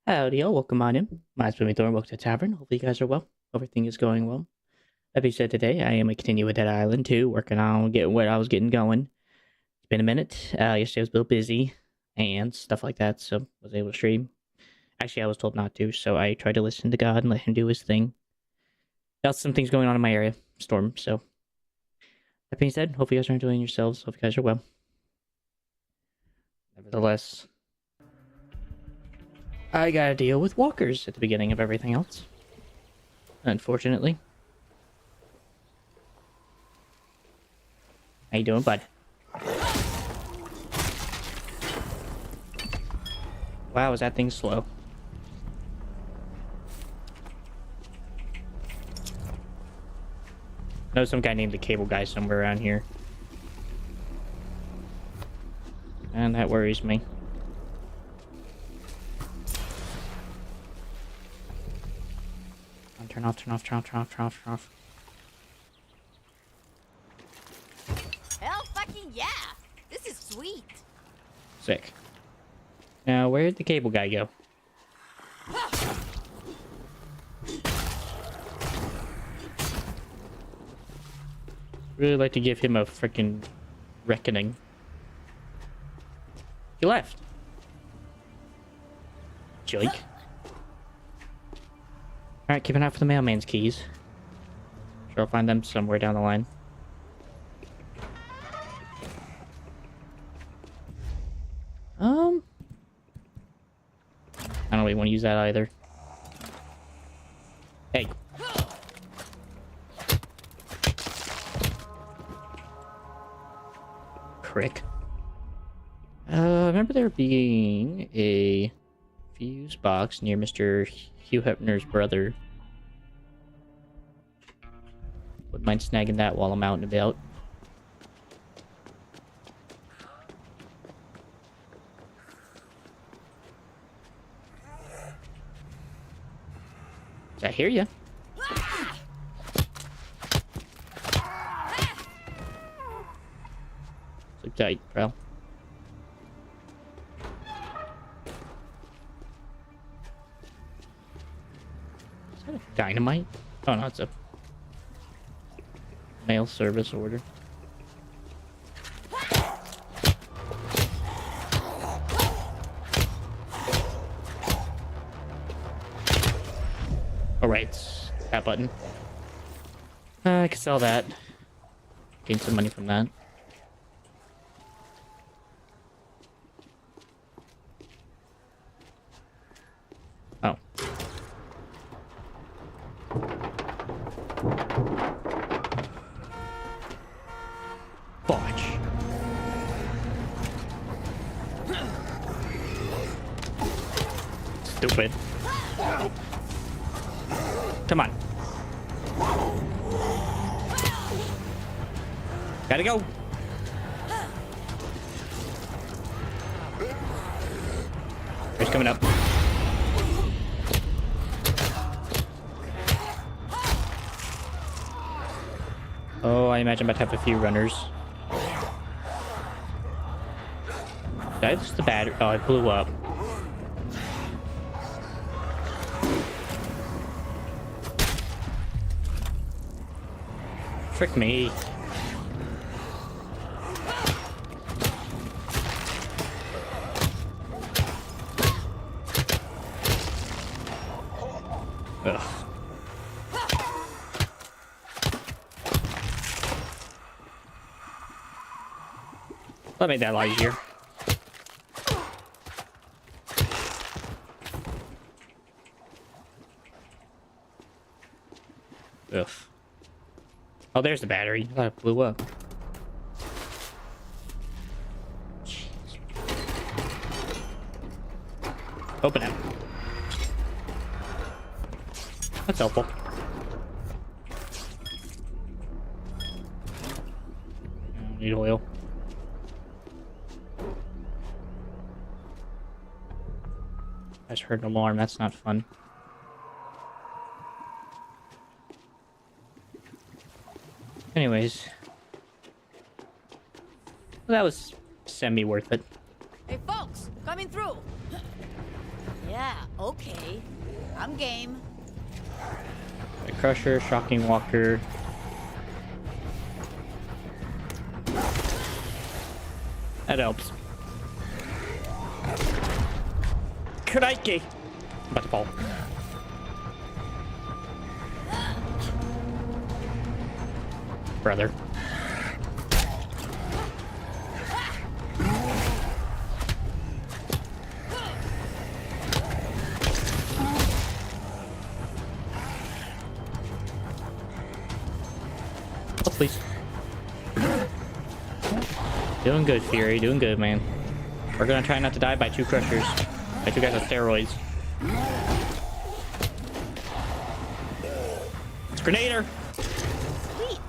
Howdy, y'all. Welcome on in. My name's Pt.2. Welcome to the tavern. Hopefully, you guys are well. Everything is going well. That being said, today I am continuing with Dead Island 2, working on getting what I was getting going. It's been a minute. Yesterday I was a little busy and stuff like that, so I was able to stream. Actually, I was told not to, so I tried to listen to God and let Him do His thing. Got some things going on in my area, storm. So that being said, hope you guys are enjoying yourselves. Hope you guys are well. Nevertheless, I gotta deal with walkers at the beginning of everything else. Unfortunately. How you doing, bud? Wow, is that thing slow? I know some guy named the Cable Guy somewhere around here. And that worries me. Turn off, turn off, turn off, turn off, turn off, turn off. Hell fucking yeah! This is sweet. Sick. Now, where'd the Cable Guy go? Really like to give him a freaking reckoning. He left. Joke. Alright, keep an eye for the mailman's keys. Sure, I'll find them somewhere down the line. I don't really want to use that either. Hey. Crick. I remember there being a fuse box near Mr. Hugh Hefner's brother. Wouldn't mind snagging that while I'm out and about. I hear ya. Sleep tight, bro. Is that a dynamite? Oh no, it's a mail service order. Alright, that button. I can sell that. Gain some money from that. Oh. Botch. Stupid. Come on. Gotta go. He's coming up. Oh, I imagine I'm about to have a few runners. That's the battery. Oh, it blew up. Frick me. Ugh. That made that a lot easier. Ugh. Oh, there's the battery. I thought it blew up. Jeez. Open it. That's helpful. Need oil. I just heard an alarm. That's not fun. Anyways. Well, that was semi worth it. Hey folks, coming through. Yeah, okay. I'm game. A crusher, shocking walker. That helps. Crikey! I'm about to fall. Brother. Oh, please. Doing good, Fury. Doing good, man. We're gonna try not to die by 2 crushers. By 2 guys on steroids. It's Grenader! Sweet.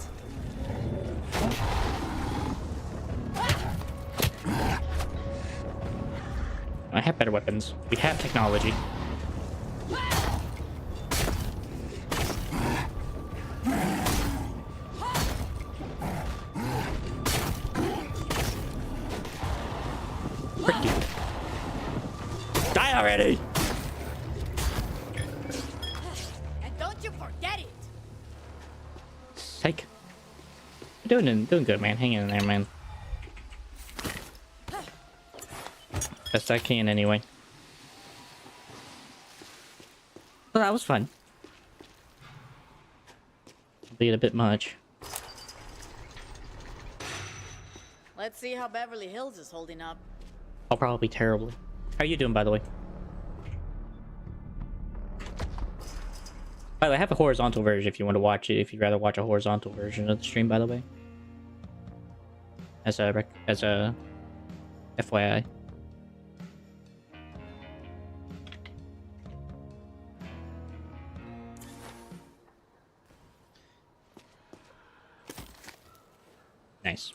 I have better weapons. We have technology. Frick you. Die already! And don't you forget it. Psych. Doing good, man. Hang in there, man. Best I can, anyway. Well, that was fun. Albeit a bit much. Let's see how Beverly Hills is holding up. I'll probably terribly. How are you doing, by the way? By the way, I have a horizontal version if you want to watch it. If you'd rather watch a horizontal version of the stream, by the way. As a FYI. Nice.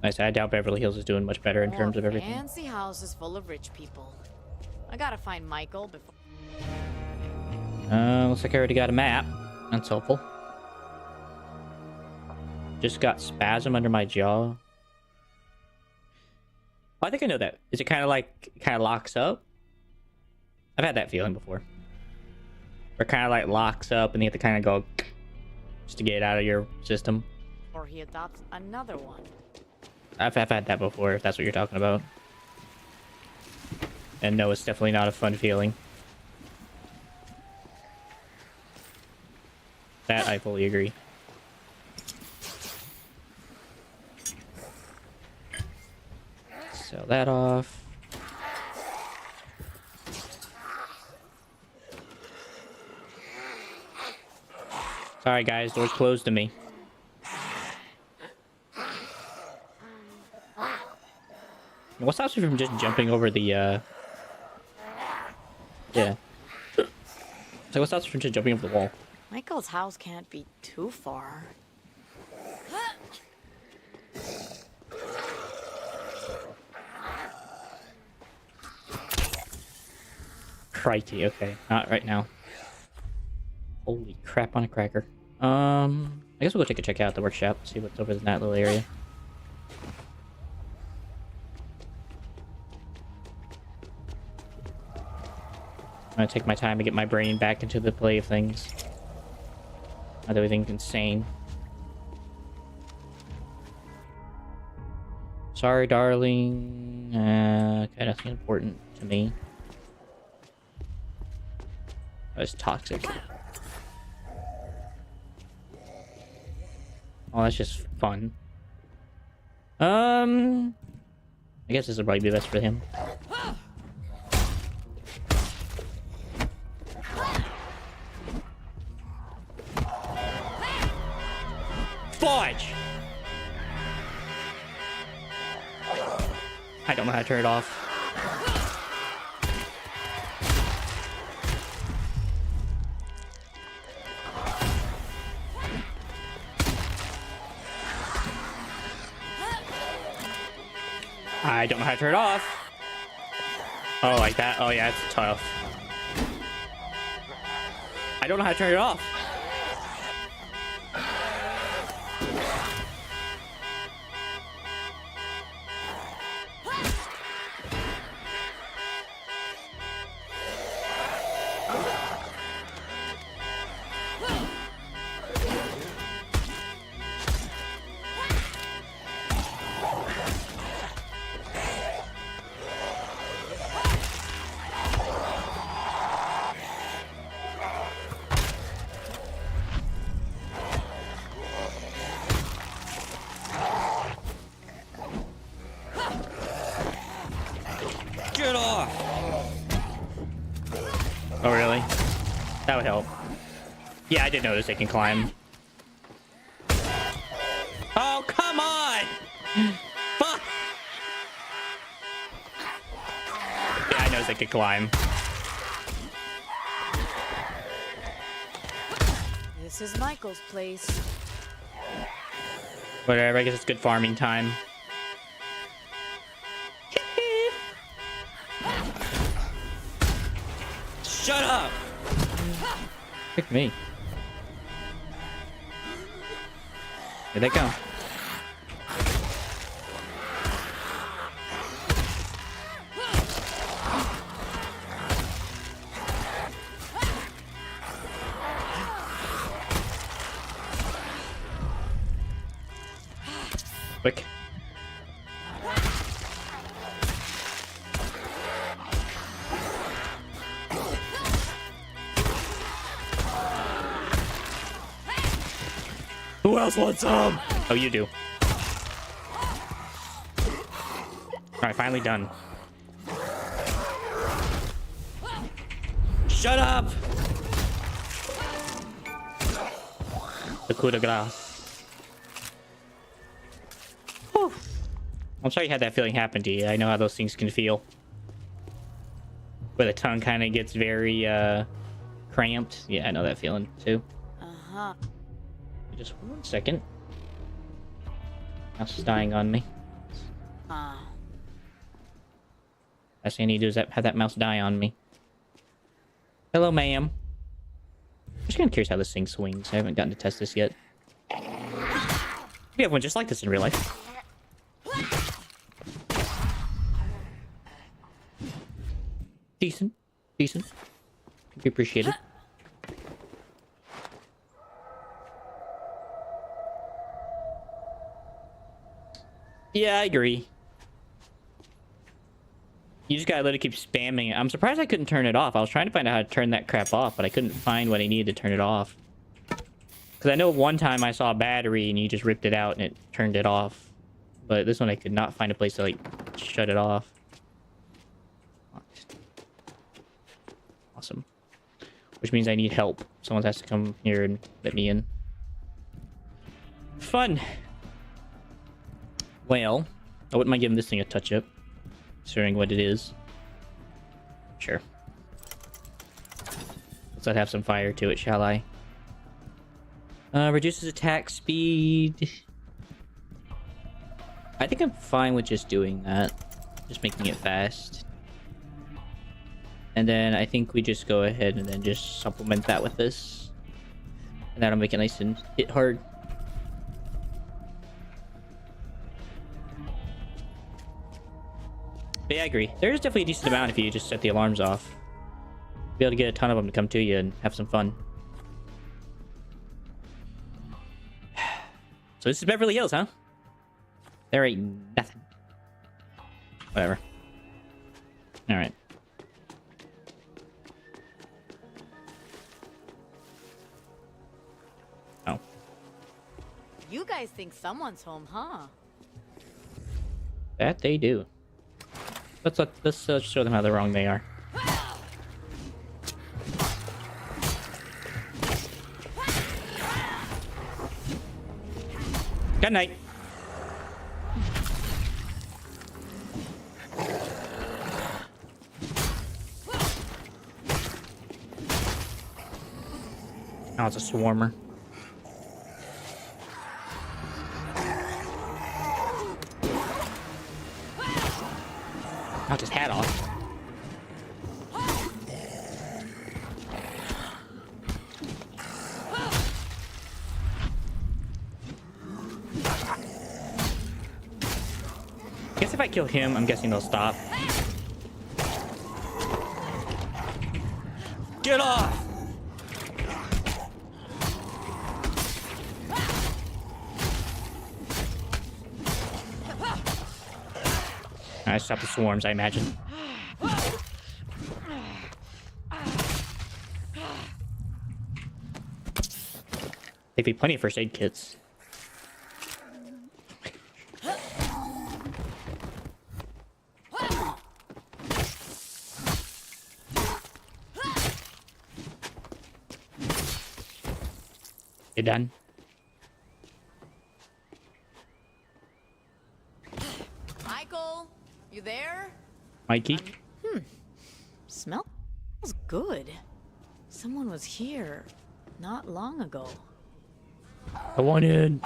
Nice. I doubt Beverly Hills is doing much better in terms of everything. Fancy houses full of rich people. I gotta find Michael before. Looks like I already got a map. That's helpful. Just got spasm under my jaw. Oh, I think I know that. Is it kind of locks up? I've had that feeling before. Where it kind of like locks up and you have to kind of go just to get it out of your system. Or he adopts another one. I've had that before, if that's what you're talking about. And no, it's definitely not a fun feeling. That I fully agree. Sell that off. Sorry guys, door's closed to me. What stops me from just jumping over the yeah. So what stops me from just jumping over the wall? Michael's house can't be too far. Crikey, okay. Not right now. Holy crap on a cracker. I guess we'll go take a check out the workshop, see what's over in that little area. I'm gonna take my time to get my brain back into the play of things. Not everything's insane. Sorry, darling. Okay, nothing important to me. That's toxic. Oh, that's just fun. I guess this would probably be best for him. Fudge! I don't know how to turn it off. I don't know how to turn it off. Oh, like that? Oh, yeah, it's tough. I don't know how to turn it off. did notice they can climb. Oh, come on! Fuck! Yeah, I noticed they could climb. This is Michael's place. Whatever, I guess it's good farming time. Shut up! Pick me. Here they go. Quick. Who else wants some? Oh, you do. Alright, finally done. Shut up! The coup de grace. Whew. I'm sorry you had that feeling happen to you. I know how those things can feel. Where the tongue kind of gets very, cramped. Yeah, I know that feeling, too. Uh-huh. Just 1 second. Mouse is dying on me. Last thing I need to do is have that mouse die on me. Hello, ma'am. I'm just kind of curious how this thing swings. I haven't gotten to test this yet. We have one just like this in real life. Decent. Decent. Can be appreciated. Yeah, I agree. You just gotta let it keep spamming it. I'm surprised I couldn't turn it off. I was trying to find out how to turn that crap off, but I couldn't find what I needed to turn it off. Because I know one time I saw a battery and you just ripped it out and it turned it off. But this one I could not find a place to, like, shut it off. Awesome. Which means I need help. Someone has to come here and let me in. Fun! Well, I wouldn't mind giving this thing a touch-up, considering what it is. Sure. Let's let have some fire to it, shall I? Reduces attack speed. I think I'm fine with just doing that. Just making it fast. And then I think we just go ahead and then just supplement that with this. And that'll make it nice and hit hard. But yeah, I agree. There is definitely a decent amount if you just set the alarms off. Be able to get a ton of them to come to you and have some fun. So this is Beverly Hills, huh? There ain't nothing. Whatever. Alright. Oh. You guys think someone's home, huh? That they do. Let's show them how they're wrong they are. Good night. Oh, it's a swarmer. Knocked his hat off. I guess if I kill him, I'm guessing they'll stop. Get off! I stopped the swarms, I imagine. They'd be plenty of first aid kits. You done? Michael, you there? Mikey? Smells good. Someone was here not long ago. I want in.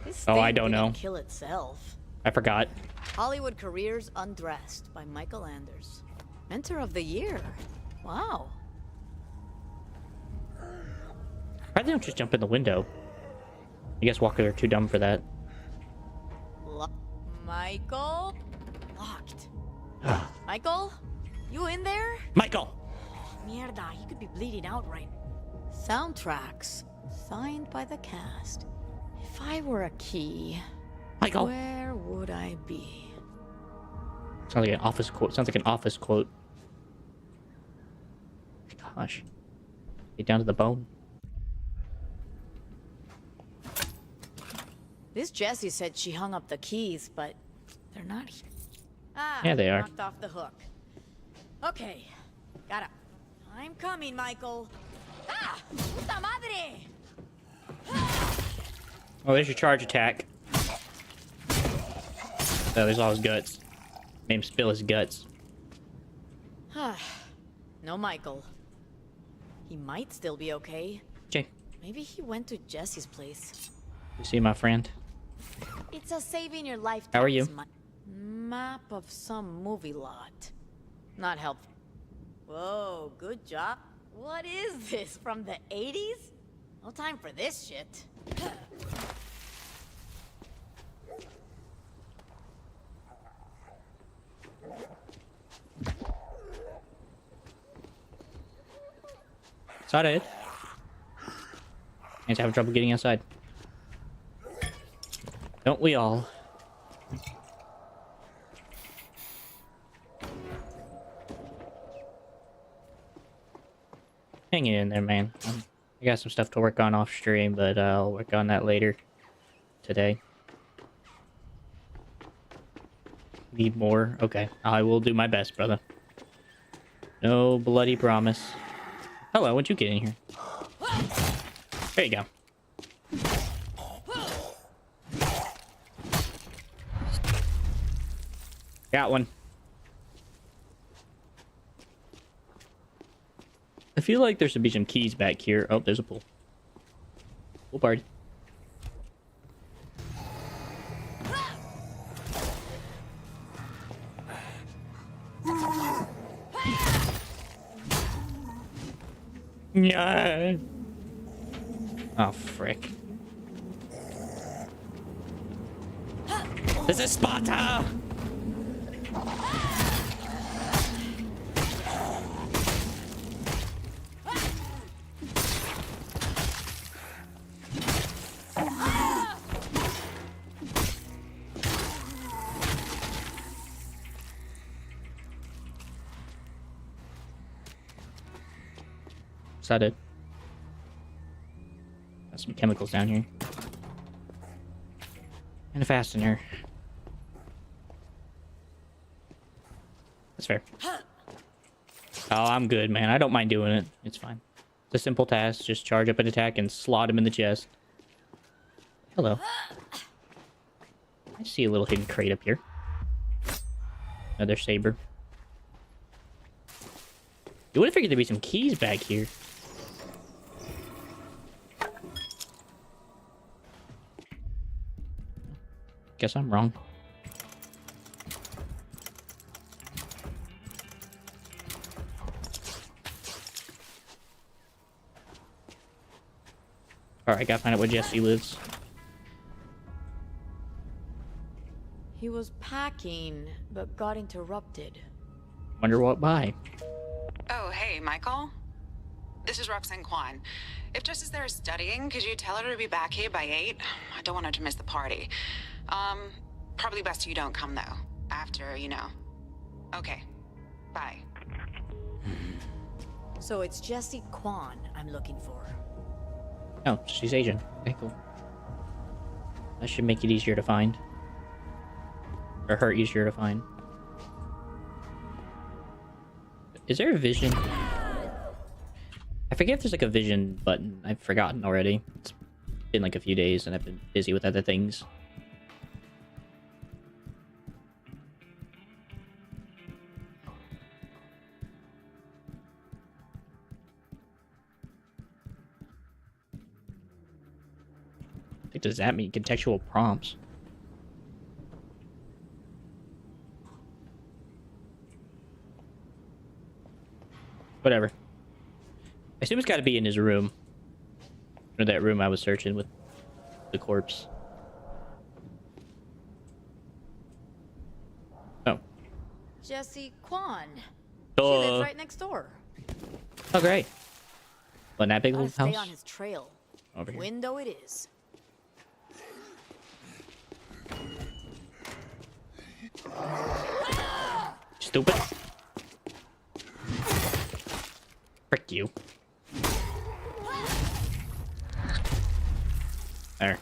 This Oh, I thing don't didn't know. kill itself. I forgot. Hollywood Careers Undressed by Michael Anders. Mentor of the Year. Wow. Why they don't just jump in the window? I guess walkers are too dumb for that. Michael? Locked. Michael? You in there? Michael! Mierda, he could be bleeding out right. Soundtracks. Signed by the cast. If I were a key, Michael! where would I be? Sounds like an office quote. Sounds like an office quote. Gosh. Get down to the bone. This Jessie said she hung up the keys, but they're not here. Ah, Yeah, they are. knocked off the hook. Okay, got it. I'm coming, Michael. Ah, puta madre! Oh, there's your charge attack. Oh, there's all his guts. Made him spill his guts. No, Michael. He might still be okay. Jay, Maybe he went to Jessie's place. you see my friend? It's a saving your life. How are you? Map of some movie lot. Not helpful. Whoa, good job. What is this, from the 80s? No time for this shit. Is that it? He's having trouble getting outside. Don't we all? Hang in there, man. I got some stuff to work on off stream, but I'll work on that later today. Need more? Okay. I will do my best, brother. No bloody promise. Hello, what'd you get in here? There you go. Got one. I feel like there should be some keys back here. Oh, there's a pool. Pool party. Yeah. Oh, frick. This is Sparta! Is that it? Got some chemicals down here. And a fastener. That's fair. Oh, I'm good, man. I don't mind doing it. It's fine. It's a simple task. Just charge up an attack and slot him in the chest. Hello. I see a little hidden crate up here. Another saber. You would have figured there'd be some keys back here. Guess I'm wrong. Alright, gotta find out where Jesse lives. He was packing, but got interrupted. Wonder what by. Oh, hey, Michael. This is Roxanne Kwan. If Jess is there studying, could you tell her to be back here by 8? I don't want her to miss the party. Probably best you don't come, though. After, you know. Okay. Bye. So it's Jessie Kwan I'm looking for. Oh, she's Asian. Okay, cool. That should make it easier to find. Or her easier to find. Is there a vision? I forget if there's like a vision button. I've forgotten already. It's been like a few days and I've been busy with other things. I think, does that mean contextual prompts? Whatever. I assume it's got to be in his room. Or that room I was searching with the corpse. Oh. Jessie Kwan. She Duh. lives right next door. Oh, great. Well, that big Gotta little stay house? on his trail. Over here. Window it is. Stupid. Frick you. There.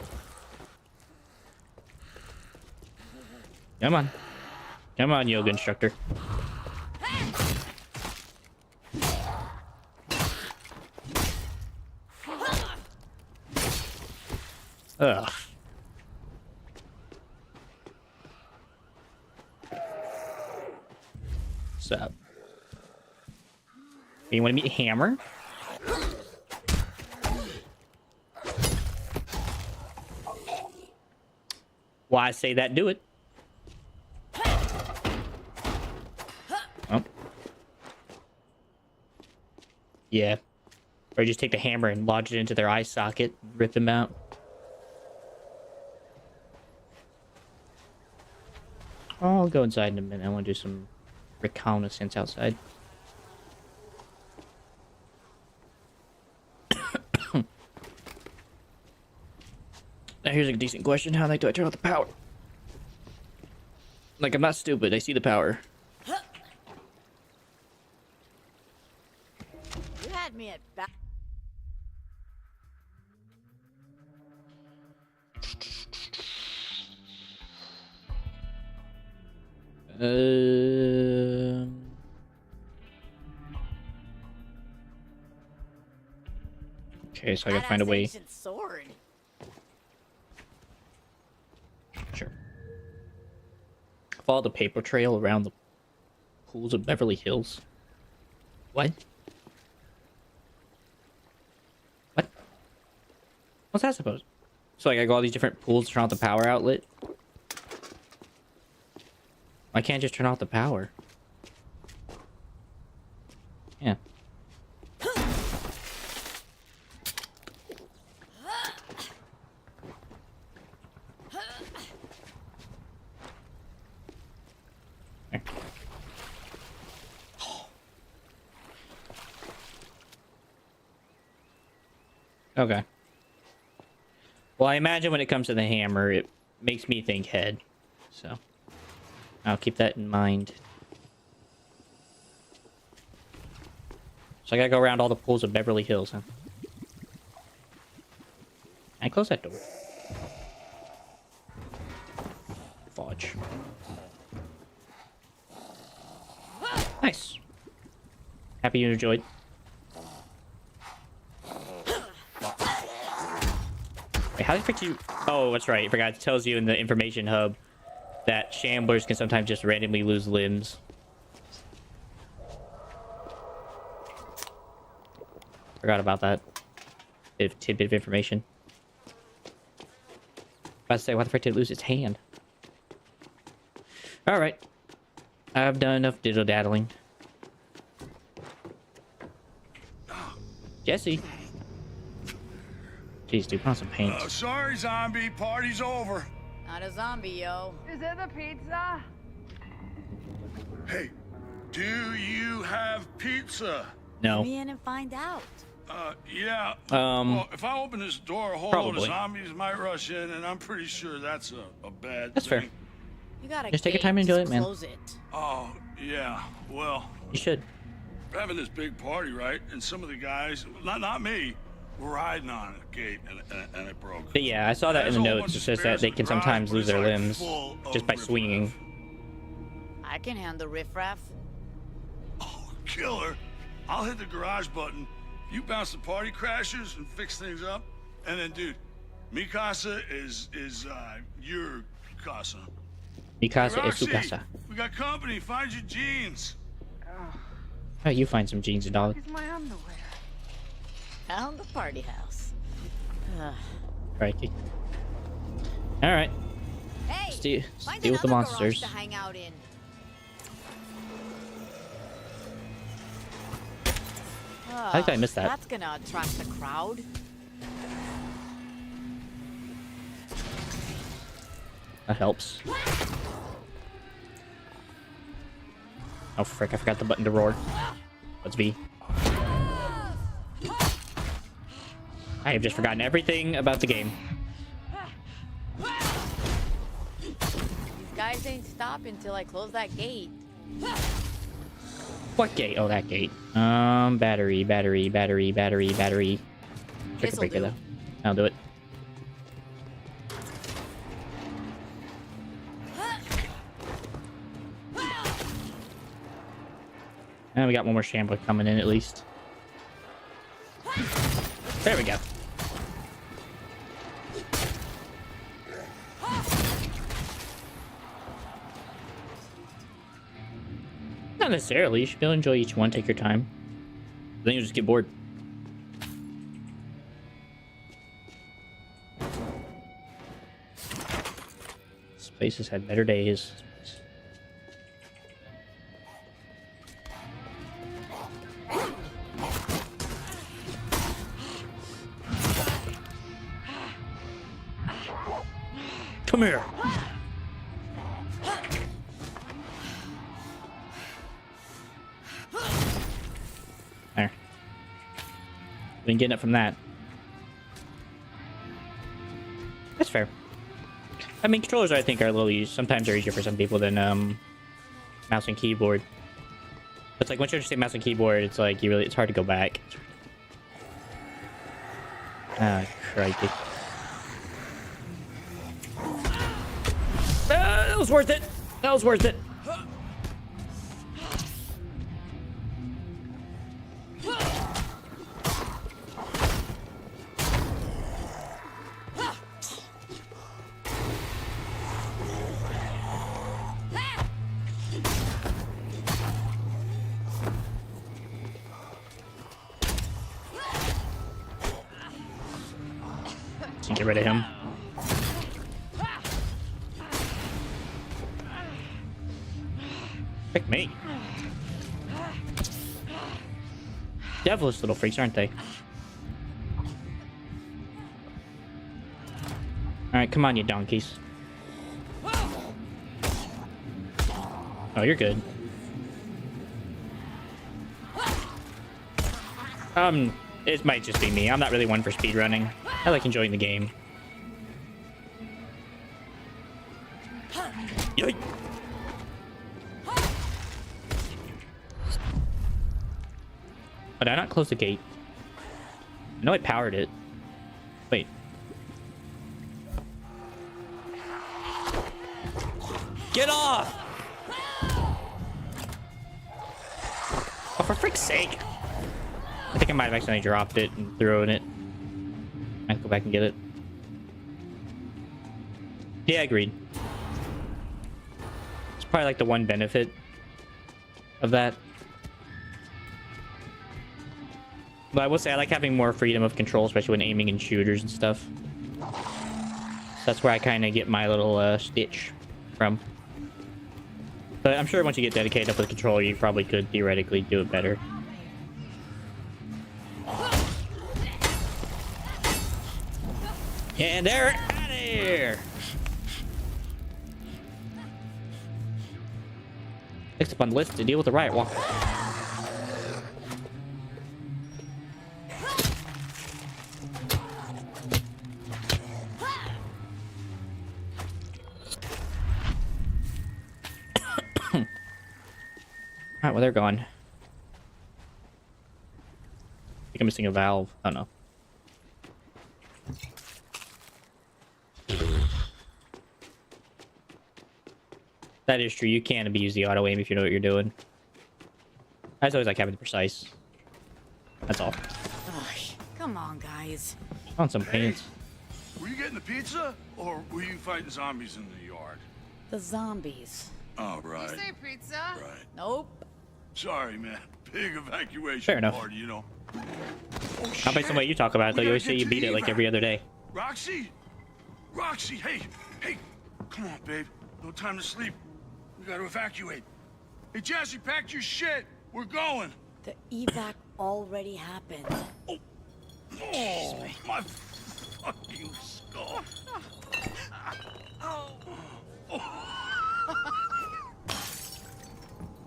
Come on. Come on, yoga instructor. Ugh. What's up? You want to meet Hammer? Why I say that, do it. Oh. Yeah. Or just take the hammer and lodge it into their eye socket, rip them out. I'll go inside in a minute. I want to do some reconnaissance outside. Now here's a decent question. How the heck do I turn off the power? Like, I'm not stupid. I see the power. You had me at back. Okay, so I gotta find a way. Sword. Sure. Follow the paper trail around the pools of Beverly Hills. What? What? What's that supposed? So like I got all these different pools to turn off the power outlet? I can't just turn off the power. Yeah. There. Okay. Well, I imagine when it comes to the hammer, it makes me think head. So, I'll keep that in mind. So I gotta go around all the pools of Beverly Hills, huh? I close that door. Fudge. Nice. Happy you enjoyed. Wait, how the frick do you... Oh, that's right. I forgot. It tells you in the information hub that shamblers can sometimes just randomly lose limbs. Forgot about that. Tidbit of information. I was about to say, why the frick did it lose its hand? Alright. I've done enough diddle-daddling. Jesse. Jeez, dude, put on some paint. Sorry, zombie. Party's over. Not a zombie, yo. Is it the pizza? Hey, do you have pizza? No. Let me in and find out. Yeah. Well, if I open this door, a whole load of zombies might rush in, and I'm pretty sure that's a bad That's thing. fair. You gotta Just take your time and do it, man. Close it. Oh, yeah. Well, You should. we're having this big party, right? And some of the guys, not me, were hiding on a gate, and it broke. But yeah, I saw that in the There's a whole notes. bunch It of says that spares they in the can garage, sometimes but lose it's, their like, limbs full of just by riffraff. swinging. I can handle riffraff. Oh, killer. I'll hit the garage button. You bounce the party crashers and fix things up. And then, dude, Mikasa is your casa. Mikasa Hey, is su Roxy, casa. we got company. Find your jeans. Oh, you find some jeans, dog. Where's my underwear? Found the party house. Crikey. Alright. Hey, Let's deal find with the another garage monsters. to hang out in. I think I missed that. That's gonna attract the crowd. That helps. Oh frick, I forgot the button to roar. What's V? I have just forgotten everything about the game. These guys ain't stopping till I close that gate. What gate? Oh, that gate. Battery. Circuit This'll breaker, do. though. I'll do it. And we got one more shambler coming in, at least. There we go. Not necessarily. You should be able to enjoy each one. Take your time. Then you'll just get bored. This place has had better days. Come here. There. Been getting it from that. That's fair. I mean, controllers, I think, are a little easy. Sometimes they're easier for some people than mouse and keyboard. But it's like once you understand mouse and keyboard, it's like it's hard to go back. Ah, crikey. That was worth it. That was worth it. Get rid of him. Pick me. Devilish little freaks, aren't they? Alright, come on, you donkeys. Oh, you're good. It might just be me. I'm not really one for speedrunning. I like enjoying the game. Yoink. But did I not close the gate? I know I powered it. Wait. Get off! Oh, for frick's sake! I think I might have accidentally dropped it and thrown it. I can go back and get it. Yeah, agreed. It's probably like the one benefit of that. But I will say I like having more freedom of control, especially when aiming in shooters and stuff. So that's where I kind of get my little stitch from. But I'm sure once you get dedicated up with the controller, you probably could theoretically do it better. And they're out of here! Next up on the list to deal with the riot walker. Alright, well, they're gone. I think I'm missing a valve. Oh, no. That is true. You can abuse the auto aim if you know what you're doing. I just always like having it precise. That's all. Come on, guys. On some Hey, pants. were you getting the pizza, or were you fighting zombies in the yard? The zombies. Oh, right. You say pizza? Right. Nope. Sorry, man. Big evacuation Fair enough. party, you know. Oh, Not based on what you talk about, though. We You gotta always say get you to beat the it like evac. every other day. Roxy! Roxy, hey! Hey! Come on, babe. No time to sleep. We gotta evacuate. Hey, Jesse, pack your shit. We're going. The evac already happened. Oh, my fucking skull.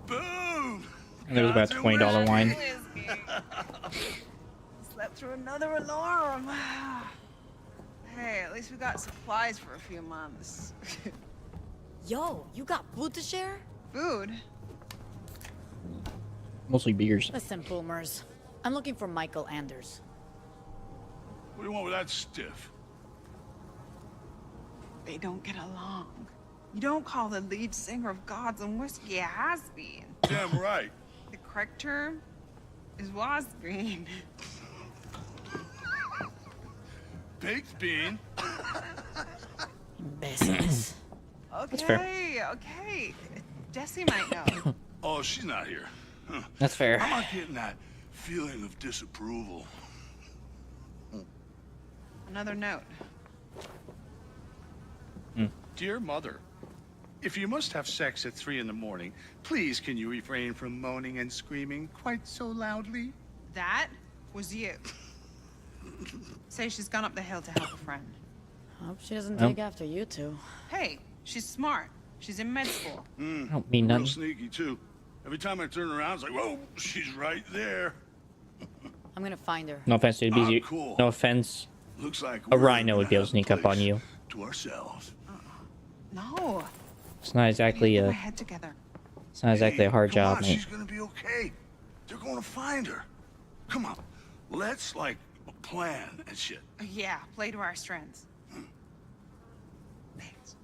Boom! And there was about God's $20 wine. Whiskey. Slept through another alarm. Hey, at least we got supplies for a few months. Yo, you got food to share? Food? Mostly beers. Listen, boomers. I'm looking for Michael Anders. What do you want with that stiff? They don't get along. You don't call the lead singer of Gods and Whiskey a has-been. Damn right. The correct term is was-green. Baked bean. Business. Okay, fair. okay. Jesse might know. Oh, she's not here. Huh. That's fair. I'm not getting that feeling of disapproval. Another note. Dear Mother, if you must have sex at 3 in the morning, please can you refrain from moaning and screaming quite so loudly? That was you. Say she's gone up the hill to help a friend. Hope she doesn't Well. take after you two. Hey, she's smart. She's in med school. I don't mean Real nothing. sneaky, too. Every time I turn around, it's like, whoa, she's right there. I'm gonna find her. No offense to the Ah, BZ. cool. No offense. Looks like A we're rhino would gonna be able have to sneak up on place you. To ourselves. No. It's not exactly Get my a. head together. It's not exactly a hard Come job, on, mate. she's gonna be okay. They're gonna find her. Come on, let's like plan and shit. Yeah, play to our strengths. Thanks.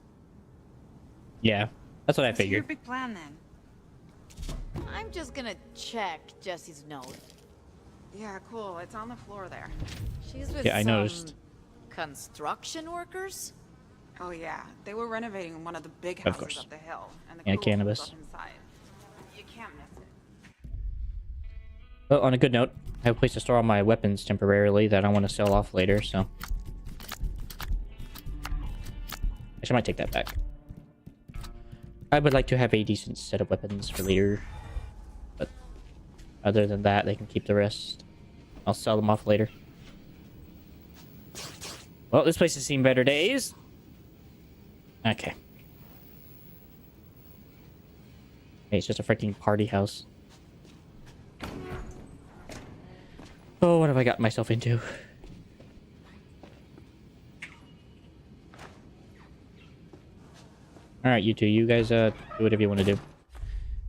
Yeah, that's what I What's your figured. big plan then? I'm just gonna check Jesse's note. Yeah, cool. It's on the floor there. She's with Yeah, I some noticed. construction workers? Oh yeah, they were renovating one of the big Of houses course. up the hill, and the And cool cannabis. was up inside. You can't miss it. Well, on a good note, I have a place to store all my weapons temporarily that I want to sell off later, so. Actually, I might take that back. I would like to have a decent set of weapons for later. But other than that, they can keep the rest. I'll sell them off later. Well, this place has seen better days. Okay. Hey, it's just a freaking party house. Oh, what have I got myself into? Alright, you two. You guys, do whatever you want to do. It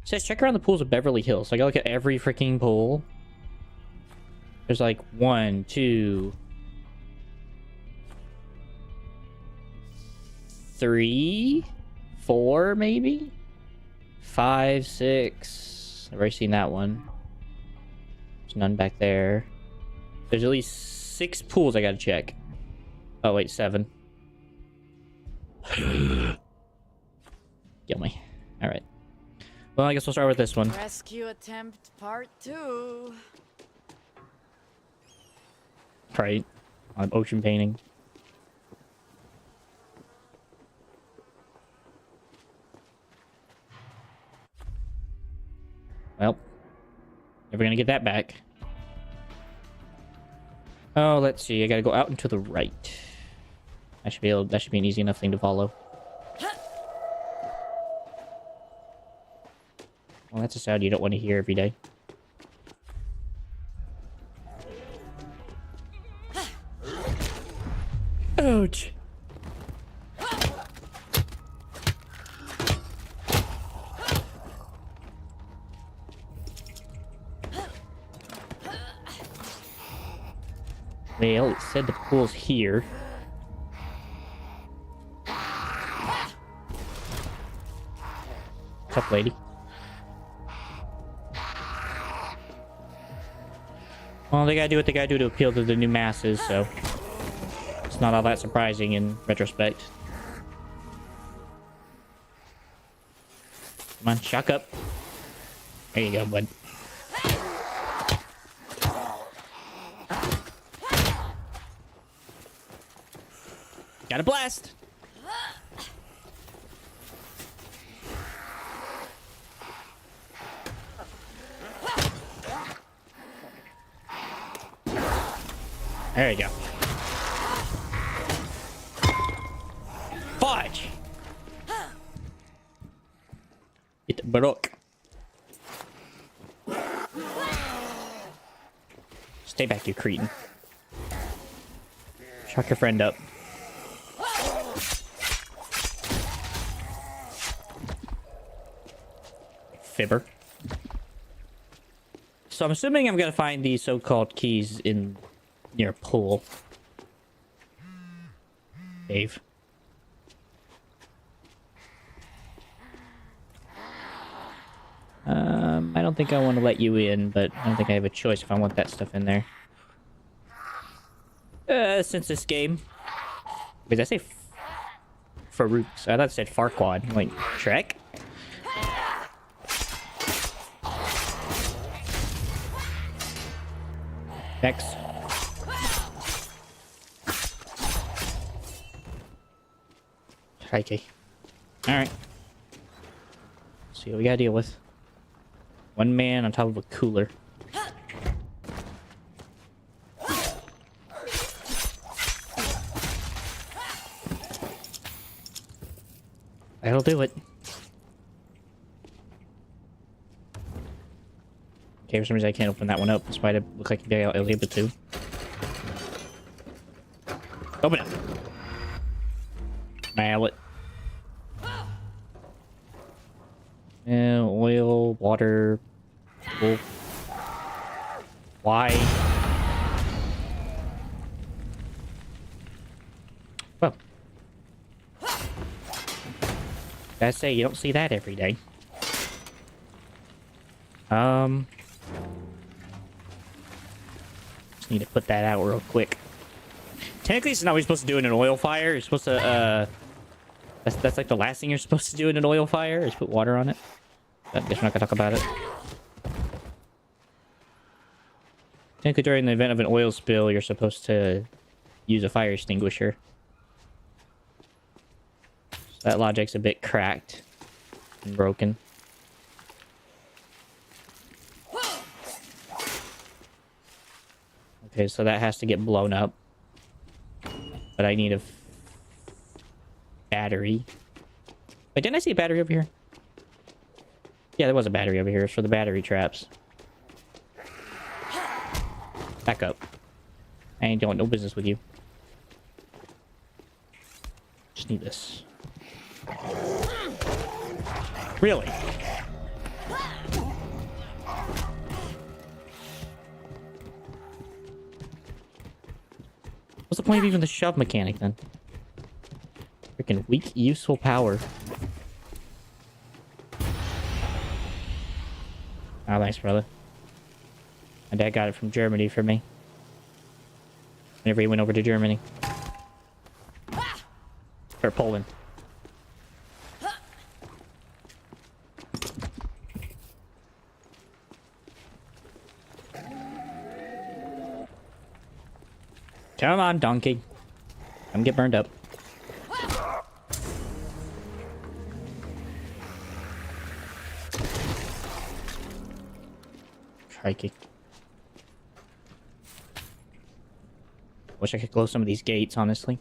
says check around the pools of Beverly Hills. So I gotta look at every freaking pool. There's like 1, 2... 3, 4, maybe 5, 6. I've already seen that one. There's none back there. There's at least 6 pools I gotta check. Oh wait, 7. Kill me. All right. Well, I guess we'll start with this one. Rescue attempt part 2. Right. On ocean painting. Well, never gonna get that back. Oh, let's see. I gotta go out and to the right. I should be able. That should be an easy enough thing to follow. Well, that's a sound you don't want to hear every day. Ouch. Well, it said the pool's here. What's up, lady? Well, they gotta do what they gotta do to appeal to the new masses, so it's not all that surprising in retrospect. Come on, shock up. There you go, bud. Got a blast! There you go. Fudge! It's Baroque. Stay back, you cretin. Shock your friend up. Fibber. So I'm assuming I'm gonna find these so-called keys in near a pool. Dave. I don't think I want to let you in, but I don't think I have a choice if I want that stuff in there. Since this game. Wait, did I say Farouk's? I thought it said Farquad. Like, Shrek? Next. Crikey. Alright. See what we gotta deal with. One man on top of a cooler. That'll do it. Okay, for some reason I can't open that one up, despite it look like I was able to. Open it. Mallet. Oil, water, wolf. Why? Well. I say you don't see that every day. Just need to put that out real quick. Technically, it's not what you're supposed to do in an oil fire. You're supposed to, that's like the last thing you're supposed to do in an oil fire is put water on it. But I guess we're not gonna talk about it. Technically, during the event of an oil spill, you're supposed to use a fire extinguisher. So that logic's a bit cracked and broken. Okay, so that has to get blown up. But I need a battery. Wait, didn't I see a battery over here? Yeah, there was a battery over here. It's for the battery traps. Back up. I ain't doing no business with you. Just need this. Really? What's the point of even the shove mechanic then? Freaking weak, useful power. Oh, thanks, brother. My dad got it from Germany for me. Whenever he went over to Germany. Or Poland. Come on, donkey. Come get burned up. Crikey. Wish I could close some of these gates, honestly.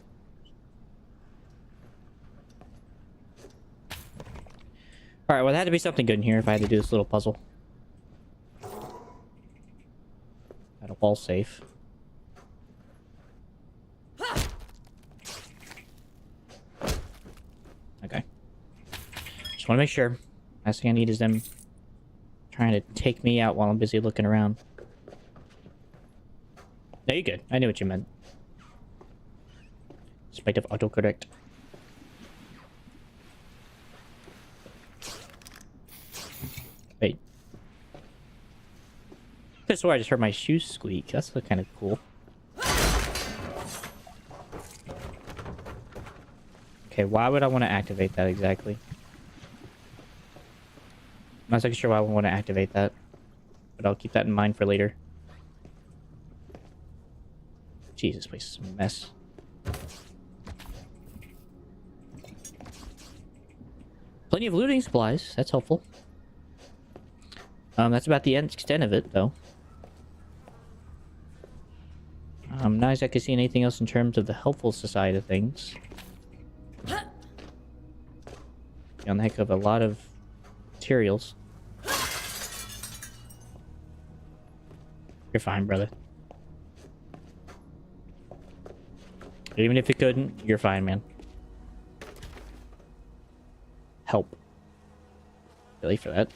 Alright, well, there had to be something good in here if I had to do this little puzzle. Got a wall safe. Okay. Just want to make sure. Last thing I need is them trying to take me out while I'm busy looking around. No, you're good. I knew what you meant. Spite of autocorrect. Wait. I swear I just heard my shoes squeak. That's kind of cool. Okay, why would I want to activate that exactly? I'm not exactly sure why I would want to activate that. But I'll keep that in mind for later. Jesus, this place is a mess. Plenty of looting supplies. That's helpful. That's about the extent of it, though. Not exactly seeing anything else in terms of the helpful side of things. On the heck of a lot of materials. You're fine, brother. Even if you couldn't, you're fine, man. Help. Really for that?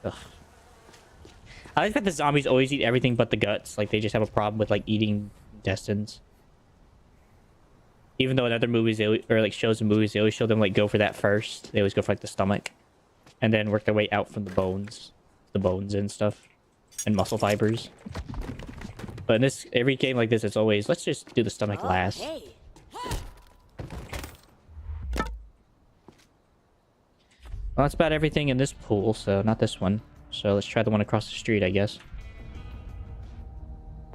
Ugh. I like that the zombies always eat everything but the guts. Like, they just have a problem with, like, eating intestines. Even though in other movies, or, like, shows and movies, they always show them, like, go for that first. They always go for, like, the stomach. And then work their way out from the bones. The bones and stuff. And muscle fibers. But in this, every game like this, it's always, let's just do the stomach last. Hey. Well, that's about everything in this pool, so not this one. So let's try the one across the street, I guess.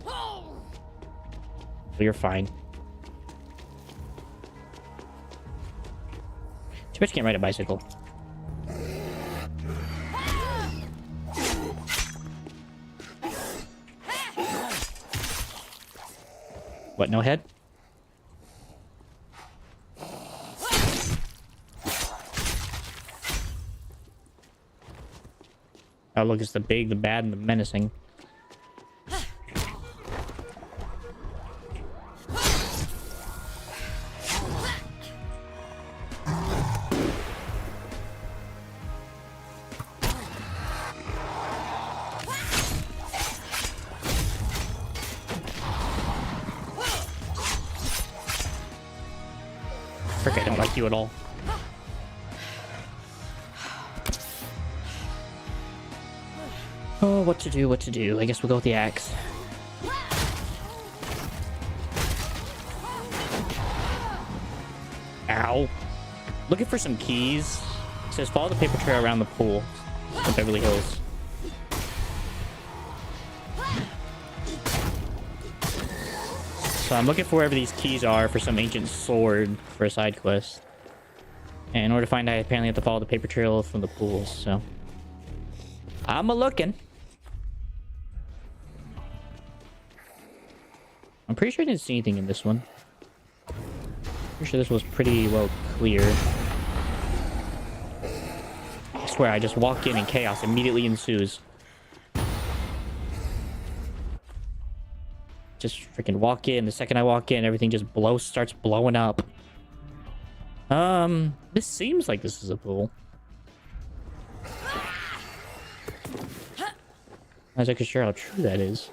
Well, you're fine. Too bad you can't ride a bicycle. What, no head? Oh, look, it's the big, the bad, and the menacing. Frick, I don't like you at all. Oh, what to do, what to do. I guess we'll go with the axe. Ow. Looking for some keys. It says follow the paper trail around the pool of Beverly Hills. So I'm looking for wherever these keys are for some ancient sword for a side quest. And in order to find out, I apparently have to follow the paper trail from the pools, so... I'm a-looking. I'm pretty sure I didn't see anything in this one. Pretty sure this was pretty well clear. I swear, I just walk in and chaos immediately ensues. Just freaking walk in. The second I walk in, everything just starts blowing up. This seems like this is a pool. I'm not exactly sure how true that is.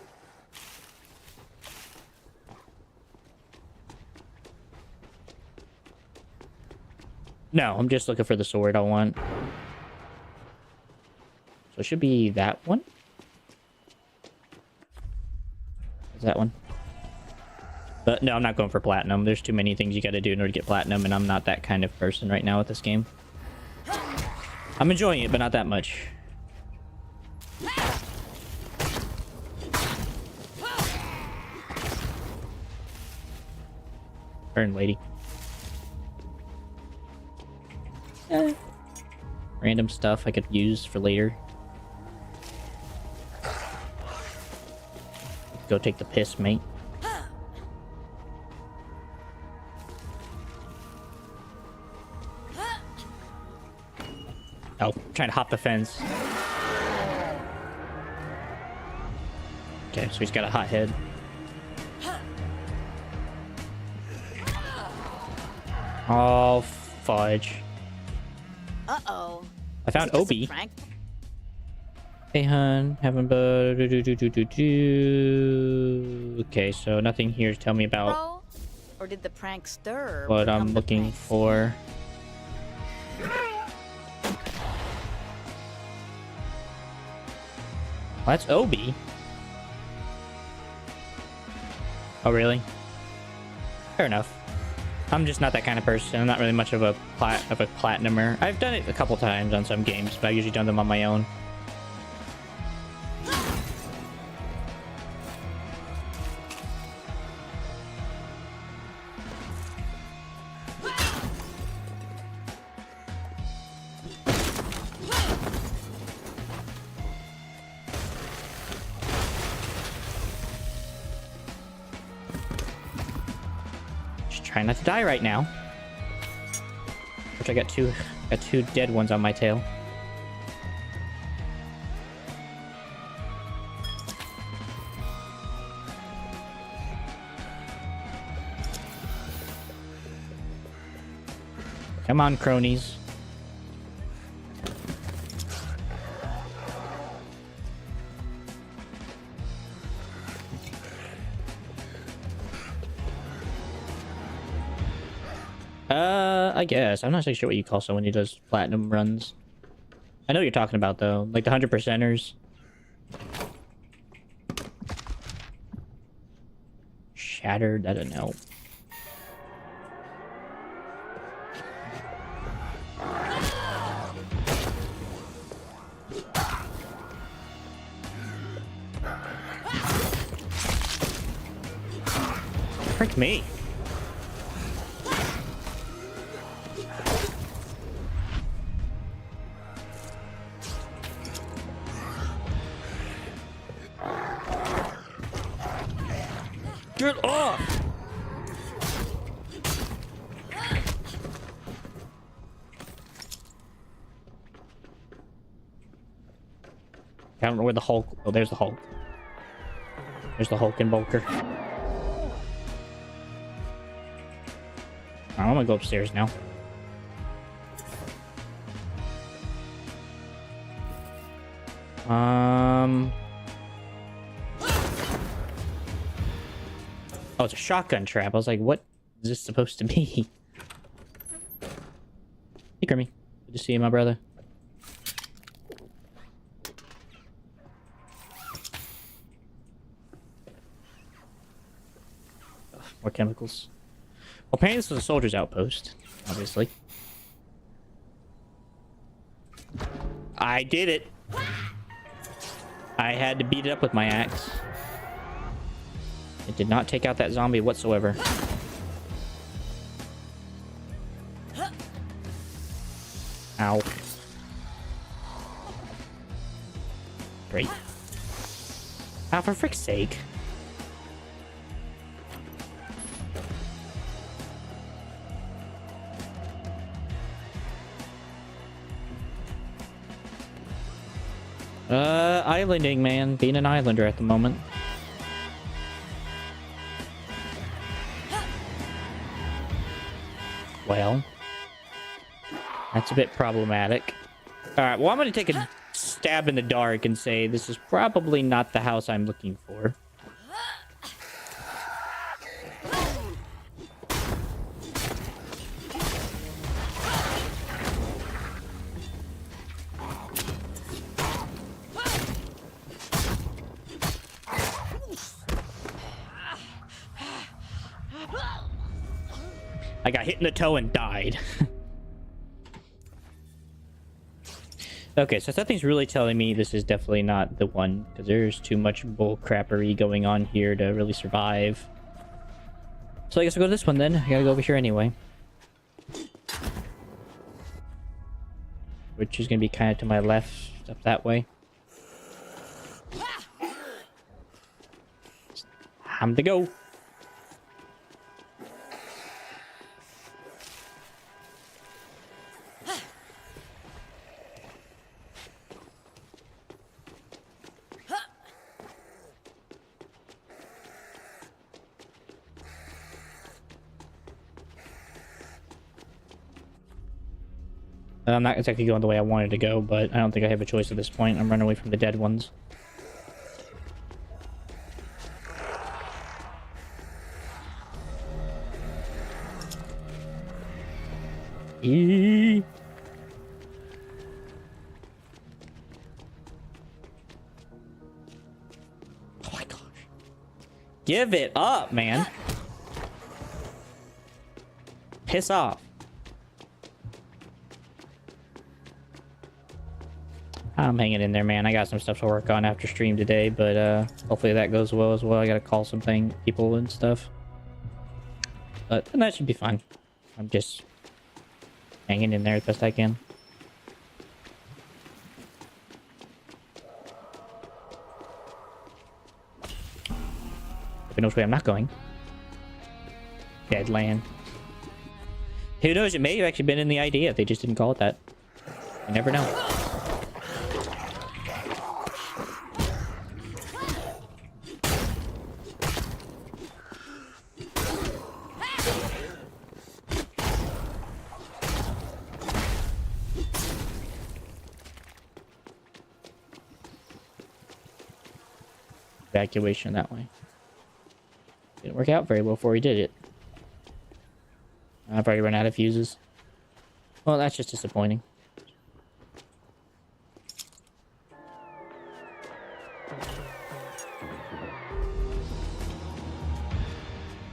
No, I'm just looking for the sword I want. So it should be that one. Is that one? But no, I'm not going for platinum. There's too many things you gotta do in order to get platinum, and I'm not that kind of person right now with this game. I'm enjoying it, but not that much. Burn, lady. Random stuff I could use for later. Go take the piss, mate. Oh, trying to hop the fence. Okay, so he's got a hot head. Oh, fudge. Uh-oh. I found Obi. Hey, hun. Haven't Okay, so nothing here to tell me about Or did the prank stir? what I'm looking for. Well, that's Obi. Oh, really? Fair enough. I'm just not that kind of person. I'm not really much of a platinumer. I've done it a couple times on some games, but I've usually done them on my own. Trying not to die right now. Which I got two dead ones on my tail. Come on, cronies. I guess. I'm not so sure what you call someone who does platinum runs. I know what you're talking about, though. Like the 100%ers. Shattered? I don't know. Frick me. Get off! I don't know where the Hulk... Oh, there's the Hulk. There's the Hulk and Bulker. I'm gonna go upstairs now. Oh, it's a shotgun trap. I was like, what is this supposed to be? Hey, Grimmy. Good to see you, my brother. Ugh, more chemicals. Well, apparently this was a soldier's outpost, obviously. I did it. I had to beat it up with my axe. It did not take out that zombie whatsoever. Ow. Great. Ah, for frick's sake. Islanding, man. Being an islander at the moment. Well, that's a bit problematic. Alright, well, I'm going to take a stab in the dark and say this is probably not the house I'm looking for. I got hit in the toe and died. Okay, so something's really telling me this is definitely not the one, because there's too much bull crappery going on here to really survive. So I guess I'll go to this one then. I gotta go over here anyway. Which is gonna be kind of to my left, up that way. Time to go. I'm not exactly going the way I wanted to go, but I don't think I have a choice at this point. I'm running away from the dead ones. Eee. Oh my gosh. Give it up, man. Piss off. I'm hanging in there, man. I got some stuff to work on after stream today, but hopefully that goes well as well. I gotta call some people and stuff. But that should be fine. I'm just hanging in there as best I can. Who knows where I'm not going? Deadland. Who knows? It may have actually been in the idea. They just didn't call it that. You never know. Evacuation that way. Didn't work out very well before he did it. I've already run out of fuses. Well, that's just disappointing.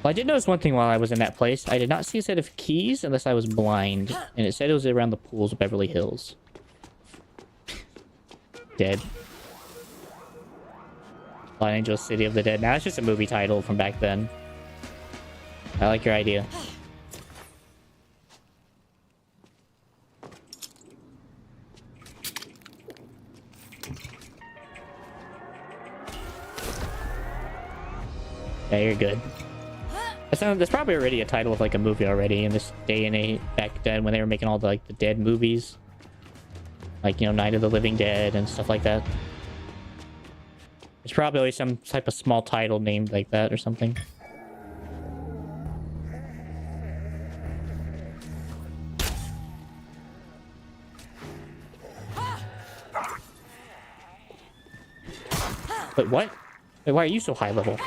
Well, I did notice one thing while I was in that place. I did not see a set of keys unless I was blind. And it said it was around the pools of Beverly Hills. Dead. Los Angeles City of the Dead. Now it's just a movie title from back then. I like your idea. Yeah, you're good. That's probably already a title of like a movie already in this day and age back then when they were making all the like the dead movies. Like, you know, Night of the Living Dead and stuff like that. There's probably always some type of small title named like that or something. Wait, what? Wait, why are you so high level?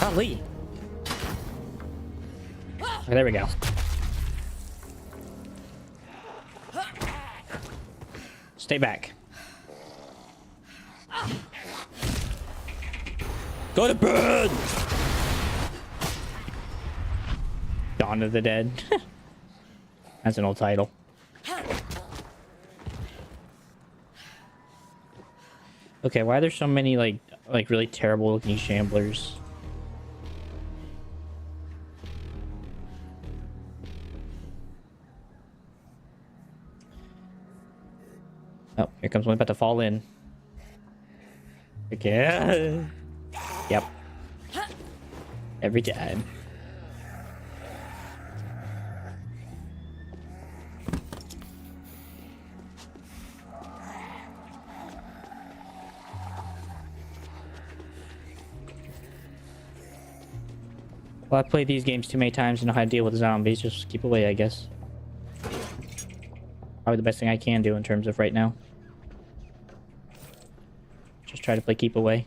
Golly. Okay, there we go. Stay back. Go to bed! Dawn of the Dead. That's an old title. Okay, why are there so many like really terrible looking shamblers? Oh, here comes one about to fall in. Okay. Yep. Every time. Well, I've played these games too many times to know how to deal with zombies. Just keep away, I guess. Probably the best thing I can do in terms of right now. Just try to play keep away.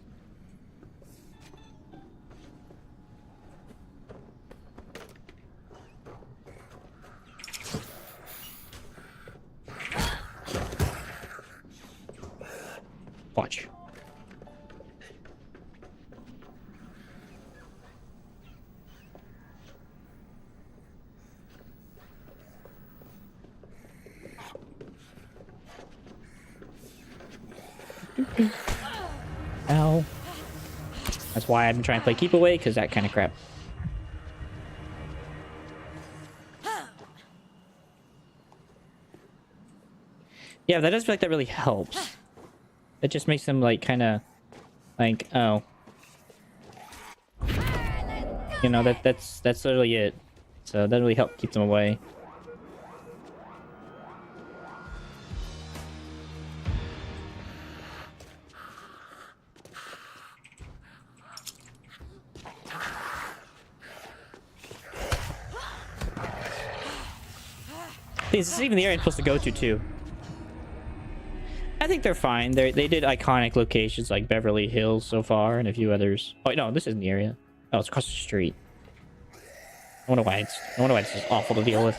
Watch. Ow. That's why I've been trying to play keep away, because that kind of crap. Yeah, that does feel like that really helps. It just makes them like kind of like, oh, you know, that's literally it. So that really helps keep them away. Is this even the area I'm supposed to go to, too? I think they're fine. They did iconic locations like Beverly Hills so far and a few others. Oh, no, this isn't the area. Oh, it's across the street. I wonder why it's just awful to deal with.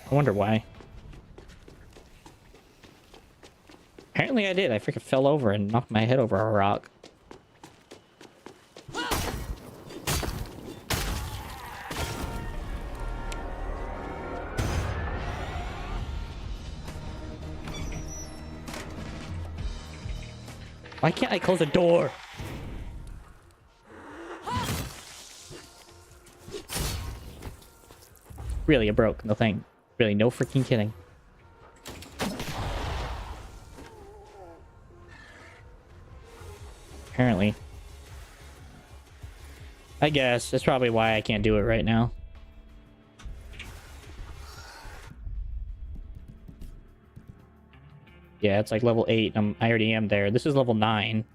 I wonder why. Apparently I did. I freaking fell over and knocked my head over a rock. Why can't I close the door? Really, it broke. No thing. Really, no freaking kidding. Apparently. I guess. That's probably why I can't do it right now. Yeah, it's like level 8. I already am there. This is level 9.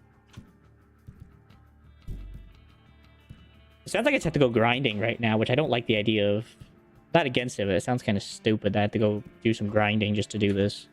It sounds like I just have to go grinding right now, which I don't like the idea of. Not against it, but it sounds kind of stupid that I have to go do some grinding just to do this.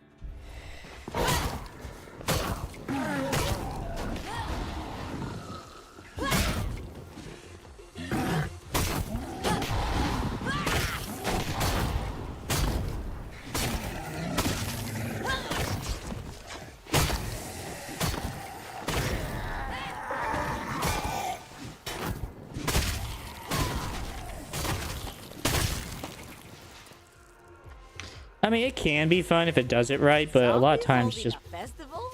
I mean, it can be fun if it does it right, but a lot of times it's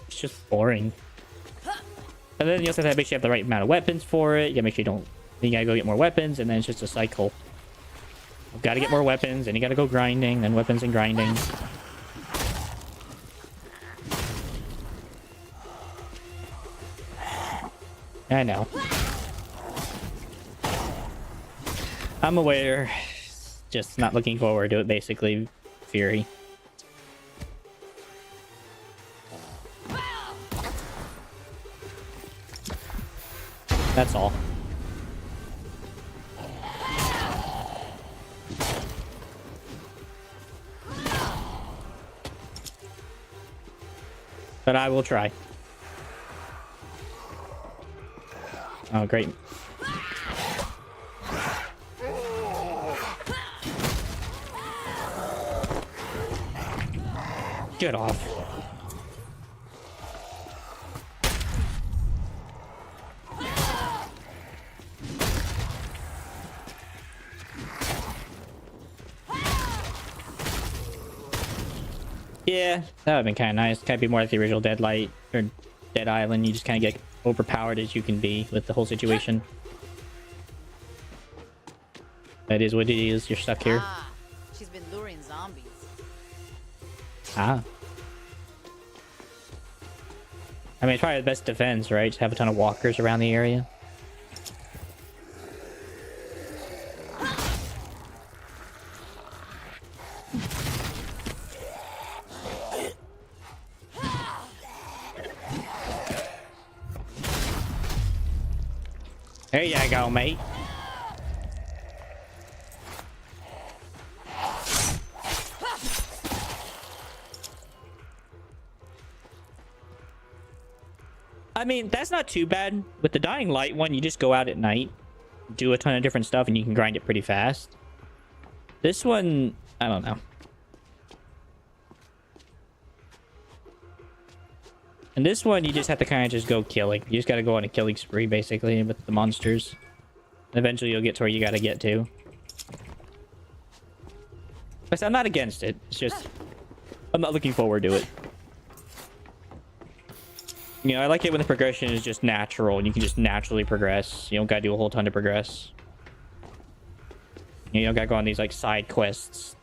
just boring. And then you also have to make sure you have the right amount of weapons for it. You gotta make sure you don't. Then you gotta go get more weapons, and then it's just a cycle. You've got to get more weapons, and you gotta go grinding, then weapons and grinding. I know. I'm aware. Just not looking forward to it, basically. Fury. That's all. But I will try. Oh, great. Get off. Yeah, that would have been kind of nice. Kind of be more like the original Deadlight or Dead Island. You just kind of get overpowered as you can be with the whole situation. That is what it is. You're stuck here. Ah, she's been luring zombies. Ah. I mean, it's probably the best defense, right? Just have a ton of walkers around the area. There you go, mate. I mean, that's not too bad. With the Dying Light one, you just go out at night, do a ton of different stuff, and you can grind it pretty fast. This one, I don't know. And this one, you just have to kind of just go killing. You just got to go on a killing spree, basically, with the monsters. And eventually, you'll get to where you got to get to. But I'm not against it. It's just, I'm not looking forward to it. You know, I like it when the progression is just natural and you can just naturally progress. You don't gotta do a whole ton to progress. You don't gotta go on these, like, side quests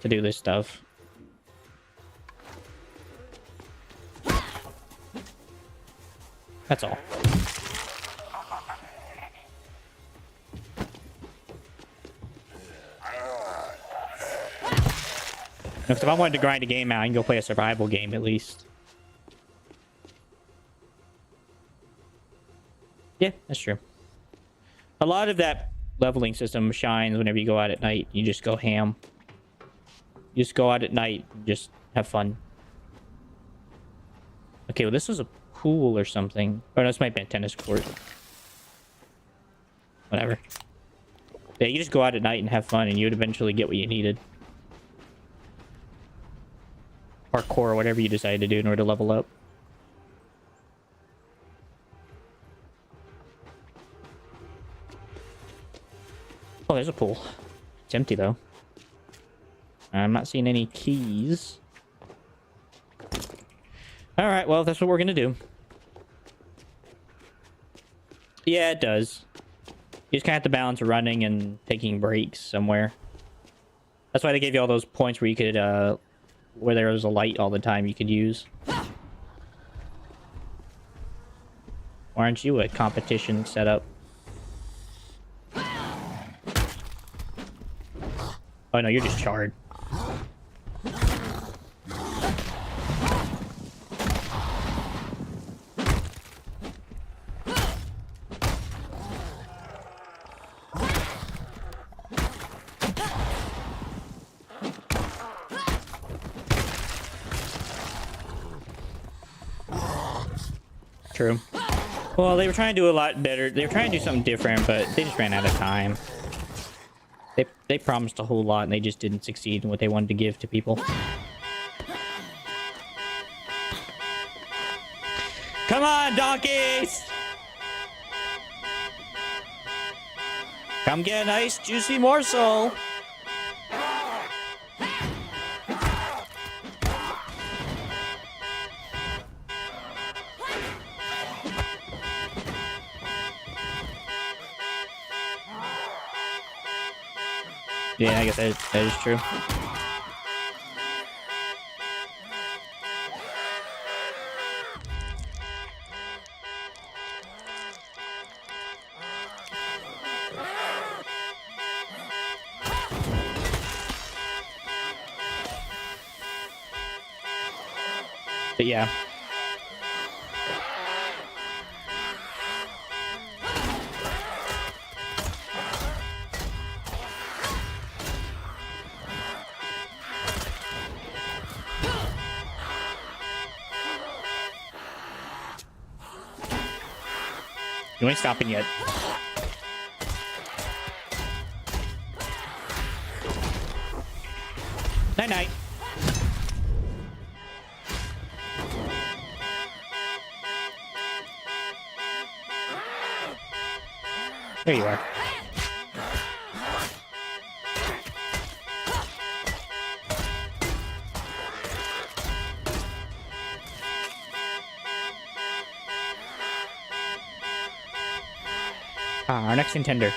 to do this stuff. That's all. If I wanted to grind a game out, I can go play a survival game at least. Yeah, that's true. A lot of that leveling system shines whenever you go out at night. You just go ham. You just go out at night and just have fun. Okay, well, this was a pool or something. Oh, no, this might be a tennis court. Whatever. Yeah, you just go out at night and have fun, and you would eventually get what you needed. Parkour, or whatever you decide to do in order to level up. Oh, there's a pool. It's empty, though. I'm not seeing any keys. Alright, well, that's what we're gonna do. Yeah, it does. You just kind of have to balance running and taking breaks somewhere. That's why they gave you all those points where you could, where there was a light all the time you could use. Why aren't you a competition setup? Oh no, you're just charred. True. Well, they were trying to do a lot better. They were trying to do something different, but they just ran out of time. They promised a whole lot, and they just didn't succeed in what they wanted to give to people. Come on, donkeys! Come get a nice, juicy morsel! Yeah, I guess that is true. But yeah. You ain't stopping yet. Night night. There you are. Our next contender.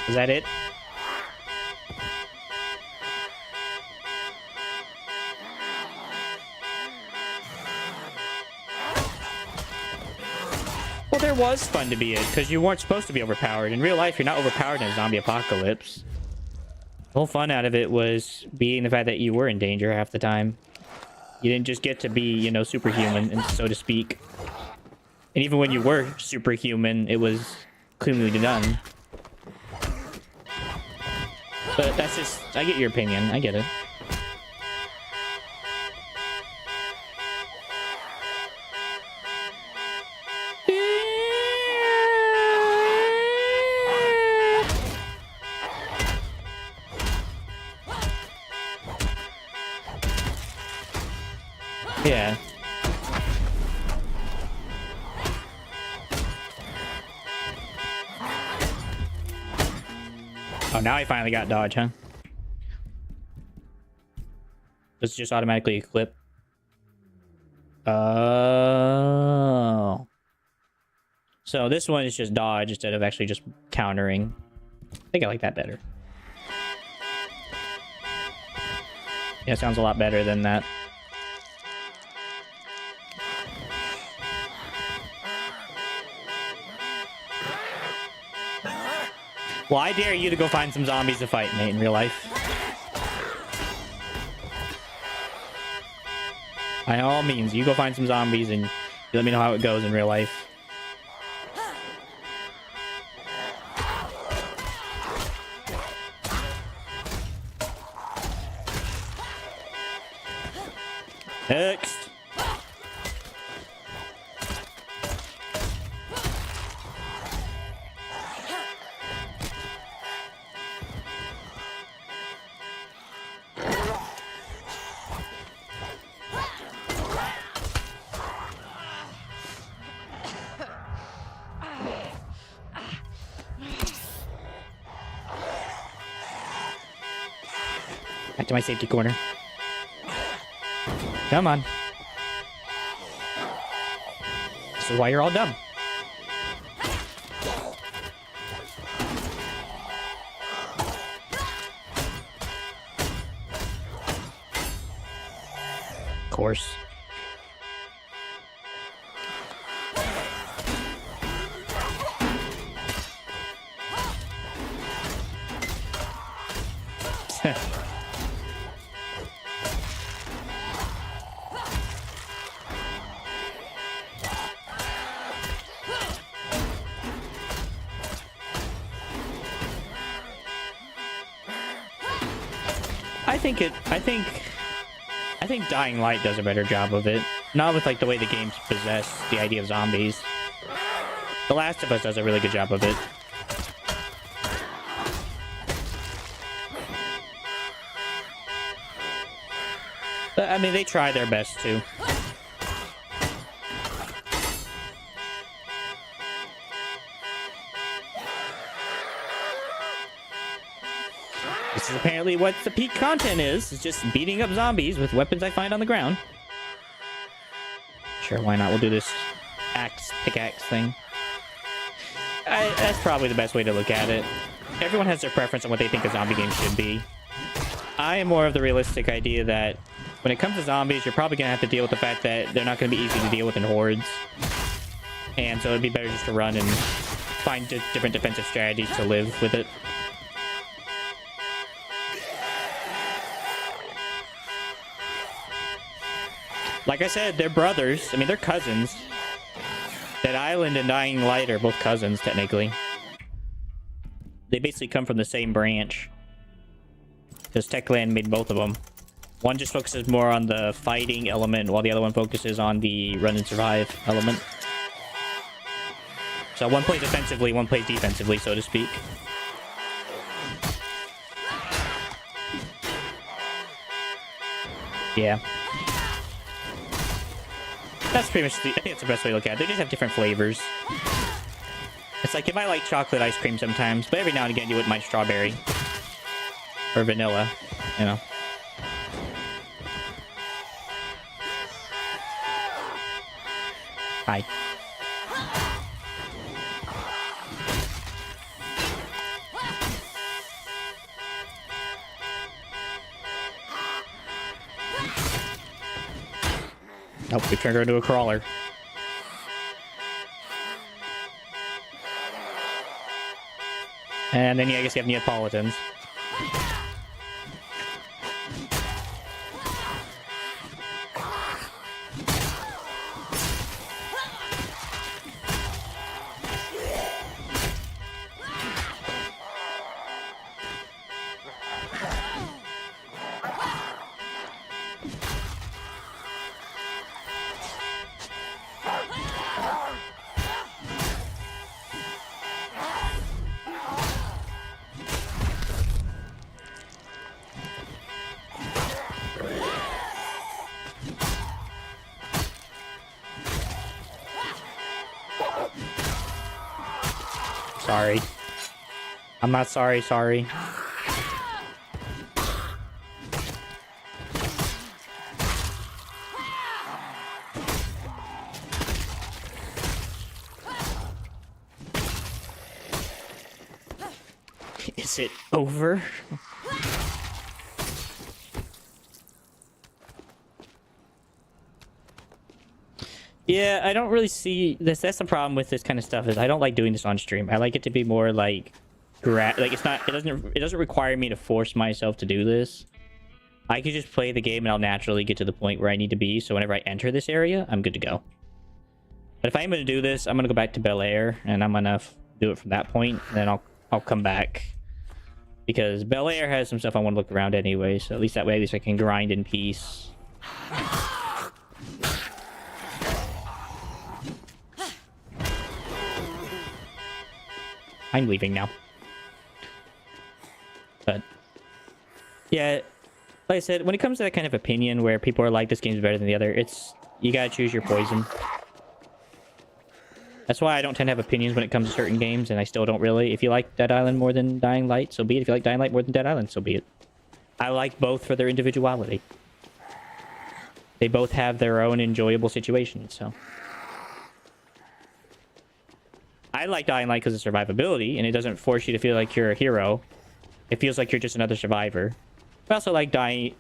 Is that it? Well, there was fun to be it, because you weren't supposed to be overpowered. In real life, you're not overpowered in a zombie apocalypse. The whole fun out of it was being the fact that you were in danger half the time. You didn't just get to be, you know, superhuman, and so to speak. And even when you were superhuman, it was cleanly done. But that's just... I get your opinion. I get it. Yeah. Oh, now I finally got dodge, huh? Does it just automatically equip? Oh. So this one is just dodge instead of actually just countering. I think I like that better. Yeah, it sounds a lot better than that. Well, I dare you to go find some zombies to fight, mate, in real life. By all means, you go find some zombies and you let me know how it goes in real life. Next. Back to my safety corner. Come on. This is why you're all dumb. Of course. I think Dying Light does a better job of it. Not with like the way the games possess the idea of zombies. The Last of Us does a really good job of it. But I mean, they try their best too. This is apparently what the peak content is just beating up zombies with weapons I find on the ground. Sure, why not? We'll do this pickaxe thing. That's probably the best way to look at it. Everyone has their preference on what they think a zombie game should be. I am more of the realistic idea that when it comes to zombies, you're probably going to have to deal with the fact that they're not going to be easy to deal with in hordes. And so it'd be better just to run and find different defensive strategies to live with it. Like I said, they're brothers. I mean, they're cousins. Dead Island and Dying Light are both cousins, technically. They basically come from the same branch. Because Techland made both of them. One just focuses more on the fighting element, while the other one focuses on the run and survive element. So one plays offensively, one plays defensively, so to speak. Yeah. That's pretty much I think that's the best way to look at it. They just have different flavors. It's like, if I like chocolate ice cream sometimes, but every now and again you wouldn't mind strawberry. Or vanilla, you know. Hi. Nope, we turned her into a crawler. And then, yeah, I guess you have Neapolitans. Sorry. I'm not sorry. Is it over? Yeah, I don't really see this. That's the problem with this kind of stuff, is I don't like doing this on stream. I like it to be more like like it doesn't require me to force myself to do this. I could just play the game and I'll naturally get to the point where I need to be. So whenever I enter this area, I'm good to go. But if I'm going to do this, I'm going to go back to Bel Air and I'm going to do it from that point. And then I'll come back. Because Bel Air has some stuff I want to look around anyway. So at least that way, at least I can grind in peace. I'm leaving now. But yeah, like I said, when it comes to that kind of opinion where people are like, this game's better than the other, you gotta choose your poison. That's why I don't tend to have opinions when it comes to certain games, and I still don't really. If you like Dead Island more than Dying Light, so be it. If you like Dying Light more than Dead Island, so be it. I like both for their individuality. They both have their own enjoyable situations, so. I like Dying Light because of survivability, and it doesn't force you to feel like you're a hero. It feels like you're just another survivor. I also like Dead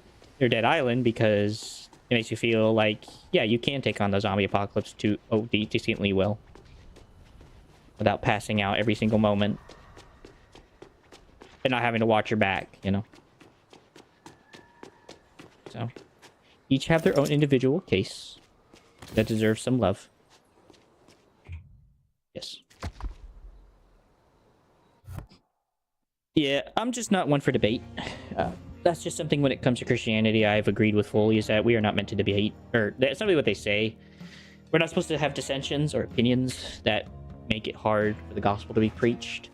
Island because it makes you feel like, yeah, you can take on the zombie apocalypse decently well. Without passing out every single moment. And not having to watch your back, you know. So, each have their own individual case that deserves some love. Yes. Yeah, I'm just not one for debate. That's just something when it comes to Christianity I've agreed with fully, is that we are not meant to debate. Or, that's not really what they say. We're not supposed to have dissensions or opinions that make it hard for the gospel to be preached.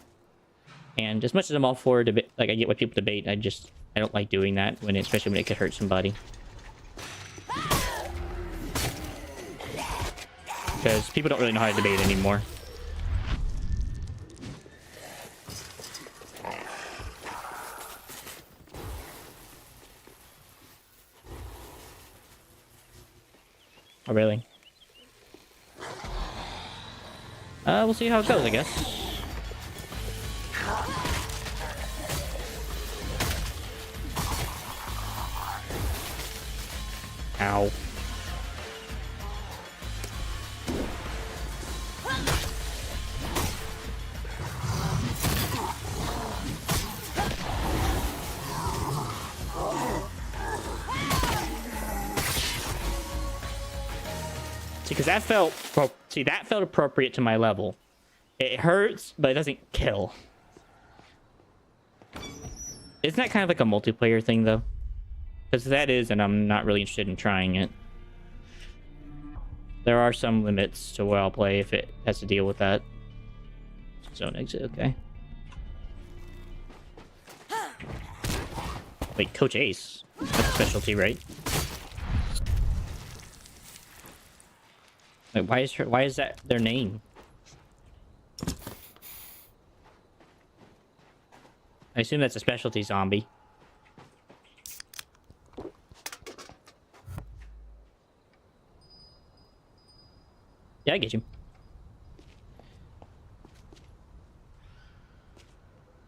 And as much as I'm all for debate, like, I get why people debate, I don't like doing that, especially when it could hurt somebody. Because people don't really know how to debate anymore. Oh, really? We'll see how it goes, I guess. Ow. Because that felt appropriate to my level. It hurts, but it doesn't kill. Isn't that kind of like a multiplayer thing, though? Because that is, and I'm not really interested in trying it. There are some limits to where I'll play if it has to deal with that. Zone exit, okay. Wait, Coach Ace. That's a specialty, right? Wait, why is that their name? I assume that's a specialty zombie. Yeah, I get you.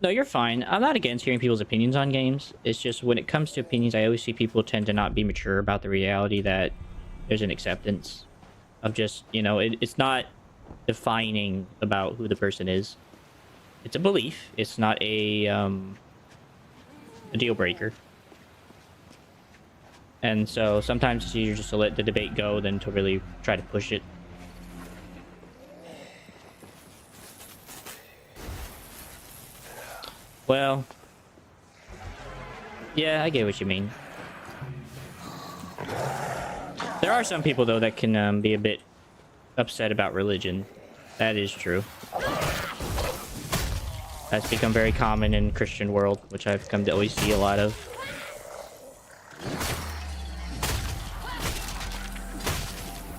No, you're fine. I'm not against hearing people's opinions on games. It's just when it comes to opinions, I always see people tend to not be mature about the reality that there's an acceptance of just, you know, it's not defining about who the person is. It's a belief. It's not a deal breaker. And so sometimes it's easier just to let the debate go than to really try to push it. Well, yeah, I get what you mean. There are some people, though, that can be a bit upset about religion. That is true. That's become very common in Christian world, which I've come to always see a lot of.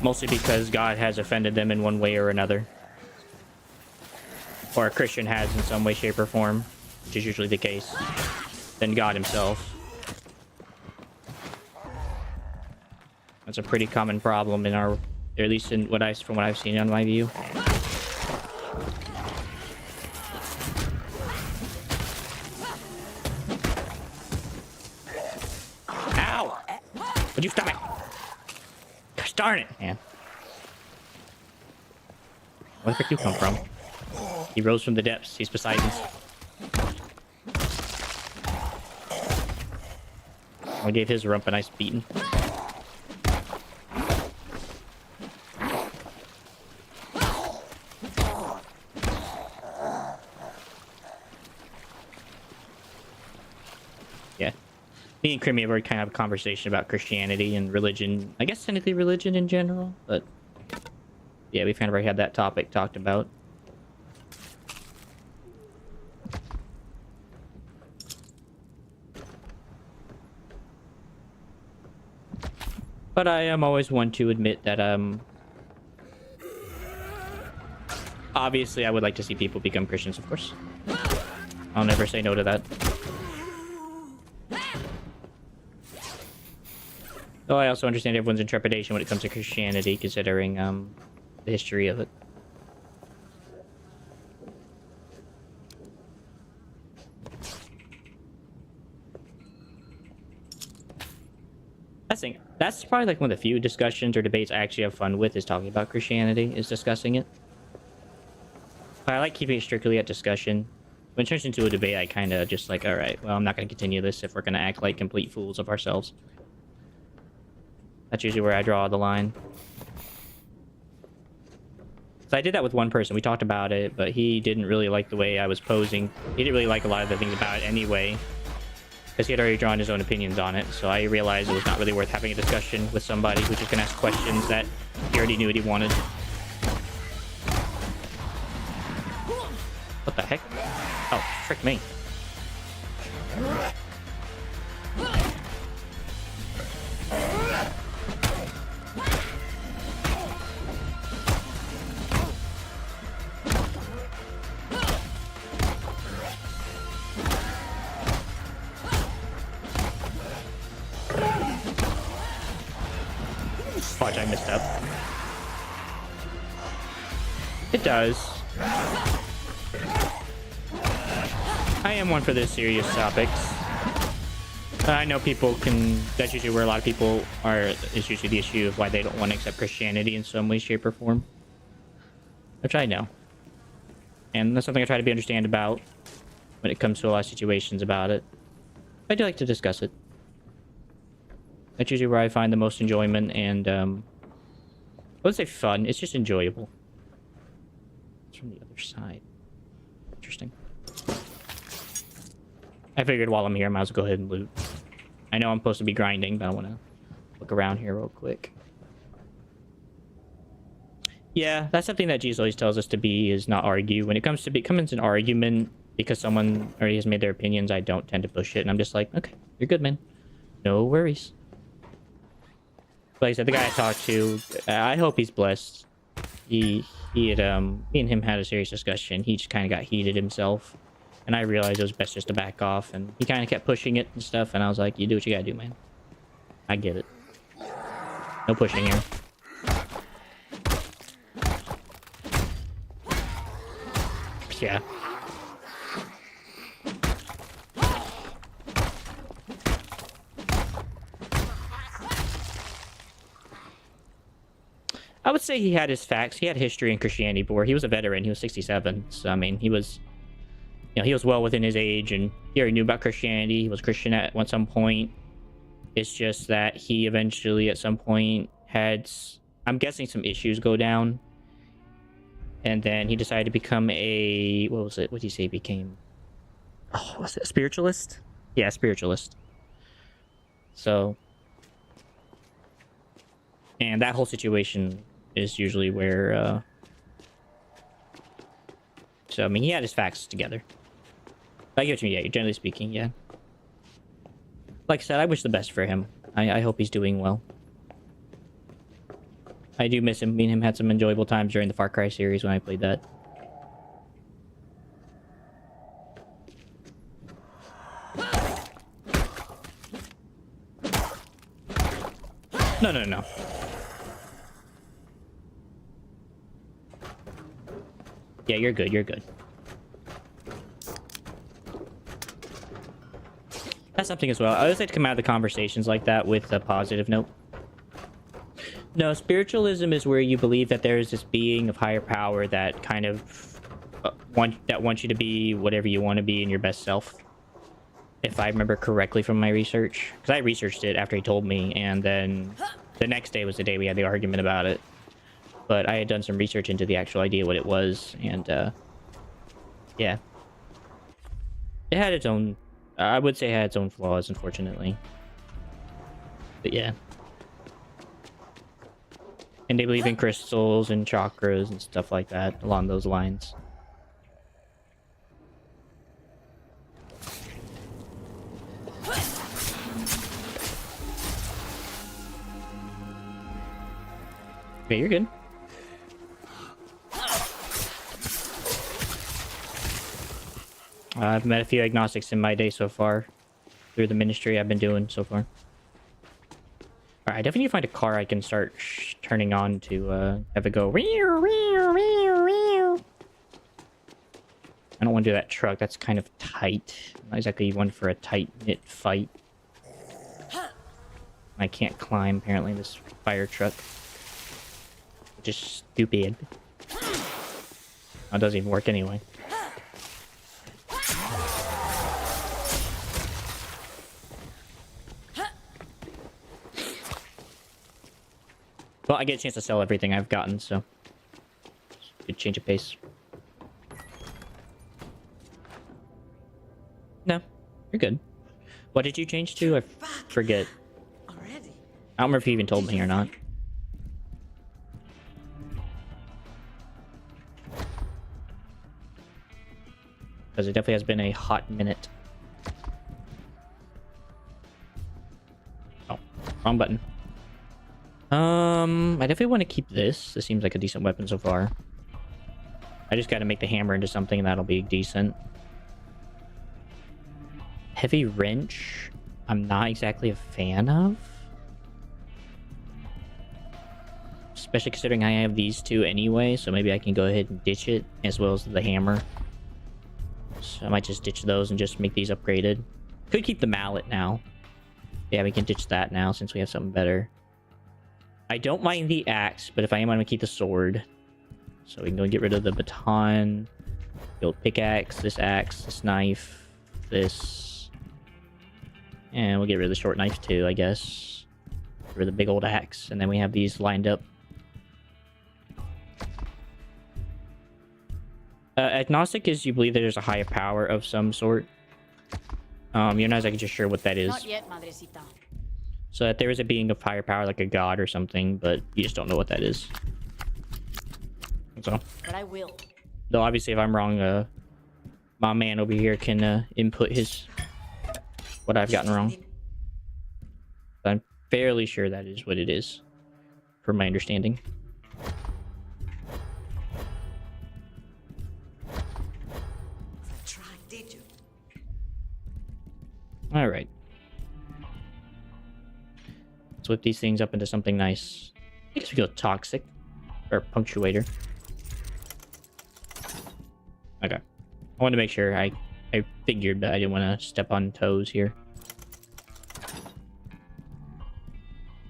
Mostly because God has offended them in one way or another. Or a Christian has in some way, shape, or form, which is usually the case, than God himself. That's a pretty common problem in our, or at least in from what I've seen on my view. Ow! Would you stop it? Gosh darn it, man. Where the frick you come from? He rose from the depths. He's Poseidon's. I gave his rump a nice beating. Yeah. Me and Crimmy were kind of have a conversation about Christianity and religion. I guess technically religion in general, but yeah, we've kind of already had that topic talked about. But I am always one to admit that, obviously I would like to see people become Christians, of course. I'll never say no to that. Though I also understand everyone's interpretation when it comes to Christianity, considering, the history of it. That's probably like one of the few discussions or debates I actually have fun with, is talking about Christianity, is discussing it. But I like keeping it strictly at discussion. When it turns into a debate, I kind of just like, alright, well, I'm not going to continue this if we're going to act like complete fools of ourselves. That's usually where I draw the line. So I did that with one person. We talked about it, but he didn't really like the way I was posing. He didn't really like a lot of the things about it anyway, because he had already drawn his own opinions on it. So I realized it was not really worth having a discussion with somebody who's just going to ask questions that he already knew what he wanted. What the heck? Oh, frick me. Watch, I messed up. It does. I am one for the serious topics. I know people can... That's usually where a lot of people are... Is usually the issue of why they don't want to accept Christianity in some way, shape, or form. Which I know. And that's something I try to be understand about when it comes to a lot of situations about it. I do like to discuss it. That's usually where I find the most enjoyment and, I wouldn't say fun, it's just enjoyable. It's from the other side. Interesting. I figured while I'm here, I might as well go ahead and loot. I know I'm supposed to be grinding, but I want to look around here real quick. Yeah, that's something that Jesus always tells us to be, is not argue. When it comes to becoming an argument, because someone already has made their opinions, I don't tend to push it, and I'm just like, okay, you're good, man. No worries. Like I said, the guy I talked to, I hope he's blessed. He had, me and him had a serious discussion. He just kind of got heated himself. And I realized it was best just to back off. And he kind of kept pushing it and stuff. And I was like, you do what you gotta do, man. I get it. No pushing here. Yeah. I would say he had his facts. He had history in Christianity before. He was a veteran. He was 67. So, I mean, he was... You know, he was well within his age, and he already knew about Christianity. He was Christian at some point. It's just that he eventually, at some point, had... I'm guessing some issues go down. And then he decided to become a... What was it? What did he say he became? Oh, was it a spiritualist? Yeah, spiritualist. So... And that whole situation is usually where, So, I mean, he had his facts together. But I get what you mean, yeah, generally speaking, yeah. Like I said, I wish the best for him. I hope he's doing well. I do miss him. Me and him had some enjoyable times during the Far Cry series when I played that. No. Yeah, you're good, you're good. That's something as well. I always like to come out of the conversations like that with a positive note. No, spiritualism is where you believe that there is this being of higher power that kind of wants you to be whatever you want to be in your best self. if I remember correctly from my research, because I researched it after he told me, and then the next day was the day we had the argument about it. But I had done some research into the actual idea what it was, and yeah, it had its own. I would say it had its own flaws, unfortunately. But yeah, and they believe in crystals and chakras and stuff like that along those lines. Okay, you're good. I've met a few agnostics in my day so far through the ministry I've been doing so far. Alright, I definitely need to find a car I can start turning on to have it go. I don't want to do that truck. That's kind of tight. Not exactly one for a tight-knit fight. I can't climb, apparently, this fire truck. Which is stupid. Oh, it doesn't even work anyway. Well, I get a chance to sell everything I've gotten, so... good change of pace. No, you're good. What did you change to? I forget. Already? I don't remember if you even told me or not. Because it definitely has been a hot minute. Oh, wrong button. I definitely want to keep this. This seems like a decent weapon so far. I just got to make the hammer into something that'll be decent. Heavy wrench, I'm not exactly a fan of. Especially considering I have these two anyway, so maybe I can go ahead and ditch it, as well as the hammer. So I might just ditch those and just make these upgraded. Could keep the mallet now. Yeah, we can ditch that now since we have something better. I don't mind the axe, but if I am, I'm going to keep the sword. So we can go and get rid of the baton. The old pickaxe, this axe, this knife, this. And we'll get rid of the short knife too, I guess. Get rid of the big old axe. And then we have these lined up. Agnostic is you believe that there's a higher power of some sort. You're not exactly just sure what that is. Not yet, Madrecita. So that there is a being of higher power, like a god or something, but you just don't know what that is. That's all. But I will. Though obviously, if I'm wrong, my man over here can input his what I've gotten wrong. But I'm fairly sure that is what it is, from my understanding. All right. Let's whip these things up into something nice. I guess we go toxic or punctuator. Okay. I wanted to make sure I figured that I didn't want to step on toes here.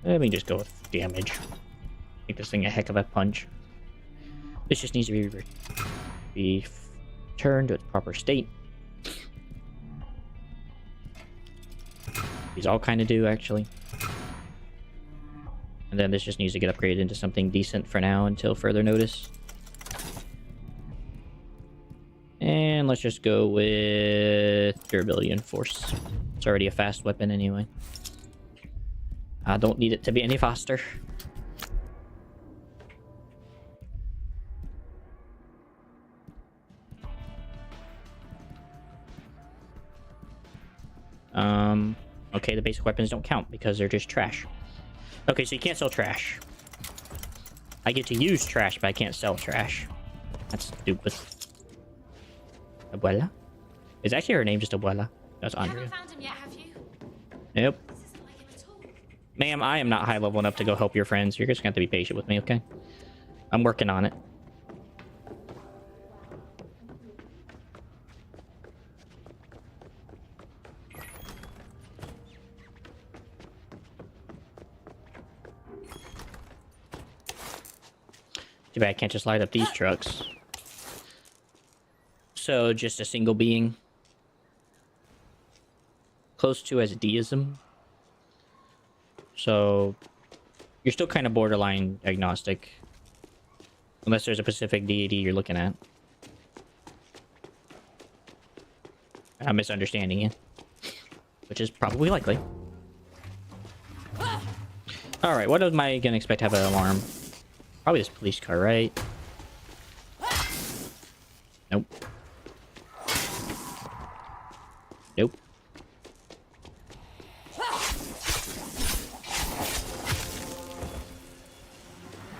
Let me just go with damage. Make this thing a heck of a punch. This just needs to be returned to its proper state. These all kind of do, actually. And then this just needs to get upgraded into something decent for now until further notice. And let's just go with durability and force. It's already a fast weapon anyway. I don't need it to be any faster. Okay, the basic weapons don't count because they're just trash. Okay, so you can't sell trash. I get to use trash, but I can't sell trash. That's stupid. Abuela? Is actually her name just Abuela? That's Andrea. You haven't found him yet, have you? Nope. This isn't like him at all. Ma'am, I am not high level enough to go help your friends. You're just gonna have to be patient with me, okay? I'm working on it. Too bad I can't just light up these trucks. So, just a single being. close to as deism. So you're still kind of borderline agnostic. Unless there's a specific deity you're looking at. I'm misunderstanding you. Which is probably likely. Alright, what am I gonna expect to have an alarm? Probably this police car, right? Nope. Nope.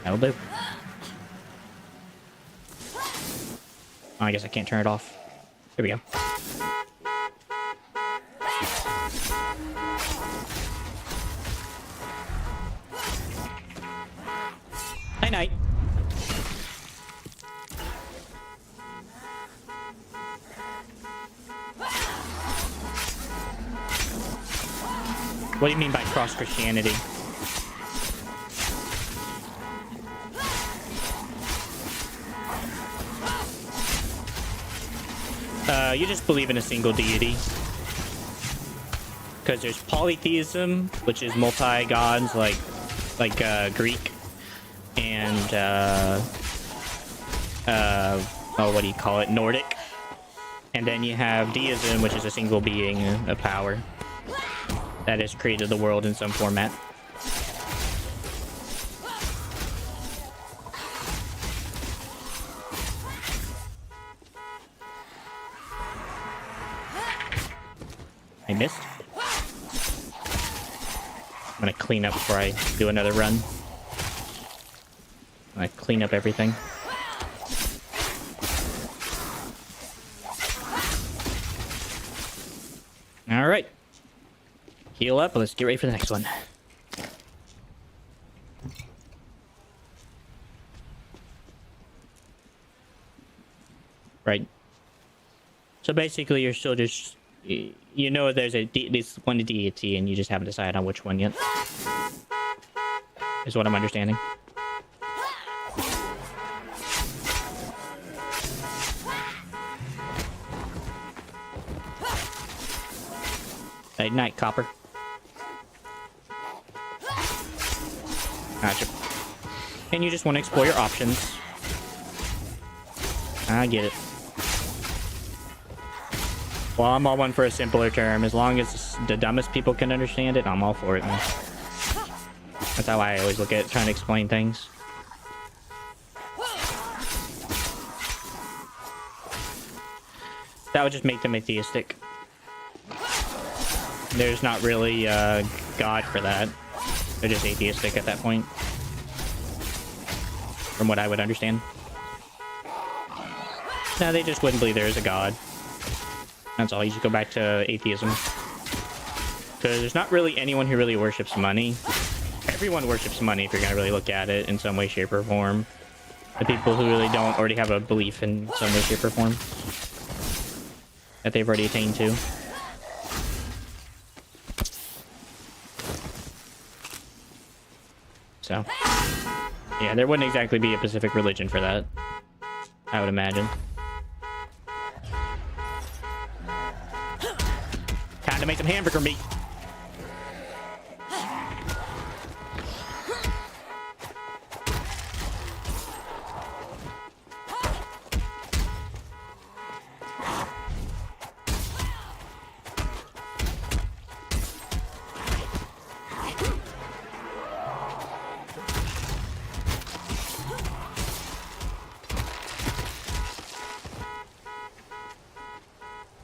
That'll do. Oh, I guess I can't turn it off. Here we go. Night night. What do you mean by cross Christianity? You just believe in a single deity. Because there's polytheism, which is multi-gods like Greek. And, oh, what do you call it? Nordic. And then you have deism, which is a single being of power that has created the world in some format. I missed. I'm gonna clean up before I do another run. I clean up everything. All right. Heal up. Let's get ready for the next one. Right. So basically, you're still just, you know, there's this one deity, and you just haven't decided on which one yet. Is what I'm understanding. Night night, Copper. Gotcha. And you just want to explore your options. I get it. Well, I'm all one for a simpler term. As long as the dumbest people can understand it, I'm all for it, man. That's how I always look at it, trying to explain things. That would just make them atheistic. There's not really God for that. They're just atheistic at that point. From what I would understand. No, they just wouldn't believe there is a God. That's all. You just go back to atheism. Because there's not really anyone who really worships money. Everyone worships money if you're going to really look at it in some way, shape, or form. The people who really don't already have a belief in some way, shape, or form. That they've already attained to. So, yeah, there wouldn't exactly be a specific religion for that, I would imagine. Time to make some hamburger meat.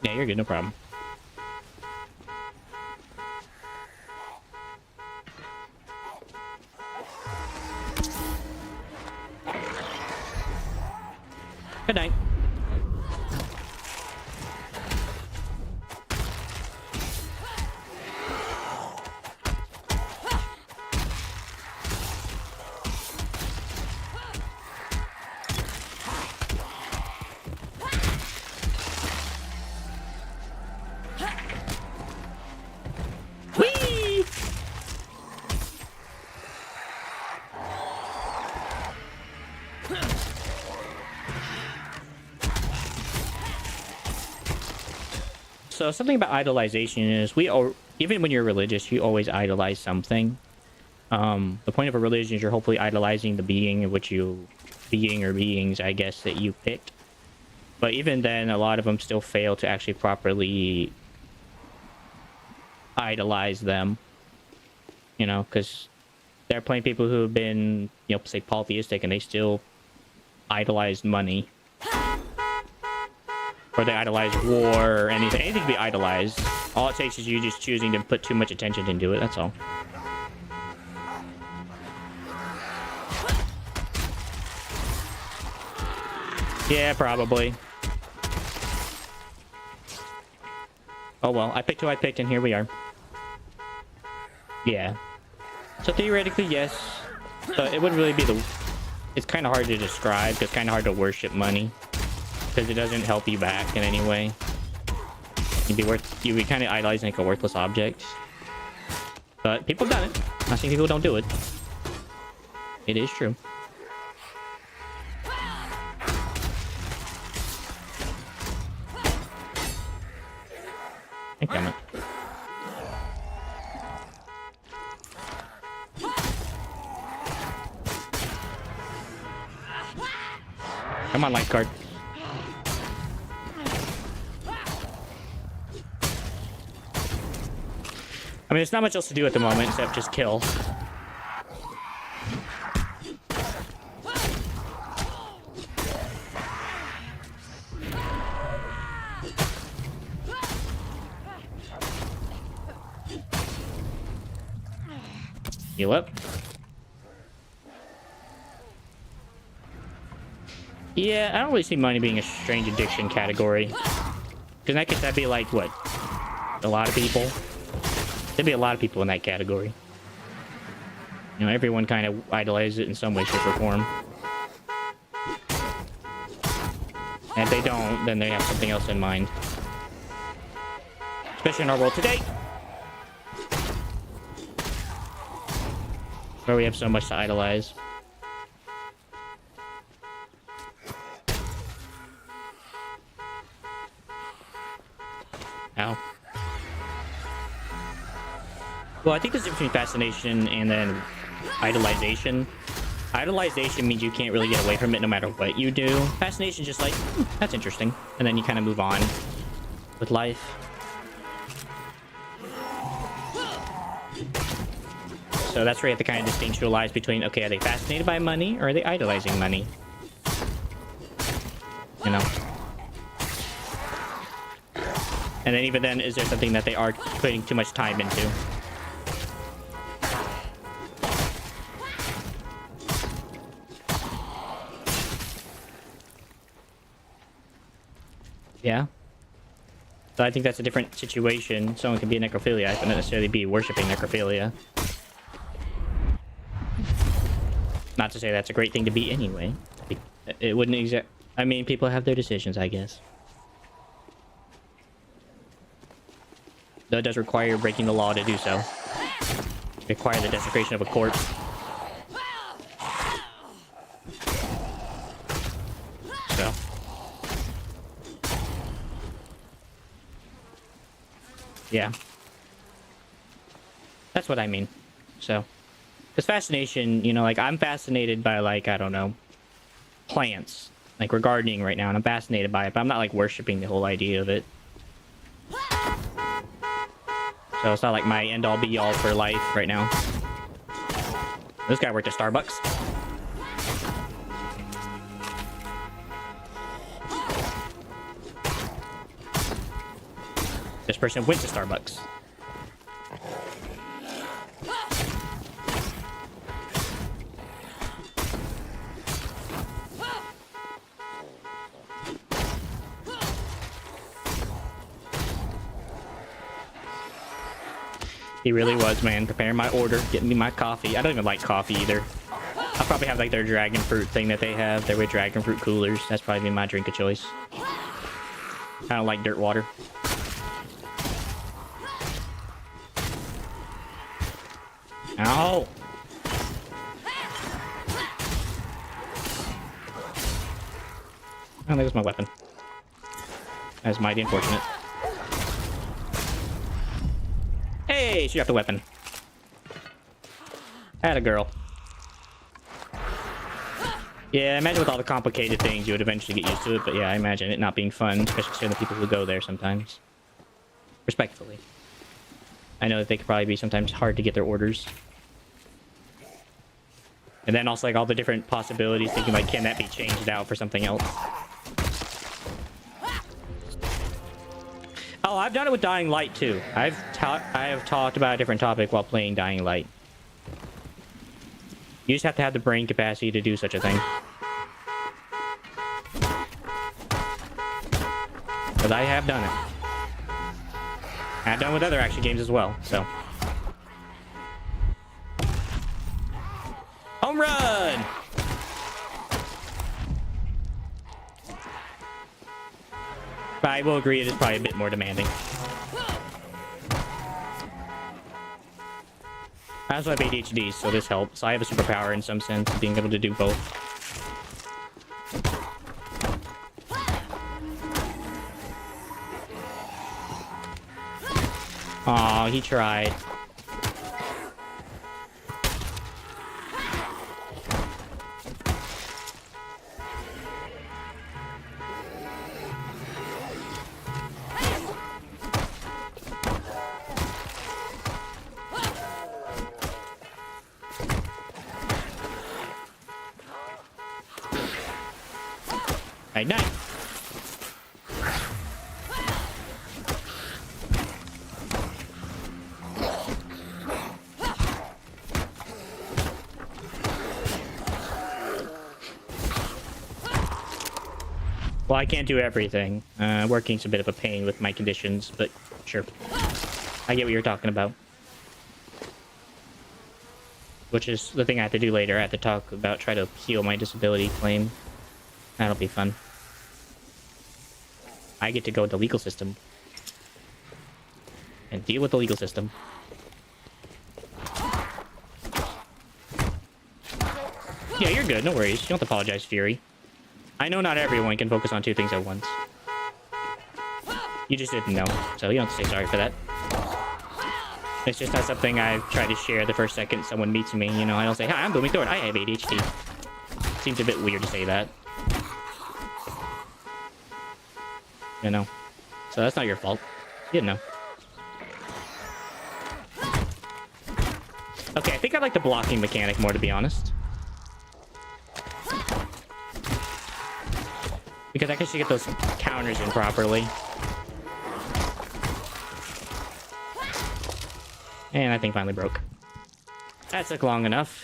Yeah, you're good, no problem. Good night. So something about idolization is even when you're religious, you always idolize something. The point of a religion is you're hopefully idolizing the being or beings, I guess, that you picked. But even then, a lot of them still fail to actually properly idolize them. You know, because there are plenty of people who have been, you know, say polytheistic, and they still idolize money. Or they idolize war or anything. Anything can be idolized. All it takes is you just choosing to put too much attention into it, that's all. Yeah, probably. Oh well, I picked who I picked and here we are. Yeah. So theoretically, yes. But it wouldn't really be it's kind of hard to describe, because it's kind of hard to worship money. Because it doesn't help you back in any way. You'd be kind of idolizing like a worthless object. But people have done it. I'm not saying people don't do it. It is true. Damn it. Come on, life card. I mean, there's not much else to do at the moment except just kill. Heal up. Yeah, I don't really see money being a strange addiction category. Because in that case, that'd be like, what? A lot of people? There'd be a lot of people in that category. You know, everyone kind of idolizes it in some way, shape, or form. And if they don't, then they have something else in mind. Especially in our world today, where we have so much to idolize. Ow. Well, I think there's a difference between fascination and then idolization. Idolization means you can't really get away from it no matter what you do. Fascination is just like, that's interesting. And then you kind of move on with life. So that's where you have to kind of distinguish between, okay, are they fascinated by money or are they idolizing money? You know? And then even then, is there something that they are putting too much time into? Yeah. So I think that's a different situation. Someone can be a necrophiliac, but not necessarily be worshipping necrophilia. Not to say that's a great thing to be anyway. It wouldn't I mean, people have their decisions, I guess. Though it does require breaking the law to do so. Require the desecration of a corpse. So. Yeah. That's what I mean. So. Because fascination, you know, like, I'm fascinated by, like, I don't know, plants. Like, we're gardening right now, and I'm fascinated by it, but I'm not, like, worshipping the whole idea of it. So it's not, like, my end-all, be-all for life right now. This guy worked at Starbucks. This person went to Starbucks. He really was, man. Preparing my order, getting me my coffee. I don't even like coffee either. I'll probably have like their dragon fruit thing that they have. Their with dragon fruit coolers. That's probably my drink of choice. I don't like dirt water. Ow! I think it's my weapon. That's mighty unfortunate. Hey, she got the weapon. Atta girl. Yeah, I imagine with all the complicated things, you would eventually get used to it. But yeah, I imagine it not being fun, especially the people who go there sometimes. Respectfully. I know that they could probably be sometimes hard to get their orders. And then also like all the different possibilities, thinking like, can that be changed out for something else? Oh, I've done it with Dying Light too. I have talked about a different topic while playing Dying Light. You just have to have the brain capacity to do such a thing. But I have done it. I've done it with other action games as well, so. Home run! But I will agree it is probably a bit more demanding. I also have ADHD, so this helps. So I have a superpower in some sense, being able to do both. Aw, he tried. Night night. Well, I can't do everything. Working's a bit of a pain with my conditions, but sure. I get what you're talking about. Which is the thing I have to do later. I have to talk about, try to appeal my disability claim. That'll be fun. I get to go with the legal system. And deal with the legal system. Yeah, you're good. No worries. You don't have to apologize, Fury. I know not everyone can focus on two things at once. You just didn't know, so you don't have to say sorry for that. It's just not something I've tried to share the first second someone meets me. You know, I don't say, hi, I'm Booming Thorn. I have ADHD. Seems a bit weird to say that. You know, so that's not your fault. You didn't know. Okay, I think I like the blocking mechanic more, to be honest. Because I can actually get those counters in properly. And that thing finally broke. That took long enough.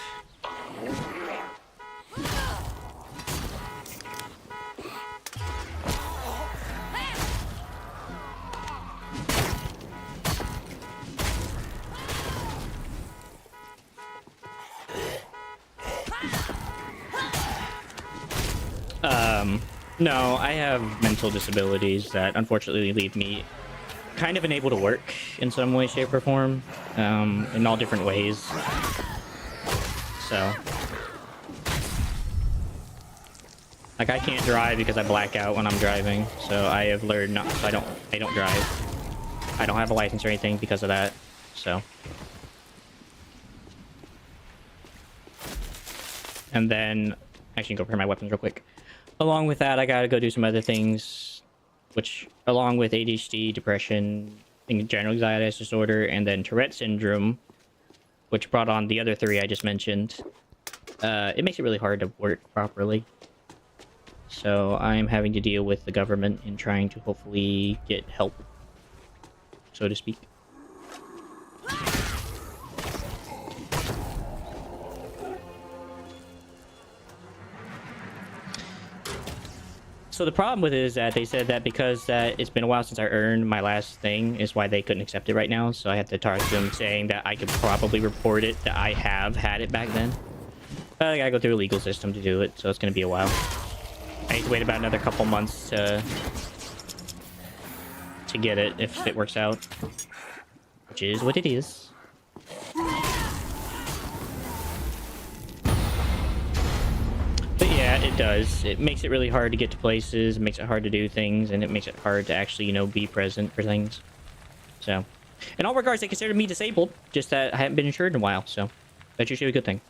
No, I have mental disabilities that unfortunately leave me kind of unable to work in some way, shape, or form, in all different ways. So, like, I can't drive because I black out when I'm driving. So I have learned not. I don't drive. I don't have a license or anything because of that. So, and then actually go prepare my weapons real quick. Along with that, I gotta go do some other things, which, along with ADHD, depression, general anxiety disorder, and then Tourette syndrome, which brought on the other three I just mentioned, it makes it really hard to work properly. So I'm having to deal with the government and trying to hopefully get help, so to speak. So the problem with it is that they said that because it's been a while since I earned my last thing is why they couldn't accept it right now. So I had to talk to them saying that I could probably report it, that I have had it back then. But I gotta go through a legal system to do it, so it's gonna be a while. I need to wait about another couple months to get it, if it works out. Which is what it is. Yeah, it does. It makes it really hard to get to places, it makes it hard to do things, and it makes it hard to actually, you know, be present for things. So, In all regards, they consider me disabled, just that I haven't been insured in a while, so that's usually a good thing.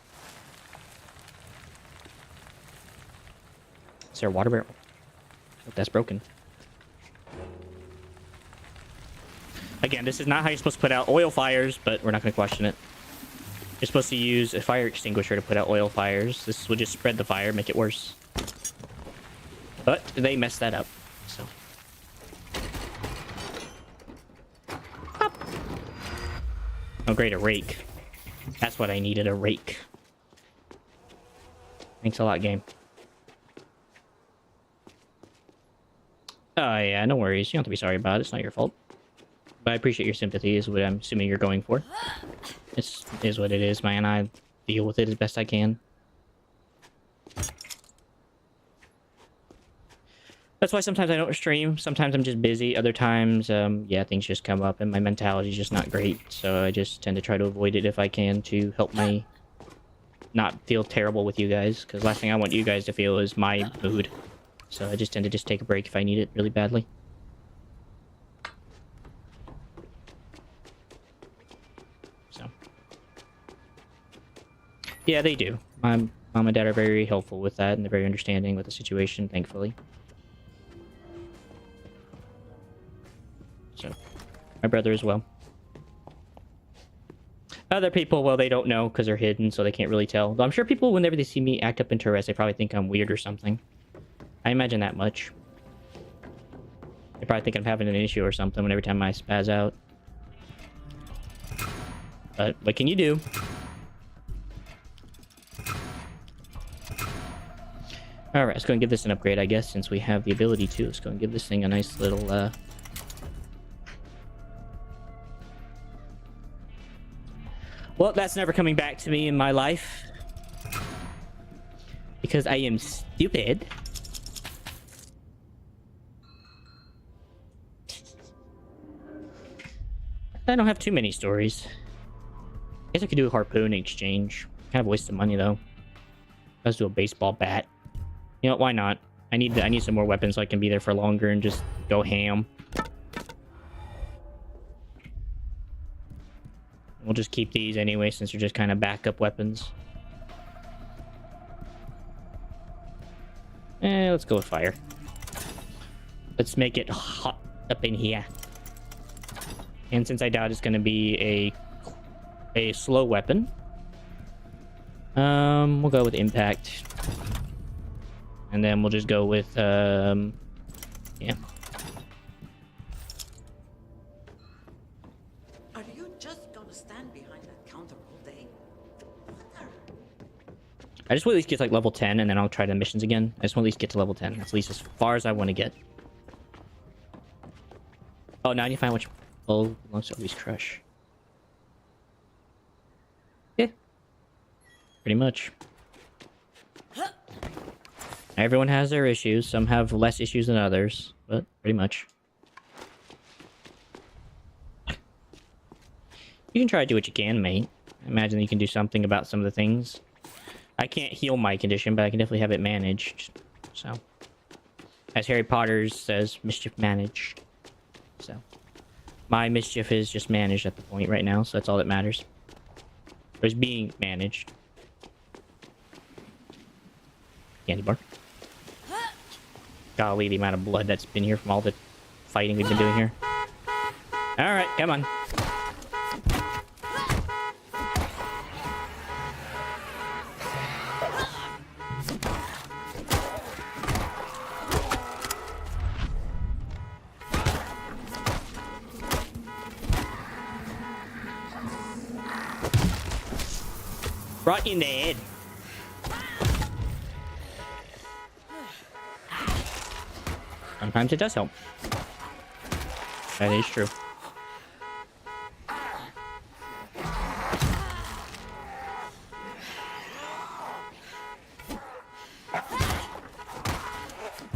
Is there a water barrel? Oh, that's broken. Again, this is not how you're supposed to put out oil fires, but we're not going to question it. You're supposed to use a fire extinguisher to put out oil fires. This would just spread the fire, make it worse. But they messed that up, so. Oh, great, a rake. That's what I needed, a rake. Thanks a lot, game. Oh, yeah, no worries. You don't have to be sorry about it. It's not your fault. But I appreciate your sympathy, is what I'm assuming you're going for. It is what it is, man. I deal with it as best I can. That's why sometimes I don't stream. Sometimes I'm just busy. Other times, yeah, things just come up and my mentality is just not great. So I just tend to try to avoid it if I can to help me not feel terrible with you guys. Because last thing I want you guys to feel is my mood. So I just tend to just take a break if I need it really badly. So. Yeah, they do. My mom and dad are very helpful with that, and they're very understanding with the situation, thankfully. So, my brother as well. Other people, well, they don't know because they're hidden, so they can't really tell. Though I'm sure people, whenever they see me act up in Tourette's, they probably think I'm weird or something. I imagine that much. They probably think I'm having an issue or something every time I spaz out. But what can you do? Alright, let's go and give this an upgrade, I guess, since we have the ability to. Let's go and give this thing a nice little, Well, that's never coming back to me in my life. Because I am stupid. I don't have too many stories. I guess I could do a harpoon exchange. Kind of a waste of money, though. Let's do a baseball bat. You know, why not? I need some more weapons so I can be there for longer and just go ham. We'll just keep these anyway, since they're just kind of backup weapons. Let's go with fire. Let's make it hot up in here. And since I doubt it's going to be a slow weapon, we'll go with impact. And then we'll just go with, yeah. Are you just gonna stand behind that counter all day? I just want to at least get to, like, level 10, and then I'll try the missions again. I just want to at least get to level 10. That's at least as far as I want to get. Oh, now I need to find which... Oh, let's at least crush. Yeah. Pretty much. Everyone has their issues. Some have less issues than others, but pretty much. You can try to do what you can, mate. I imagine you can do something about some of the things. I can't heal my condition, but I can definitely have it managed. So, as Harry Potter says, mischief managed. So, my mischief is just managed at the point right now, so that's all that matters. Or is being managed. Candy bar. Golly, the amount of blood that's been here from all the fighting we've been doing here. Alright, come on. Right in the head. Sometimes it does help. That is true.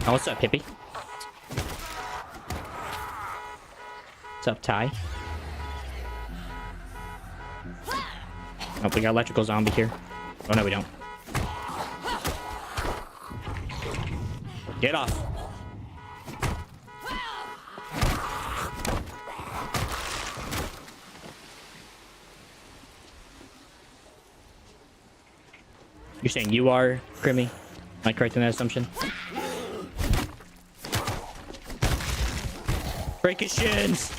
Oh, what's up, hippie? What's up, Ty? Oh, we got electrical zombie here. Oh, no, we don't. Get off. You're saying you are, Grimmy? Am I correct in that assumption? Break his shins!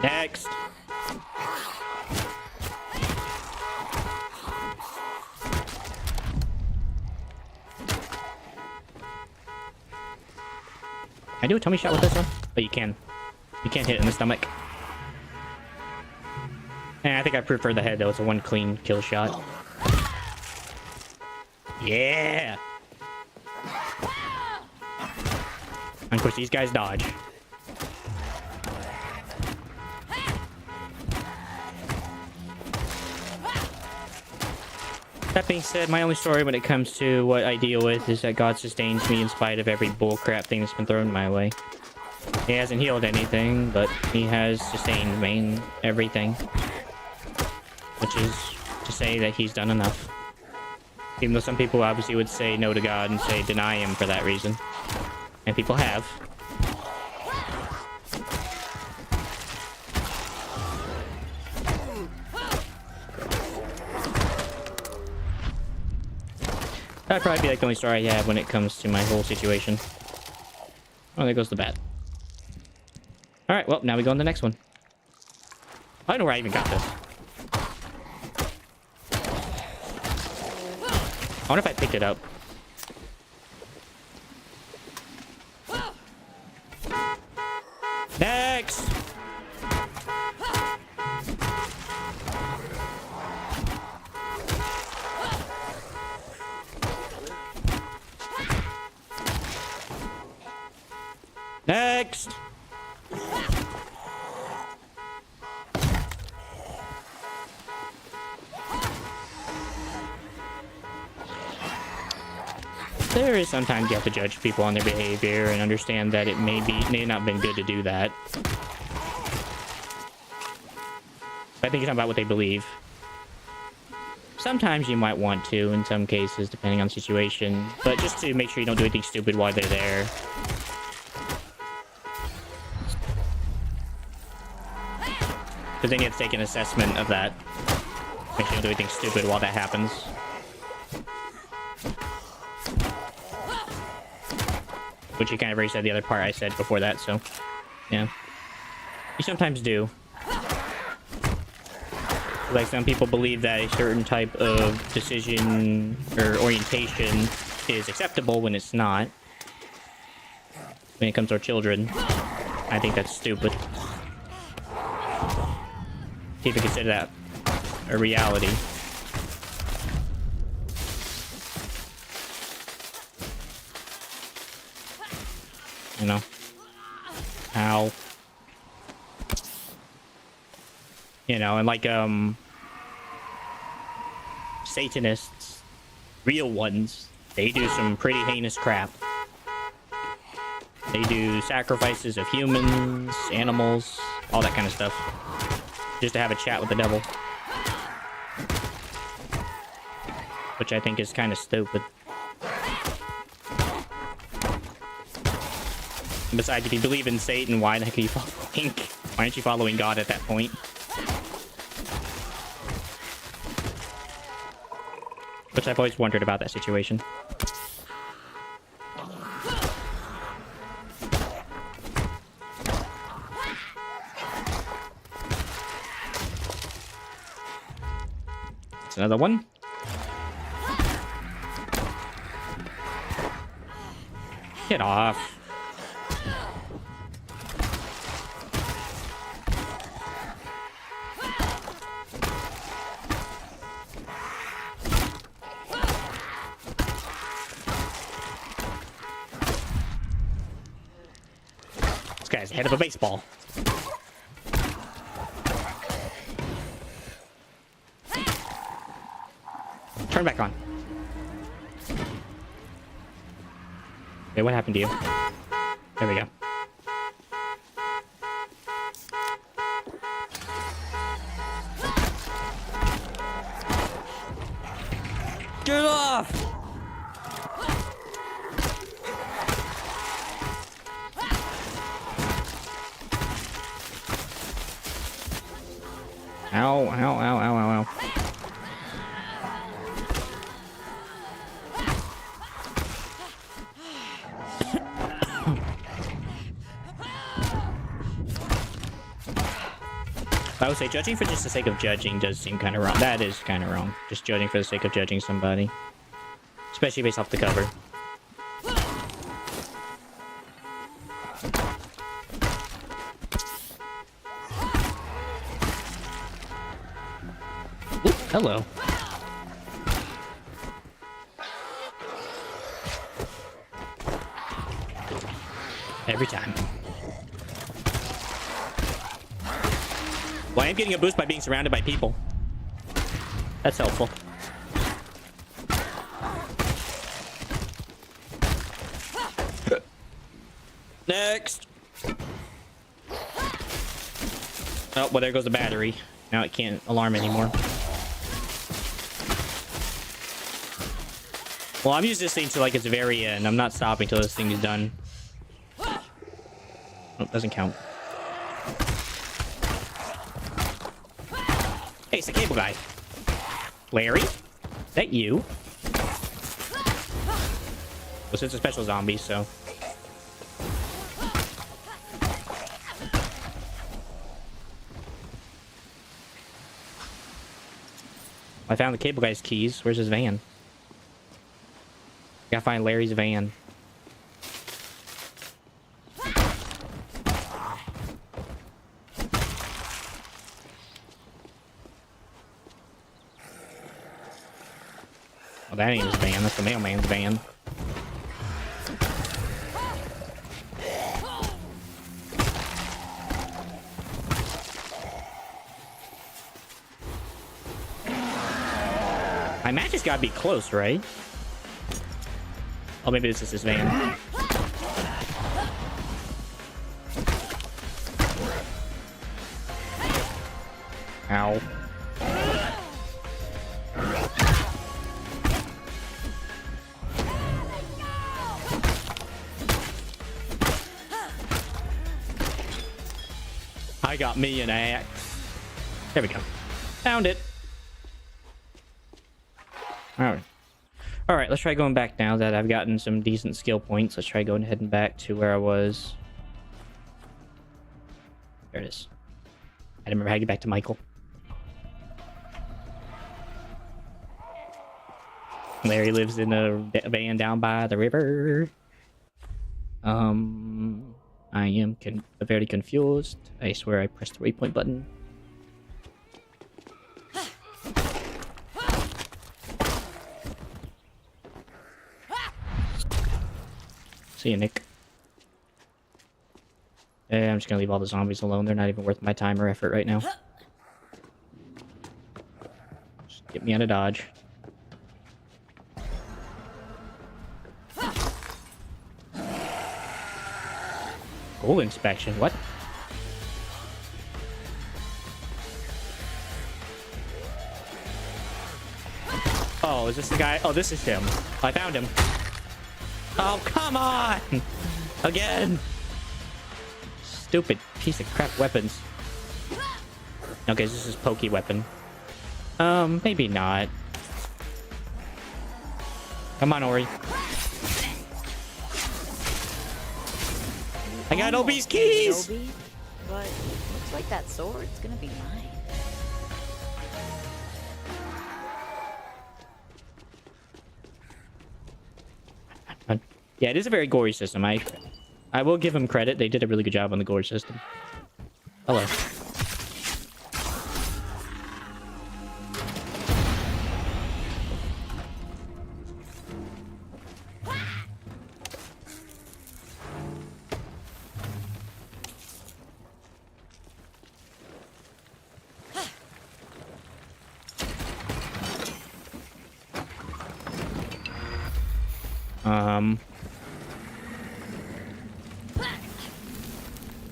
Next! Can I do a tummy shot with this one? Oh, you can. You can't hit it in the stomach. I think I prefer the head, though. It's a one clean kill shot. Yeah! And of course, these guys dodge. That being said, my only story when it comes to what I deal with is that God sustains me in spite of every bullcrap thing that's been thrown my way. He hasn't healed anything, but he has sustained me in everything. Which is to say that he's done enough. Even though some people obviously would say no to God and say deny him for that reason. And people have. That'd probably be like the only story I have when it comes to my whole situation. Oh, there goes the bat. Alright, well, now we go on the next one. I don't know where I even got this. I wonder if I picked it up. Next! Next! There is sometimes you have to judge people on their behavior and understand that it may not have been good to do that. But I think you're talking about what they believe. Sometimes you might want to, in some cases, depending on the situation. But just to make sure you don't do anything stupid while they're there. Because then you have to take an assessment of that. Make sure you don't do anything stupid while that happens. Which you kind of already said the other part I said before that, so... yeah. You sometimes do. Like, some people believe that a certain type of decision or orientation is acceptable when it's not. When it comes to our children. I think that's stupid. See if you consider that a reality. You know? Ow. You know, and like, Satanists, real ones, they do some pretty heinous crap. They do sacrifices of humans, animals, all that kind of stuff. Just to have a chat with the devil. Which I think is kind of stupid. And besides, if you believe in Satan, why the heck are you following? Why aren't you following God at that point? Which I've always wondered about that situation. It's another one. Get off. This guy's the head of a baseball. Turn back on. Okay, what happened to you? There we go. Get off! Ow, ow, ow, ow, ow, ow. I would say judging for just the sake of judging does seem kind of wrong. That is kind of wrong. Just judging for the sake of judging somebody. Especially based off the cover. Ooh, hello. Every time. Well, I am getting a boost by being surrounded by people. That's helpful. Next. Oh, well, there goes the battery. Now it can't alarm anymore. Well, I'm using this thing to like its very end. I'm not stopping till this thing is done. Oh, doesn't count. Hey, it's the cable guy. Larry? Is that you? Well, it's a special zombie, so... I found the cable guy's keys. Where's his van? Gotta find Larry's van. Oh, that ain't his van. That's the mailman's van. My match has gotta be close, right? Oh, maybe this is his van. Ow. I got me an axe. There we go. Found it. Alright. Alright, let's try going back now that I've gotten some decent skill points. Let's try going heading back to where I was. There it is. I didn't remember how to get back to Michael. Larry lives in a van down by the river. I am very confused. I swear I pressed the waypoint button. See you, Nick. I'm just gonna leave all the zombies alone. They're not even worth my time or effort right now. Just get me out of dodge. Goal inspection, what? Oh, is this the guy? Oh, this is him. I found him. Oh, come on! Again! Stupid piece of crap weapons. Okay, this is pokey weapon. Maybe not. Come on, Ori. I got Obi's keys! Obi, but looks like that sword's gonna be mine. Yeah, it is a very gory system. I will give them credit. They did a really good job on the gore system. Hello.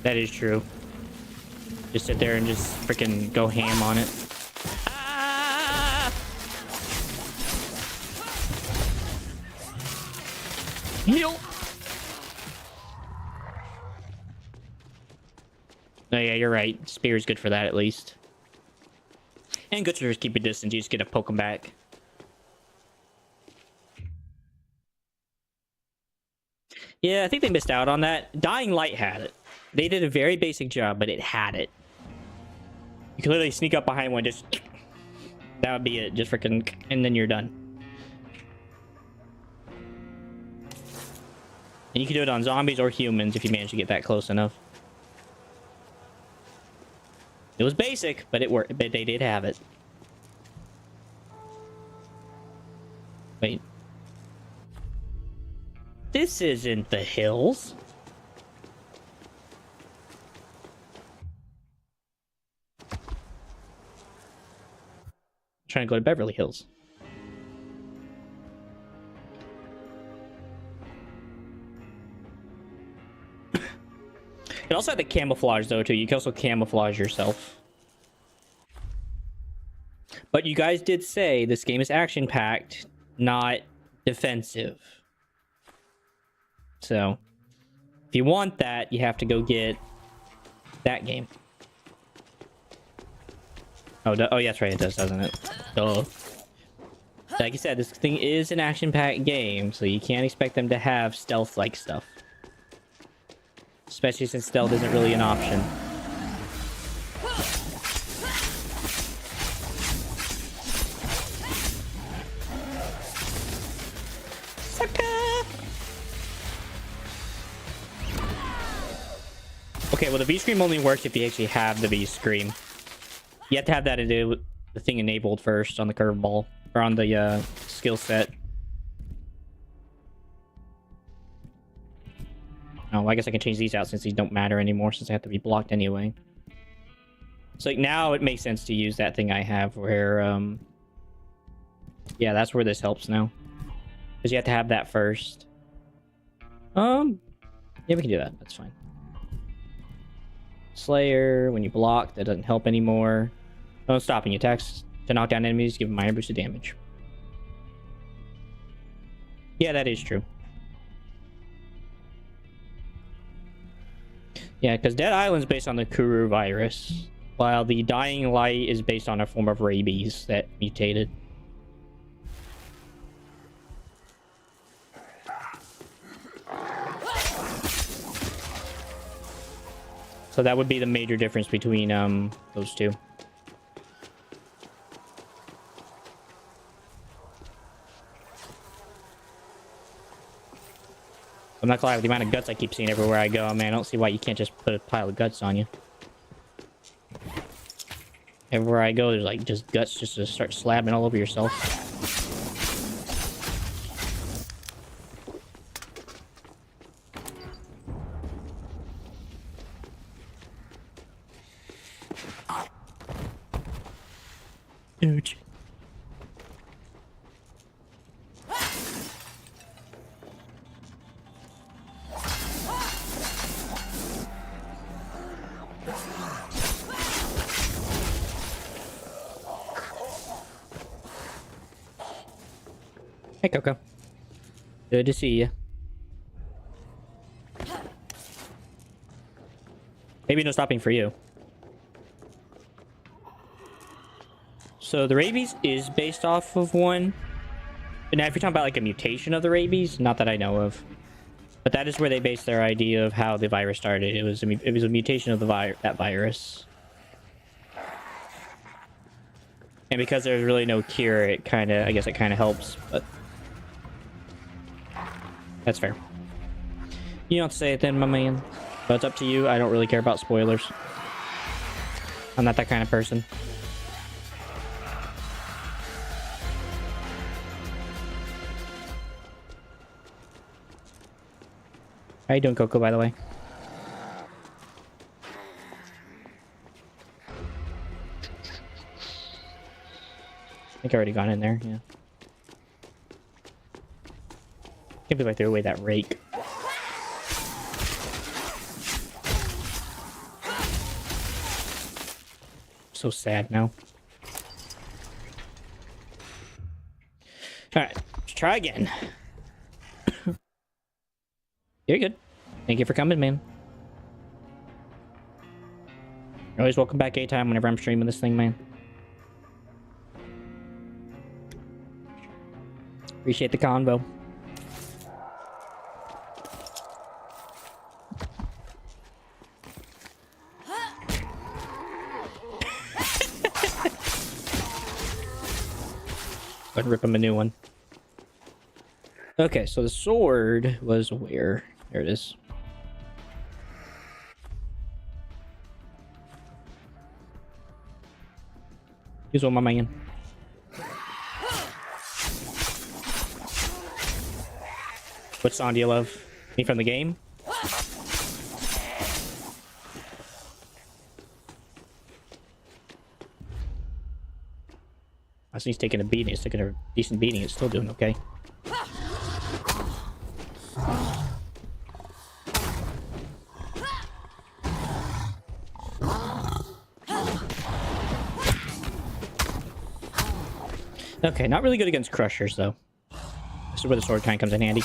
That is true. Just sit there and just freaking go ham on it. Ah! Heal! Oh yeah, you're right. Spear's good for that at least. And good to just keep your distance. You just get to poke them back. Yeah, I think they missed out on that. Dying Light had it. They did a very basic job, but it had it. You can literally sneak up behind one, just... That would be it. Just freaking... And then you're done. And you can do it on zombies or humans if you manage to get that close enough. It was basic, but it worked. But they did have it. Wait. This isn't the hills. I'm trying to go to Beverly Hills. It also had the camouflage though too. You can also camouflage yourself. But you guys did say this game is action-packed, not defensive. So, if you want that, you have to go get that game. Oh, oh yeah, that's right, it does, doesn't it? Duh. Like I said, this thing is an action-packed game, so you can't expect them to have stealth-like stuff. Especially since stealth isn't really an option. Okay, well the V-Scream only works if you actually have the V-Scream. You have to have that the thing enabled first on the curveball. Or on the skill set. Oh, I guess I can change these out since these don't matter anymore since they have to be blocked anyway. So like, now it makes sense to use that thing I have where... Yeah, that's where this helps now. Because you have to have that first. Yeah, we can do that. That's fine. Slayer, when you block, that doesn't help anymore. Oh, stopping attacks to knock down enemies, give them minor boost of damage. Yeah, that is true. Yeah, because Dead Island's based on the Kuru virus, while the Dying Light is based on a form of rabies that mutated. So that would be the major difference between those two. I'm not gonna lie, with the amount of guts I keep seeing everywhere I go, man, I don't see why you can't just put a pile of guts on you. Everywhere I go, there's like just guts just to start slabbing all over yourself. Ouch. Hey, Coco. Good to see you. Maybe no stopping for you. So the rabies is based off of one. But now if you're talking about like a mutation of the rabies, not that I know of. But that is where they based their idea of how the virus started. It was a mutation of that virus. And because there's really no cure, it kind of, I guess it kind of helps, but that's fair. You don't say it then, my man. But it's up to you. I don't really care about spoilers. I'm not that kind of person. How you doing, Coco, by the way? I think I already gone in there, yeah. Can't believe I threw away that rake. So sad now. Alright, let's try again. You're good. Thank you for coming, man. You're always welcome back anytime whenever I'm streaming this thing, man. Appreciate the convo. I'd rip him a new one. Okay, so the sword was where? There it is. Here's one, my man. What song do you love? Me from the game? I see he's taking a beating. It's taking a decent beating. It's still doing okay. Okay, not really good against crushers, though. This is where the sword kind of comes in handy.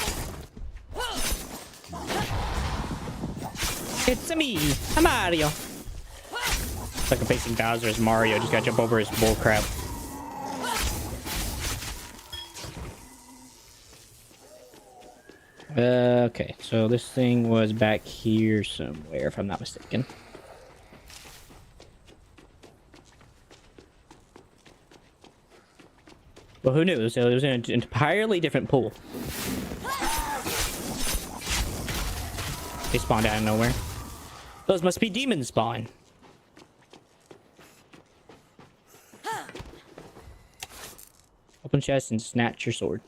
It's me, I'm Mario. It's like I'm facing Bowser as Mario. Just gotta jump over his bullcrap. Okay, so this thing was back here somewhere, if I'm not mistaken. Well, who knew? It was in an entirely different pool. They spawned out of nowhere. Those must be demon spawn. Open chest and snatch your sword.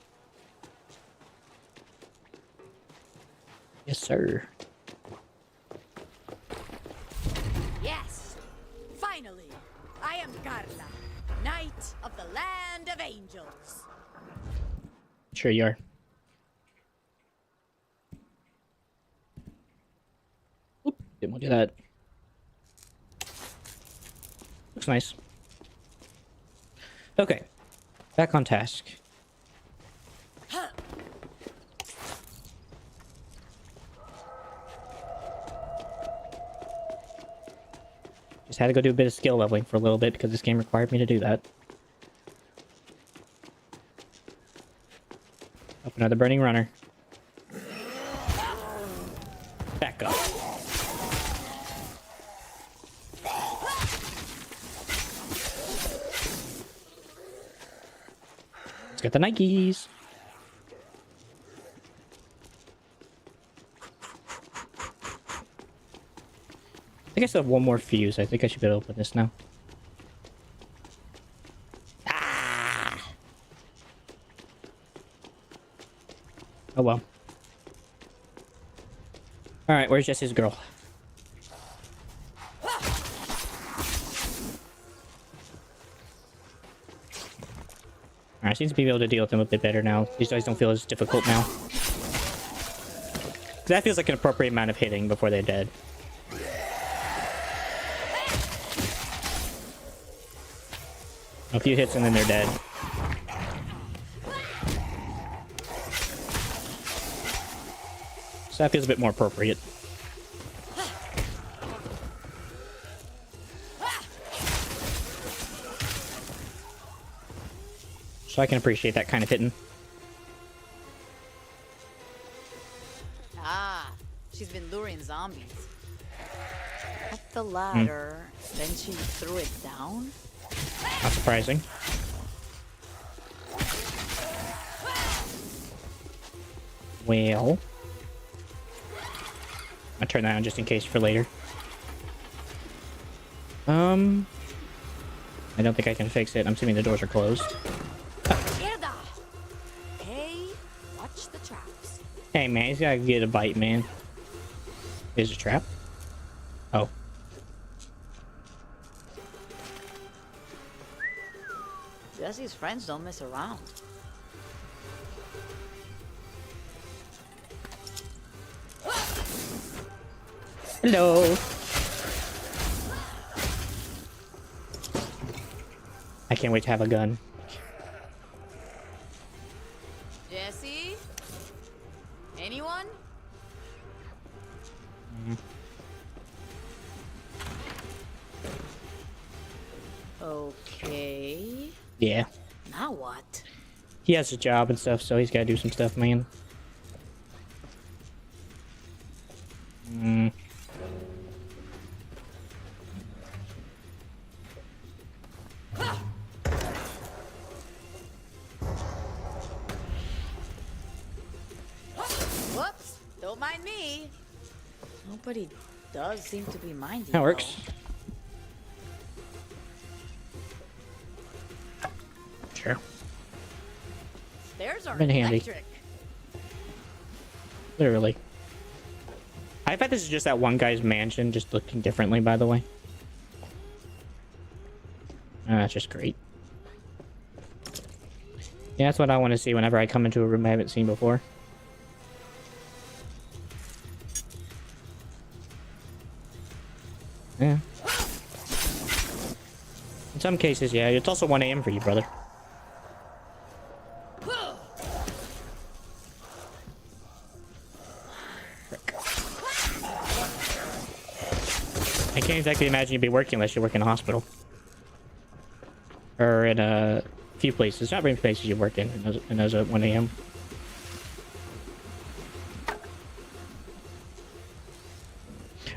Yes, sir. Yes! Finally! I am Carla, Knight of the Land of Angels. Sure you are. Oop, didn't want to do that. Looks nice. Okay. Back on task. Just had to go do a bit of skill leveling for a little bit because this game required me to do that. Up another burning runner. Back up. Let's get the Nikes. I think I still have one more fuse. I think I should be able to open this now. Ah! Oh well. Alright, where's Jesse's girl? Alright, seems to be able to deal with them a bit better now. These guys don't feel as difficult now. That feels like an appropriate amount of hitting before they're dead. A few hits and then they're dead. So that feels a bit more appropriate. So I can appreciate that kind of hitting. Ah, she's been luring zombies. Up the ladder, then she threw it down? Not surprising. Well, I'll turn that on just in case for later. I don't think I can fix it. I'm assuming the doors are closed. Irda! Hey, watch the traps. Hey man, he's gotta get a bite, man. Is it a trap? Oh. Jesse's friends don't mess around. Hello. I can't wait to have a gun. Jesse? Anyone? Okay. Yeah. Now what? He has a job and stuff, so he's got to do some stuff, man. Whoops! Don't mind me. Nobody does seem to be minding. That works. Sure. Stairs are Been handy. electric. Literally. I bet this is just that one guy's mansion, just looking differently, by the way. That's just great. Yeah, that's what I want to see whenever I come into a room I haven't seen before. Yeah. In some cases, yeah. It's also 1 a.m. for you, brother. I can't exactly imagine you'd be working unless you work in a hospital. Or in a few places. Not very many places you work in those at 1 a.m.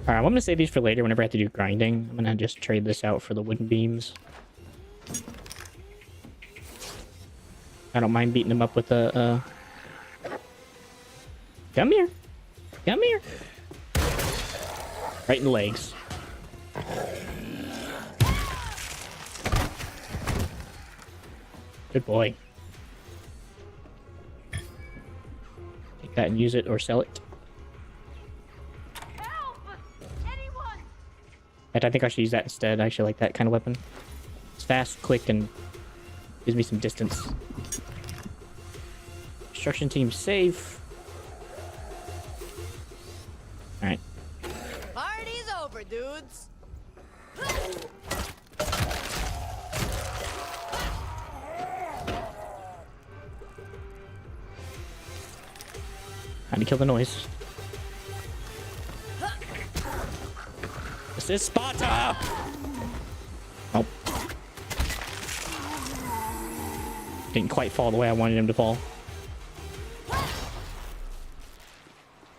Alright, I'm gonna save these for later whenever I have to do grinding. I'm gonna just trade this out for the wooden beams. I don't mind beating them up with a, Come here. Come here. Right in the legs. Good boy. Take that and use it or sell it. Help! Anyone! I think I should use that instead. I actually like that kind of weapon. It's fast, quick, and gives me some distance. Construction team safe. Alright. Party's over, dudes. Time to kill the noise. This is Sparta! Oh. Didn't quite fall the way I wanted him to fall.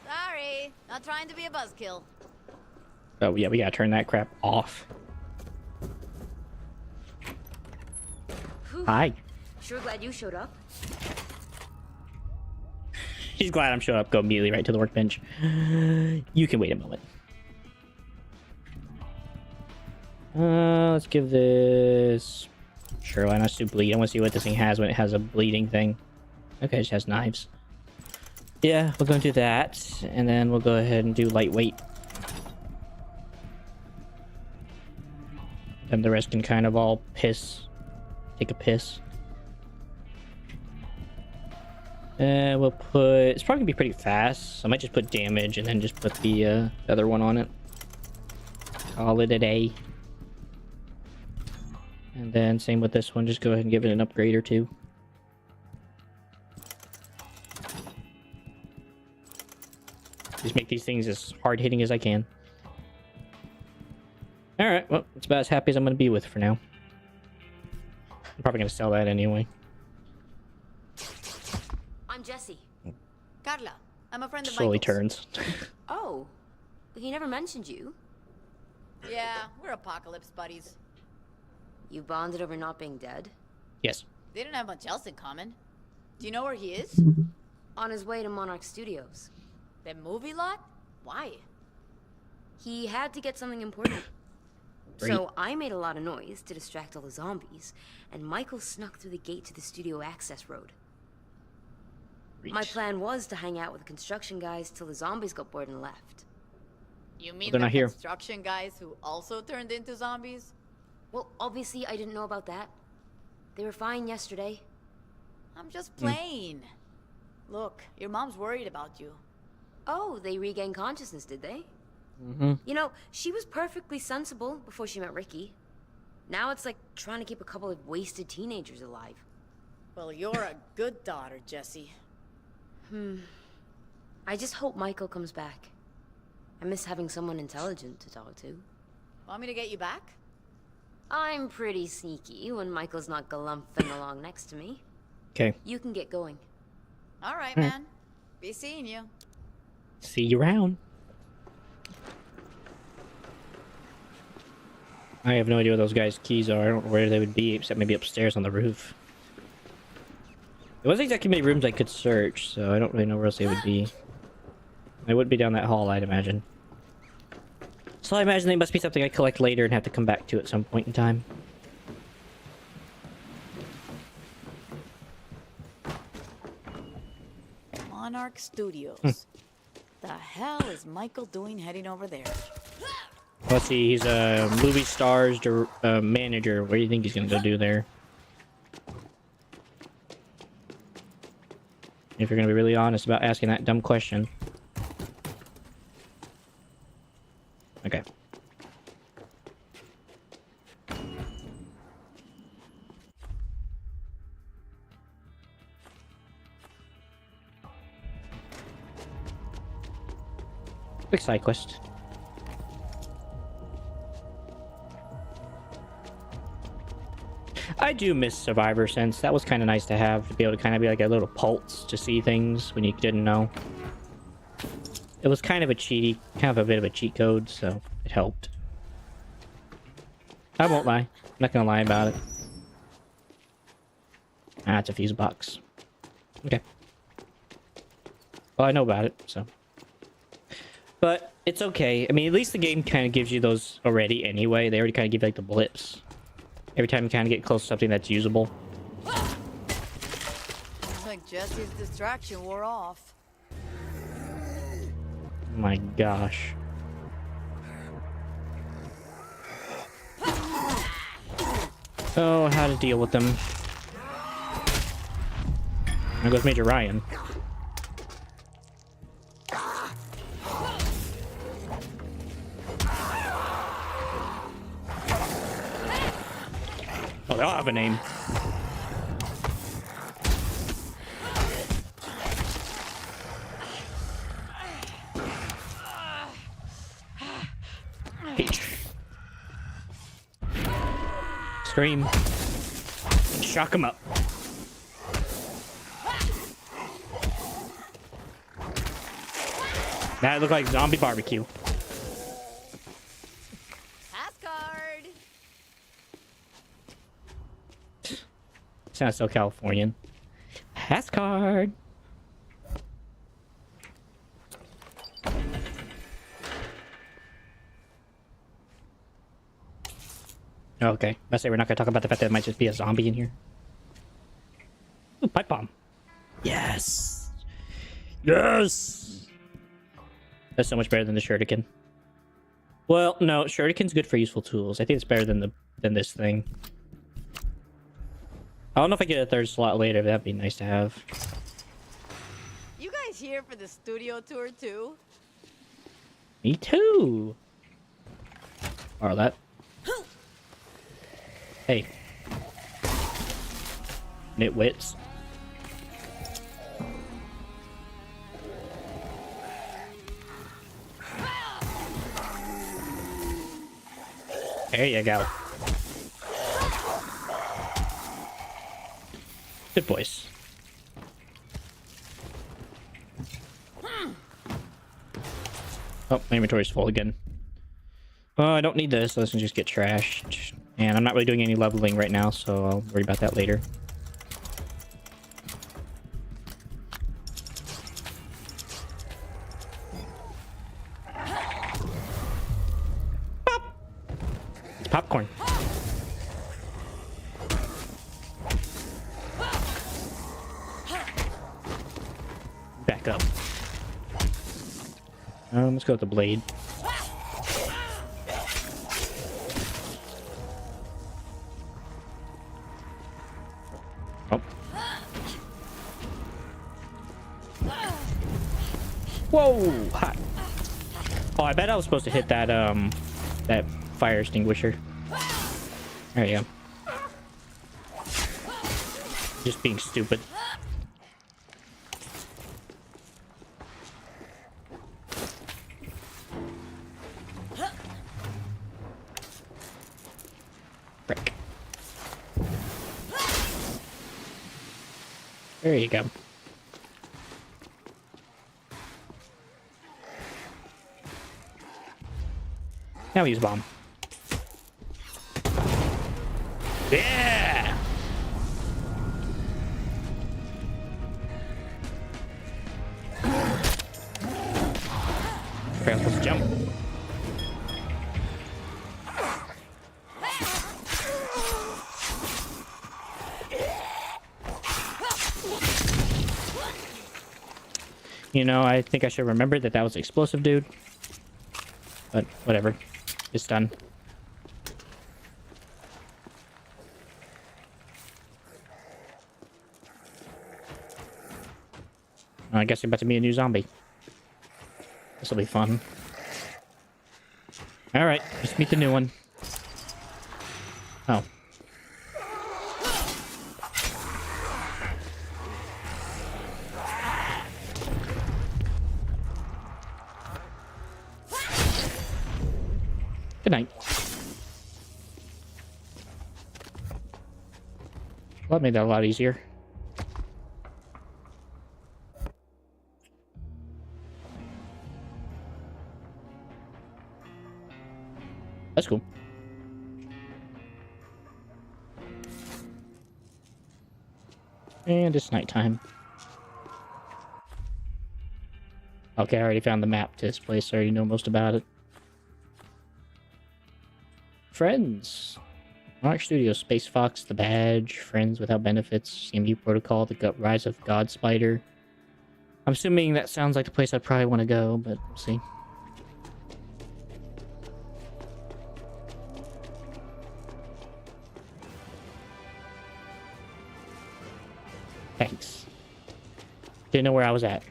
Sorry, not trying to be a buzzkill. Oh yeah, we gotta turn that crap off. Hi. Sure glad you showed up. He's glad I'm showing up. Go immediately right to the workbench. You can wait a moment. Let's give this... Sure, why not do bleed? I want to see what this thing has when it has a bleeding thing. Okay, it just has knives. Yeah, we're going to do that. And then we'll go ahead and do lightweight. Then the rest can kind of all take a piss. We'll put... It's probably gonna be pretty fast. So I might just put damage and then just put the other one on it. Call it a day. And then same with this one. Just go ahead and give it an upgrade or two. Just make these things as hard-hitting as I can. Alright, well, it's about as happy as I'm gonna be with for now. I'm probably gonna sell that anyway. I'm Jesse. Carla, I'm a friend of Slowly Michael's. turns. Oh, he never mentioned you. Yeah, we're apocalypse buddies. You bonded over not being dead? Yes. They don't have much else in common. Do you know where he is? On his way to Monarch Studios. The movie lot? Why? He had to get something important. Great. So I made a lot of noise to distract all the zombies, and Michael snuck through the gate to the studio access road. My plan was to hang out with the construction guys till the zombies got bored and left. You mean they're the not here. construction guys who also turned into zombies? Well, obviously I didn't know about that. They were fine yesterday. I'm just playing. Look, your mom's worried about you. Oh, they regained consciousness, did they? Mm-hmm. You know, she was perfectly sensible before she met Ricky. Now it's like trying to keep a couple of wasted teenagers alive. Well, you're a good daughter, Jesse. I just hope Michael comes back. I miss having someone intelligent to talk to. Want me to get you back? I'm pretty sneaky when Michael's not galumphing along next to me. Okay. You can get going. All right, man. Be seeing you. See you around. I have no idea where those guys' keys are. I don't know where they would be, except maybe upstairs on the roof. There wasn't exactly many rooms I could search, so I don't really know where else they would be. They would be down that hall, I'd imagine. So I imagine they must be something I collect later and have to come back to at some point in time. Monarch Studios. The hell is Michael doing heading over there? Let's see, he's a movie star's manager. What do you think he's gonna go do there? If you're gonna be really honest about asking that dumb question. Okay. Quick side quest. I do miss Survivor Sense. That was kind of nice to have, to be able to kind of be like a little pulse to see things when you didn't know. It was kind of a cheaty, kind of a bit of a cheat code, so it helped. I won't lie. I'm not gonna lie about it. Ah, it's a fuse box. Okay. Well, I know about it, so. But it's okay. I mean, at least the game kind of gives you those already anyway. They already kind of give you like the blips. Every time you kind of get close to something that's usable. Looks like Jesse's distraction wore off. My gosh. Oh, how to deal with them. There goes Major Ryan. Oh, they all have a name. Peach. Scream. Shock him up. That looked like zombie barbecue. Pass card. Sounds so Californian. Pass card. Okay, I say we're not gonna talk about the fact that it might just be a zombie in here. Ooh, pipe bomb. Yes. Yes. That's so much better than the shuriken. Well, no, shuriken's good for useful tools. I think it's better than this thing. I don't know if I get a third slot later, but that'd be nice to have. You guys here for the studio tour too? Me too. Borrow that. Hey. Nitwits. There you go. Good boys. Oh, my inventory's full again. Oh, I don't need this, so this can just get trashed. And I'm not really doing any leveling right now, so I'll worry about that later. Pop! It's popcorn. Back up. Let's go with the blade. Oh. Whoa! Hot. Oh, I bet I was supposed to hit that that fire extinguisher. There you go. Just being stupid. Frick. There you go. Now we use bomb. Yeah! Okay, I'm supposed to jump. You know, I think I should remember that that was explosive, dude. But whatever. It's done. I guess you're about to be a new zombie. This will be fun. Alright, let's meet the new one. Oh. Good night. Well, that made that a lot easier. That's cool. And it's nighttime. Okay, I already found the map to this place. I already know most about it. Friends. Monarch Studios, Space Fox, The Badge, Friends Without Benefits, CMU Protocol, The Rise of God Spider. I'm assuming that sounds like the place I'd probably want to go, but we'll see. Thanks. Didn't know where I was at.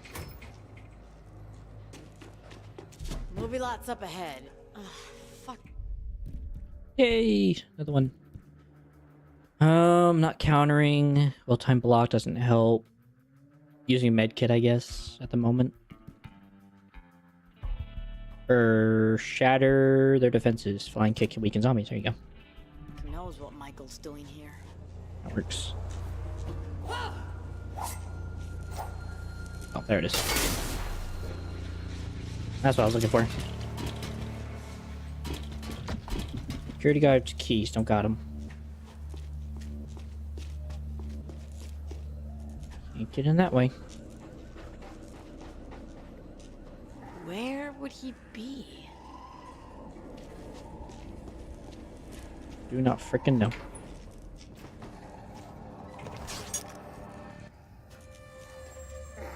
Movie lot's up ahead. Ugh, fuck. Yay! Another one. Not countering. Well, time block doesn't help. Using medkit, I guess, at the moment. Or shatter their defenses. Flying kick can weaken zombies. There you go. Who knows what Michael's doing here? That works. Oh, there it is. That's what I was looking for. Security guard's keys, don't got them. Can't get in that way. Where would he be? Do not frickin' know. Well,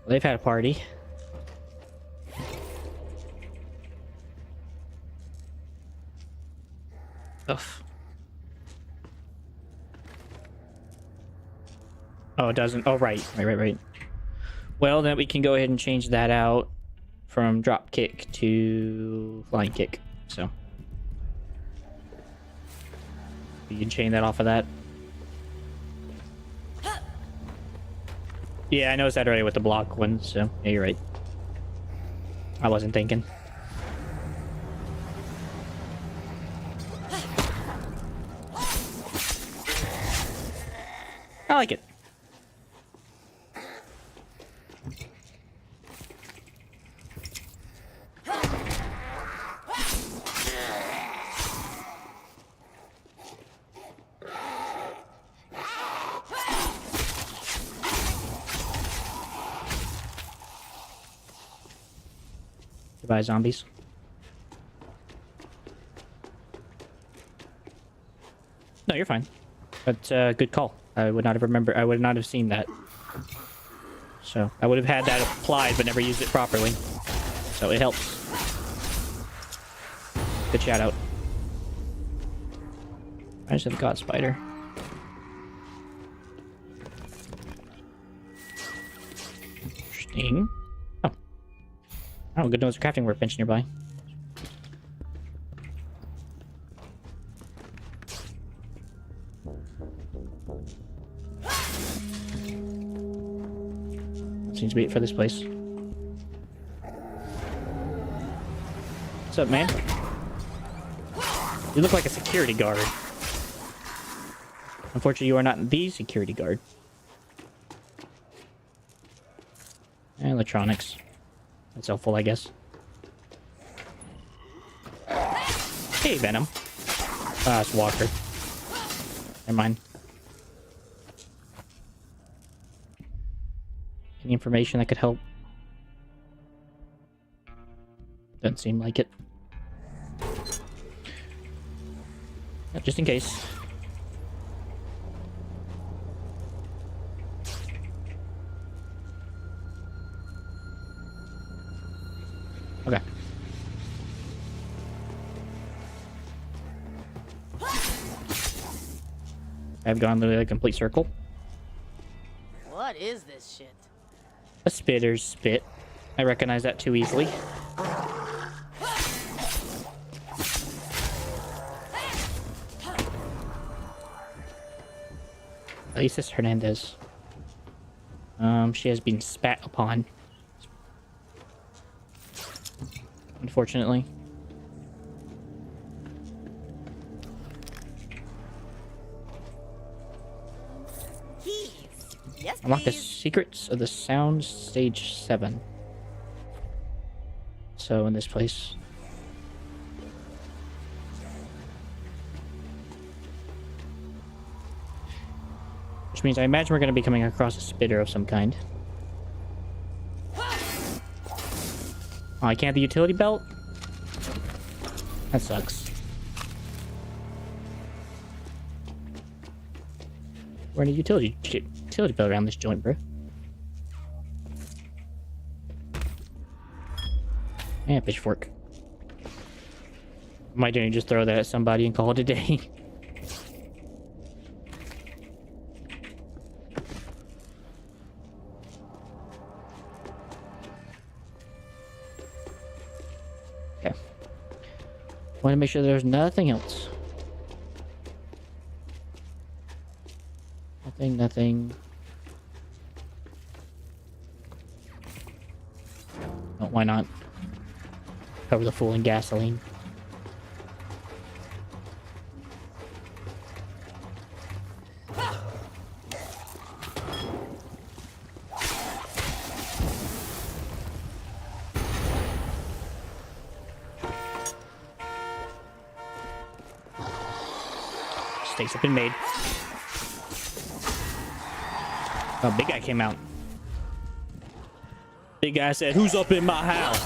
they've had a party. Ugh. Oh, it doesn't. Oh, right. Right. Well, then we can go ahead and change that out from drop kick to flying kick. So you can chain that off of that. Yeah, I noticed that already with the block one, so yeah, you're right. I wasn't thinking. I like it. Goodbye, zombies. No, you're fine. That's a good call. I would not have seen that. So, I would have had that applied, but never used it properly. So, it helps. Good shout out. I just have a god spider. Interesting. Oh, good news, crafting workbench nearby. Seems to be it for this place. What's up, man? You look like a security guard. Unfortunately, you are not the security guard. Electronics. That's helpful, I guess. Hey, Venom. Ah, it's Walker. Never mind. Any information that could help? Doesn't seem like it. Just in case. Okay. I've gone literally a complete circle. What is this shit? A spitter's spit. I recognize that too easily. Alicia Hernandez. She has been spat upon. Unfortunately. Keys. Yes, Unlock the please. secrets of the sound stage 7. So in this place. Which means I imagine we're going to be coming across a spitter of some kind. Oh, I can't have the utility belt? That sucks. We're in a utility belt around this joint, bro. Yeah, pitchfork. Why don't you just throw that at somebody and call it a day? Okay. Want to make sure there's nothing else. Nothing. Oh, why not? Cover the fool in gasoline. Mistakes have been made. Oh, big guy came out. Big guy said, "Who's up in my house?"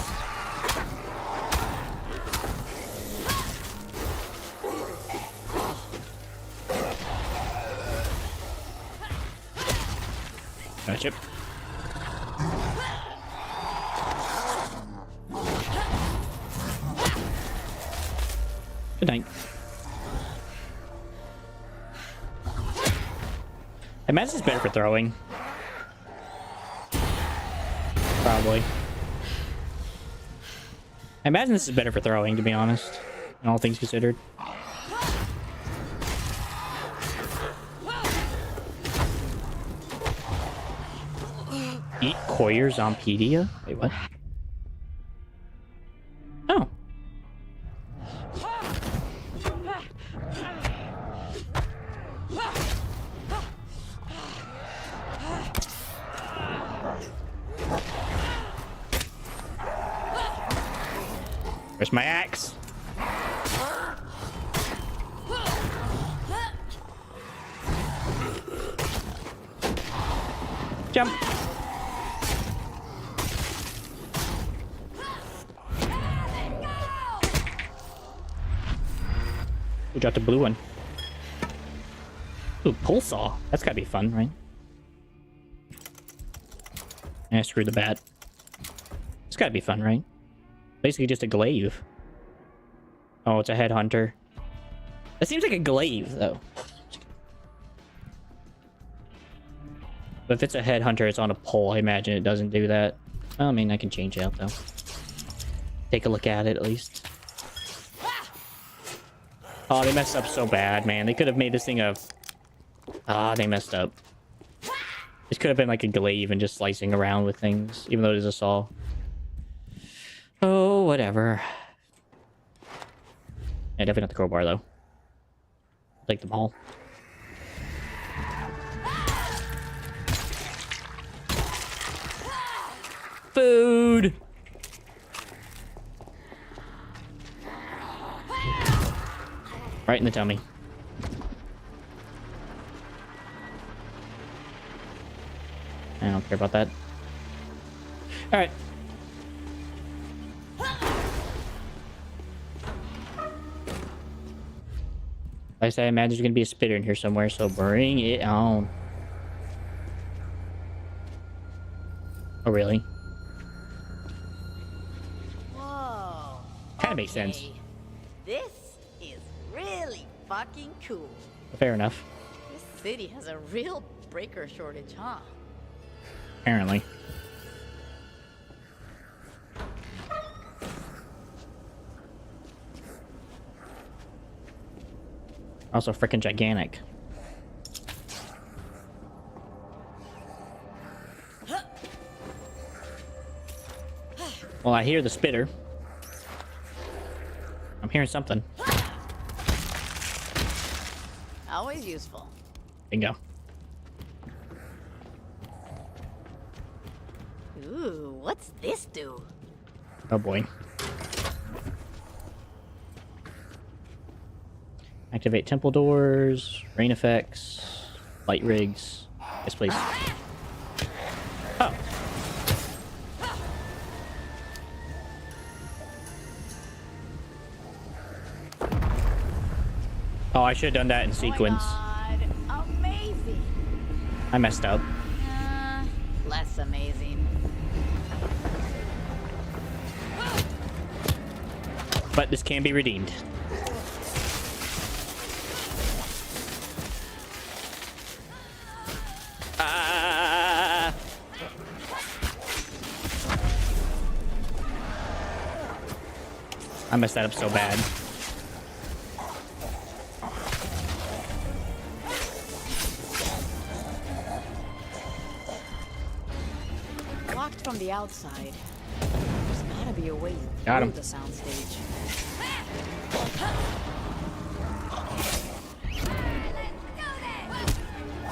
Gotcha. Good night. I imagine it's better for throwing. Probably. I imagine this is better for throwing, to be honest. In all things considered. Eat Coyer Zompedia? Wait, what? Oh. Where's my axe? Jump. We got the blue one. Ooh, pull saw. That's gotta be fun, right? Yeah, screw the bat. It's gotta be fun, right? Basically just a glaive. Oh, it's a headhunter. That seems like a glaive, though. But if it's a headhunter, it's on a pole. I imagine it doesn't do that. Well, I mean, I can change it out, though. Take a look at it, at least. Oh, they messed up so bad, man. They could have made this thing a... Ah, they messed up. This could have been like a glaive and just slicing around with things, even though it is a saw. Oh, whatever. Yeah, definitely not the crowbar, though. Take them all. food. Right in the tummy. I don't care about that. All right. Like I said, I imagine there's gonna be a spitter in here somewhere, so bring it on. Oh, really? Whoa. Kind of makes sense. Okay. This is really fucking cool. Fair enough. This city has a real breaker shortage, huh? Apparently. Also freaking gigantic. Well, I hear the spitter. I'm hearing something. Always useful. Bingo. Ooh, what's this do? Oh boy. Activate temple doors, rain effects, light rigs. Yes, please. Oh. Oh, I should have done that in sequence. Oh my God. Amazing. I messed up. Less amazing. But this can be redeemed. Ah! I messed that up so bad. Locked from the outside. There's gotta be a way Got him. through the soundstage.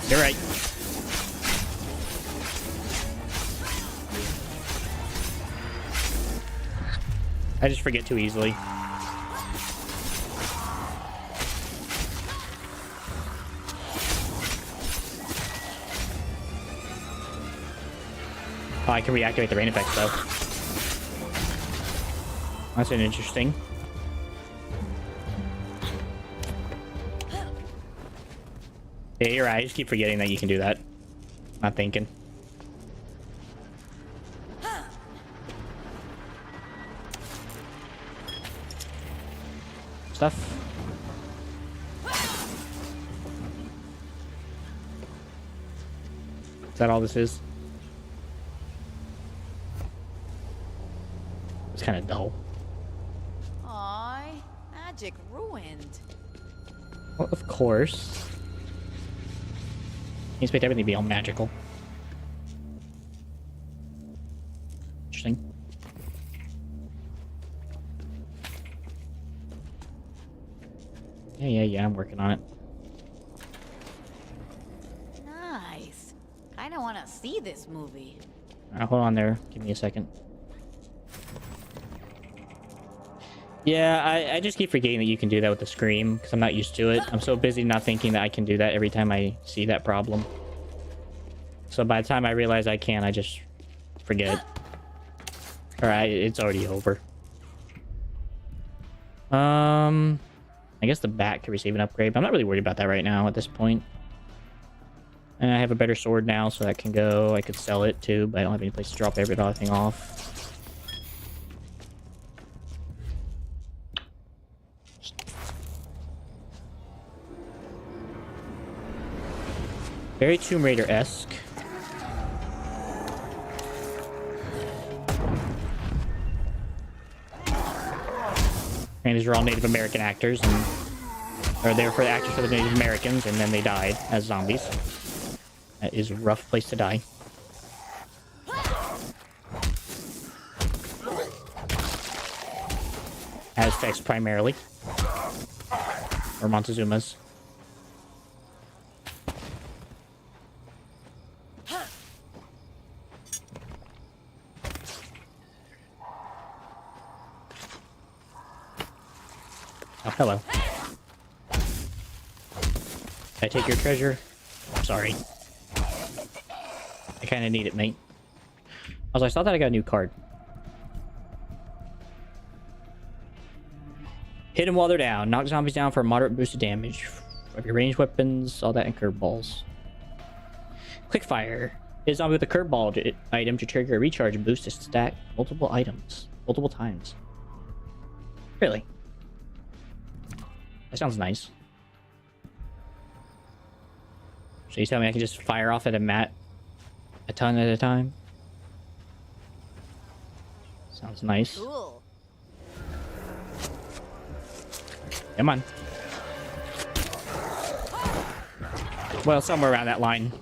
You're right. I just forget too easily. Oh, I can reactivate the rain effects though. That's an interesting. Yeah, you're right. I just keep forgetting that you can do that. Not thinking. Stuff. Is that all this is? It's kind of dull. Aw, magic ruined. Well, of course. You expect everything to be all magical. Interesting. Yeah, I'm working on it. Nice. Kinda wanna see this movie. Alright, hold on there. Give me a second. Yeah, I just keep forgetting that you can do that with the scream, because I'm not used to it. I'm so busy not thinking that I can do that every time I see that problem. So by the time I realize I can, I just forget. Alright, it's already over. I guess the bat could receive an upgrade, but I'm not really worried about that right now at this point. And I have a better sword now, so that can go. I could sell it too, but I don't have any place to drop everything off. Very Tomb Raider-esque. And these are all Native American actors, and or they were for the actors for the Native Americans, and then they died as zombies. That is a rough place to die. Aztecs primarily, or Montezumas. Oh, hello. Did I take your treasure? I'm sorry. I kind of need it, mate. Also, I saw that I got a new card. Hit them while they're down. Knock zombies down for a moderate boost of damage. Of your ranged weapons, all that, and curveballs. Quick fire. Hit a zombie with a curveball item to trigger a recharge boost to stack multiple items. Multiple times. Really? That sounds nice. So you tell me I can just fire off at a mat a ton at a time? Sounds nice. Cool. Come on. Well, somewhere around that line.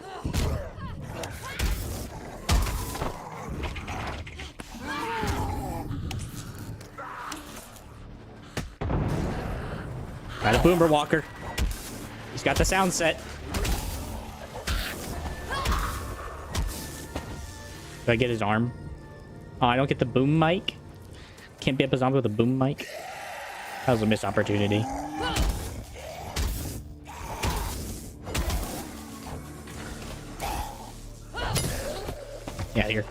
Got a boomer walker. He's got the sound set. Do I get his arm? Oh, I don't get the boom mic? Can't be up a zombie with a boom mic? That was a missed opportunity. Get out of here.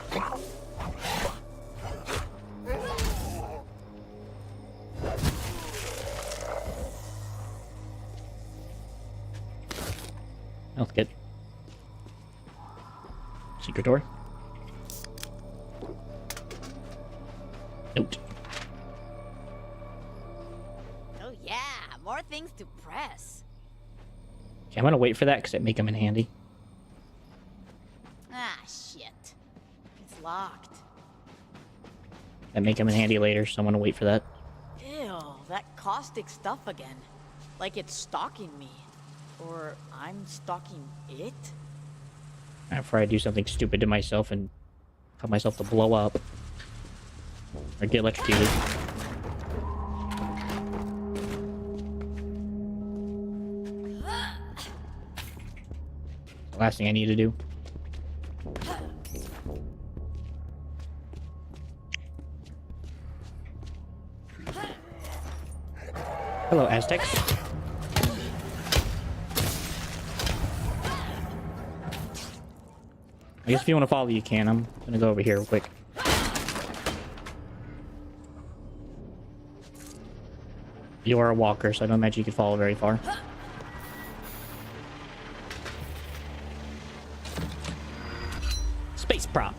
Health kit. Secret door. Note. Oh yeah, more things to press. Okay, I'm gonna wait for that because it make them in handy. Ah, shit. It's locked. That make them in handy later, so I'm gonna wait for that. Ew, that caustic stuff again. Like it's stalking me. Or I'm stalking it? Before I do something stupid to myself and cause myself to blow up. Or get electrocuted. The last thing I need to do. Hello, Aztecs. I guess if you want to follow, you can. I'm gonna go over here real quick. You are a walker, so I don't imagine you could follow very far. Space prop.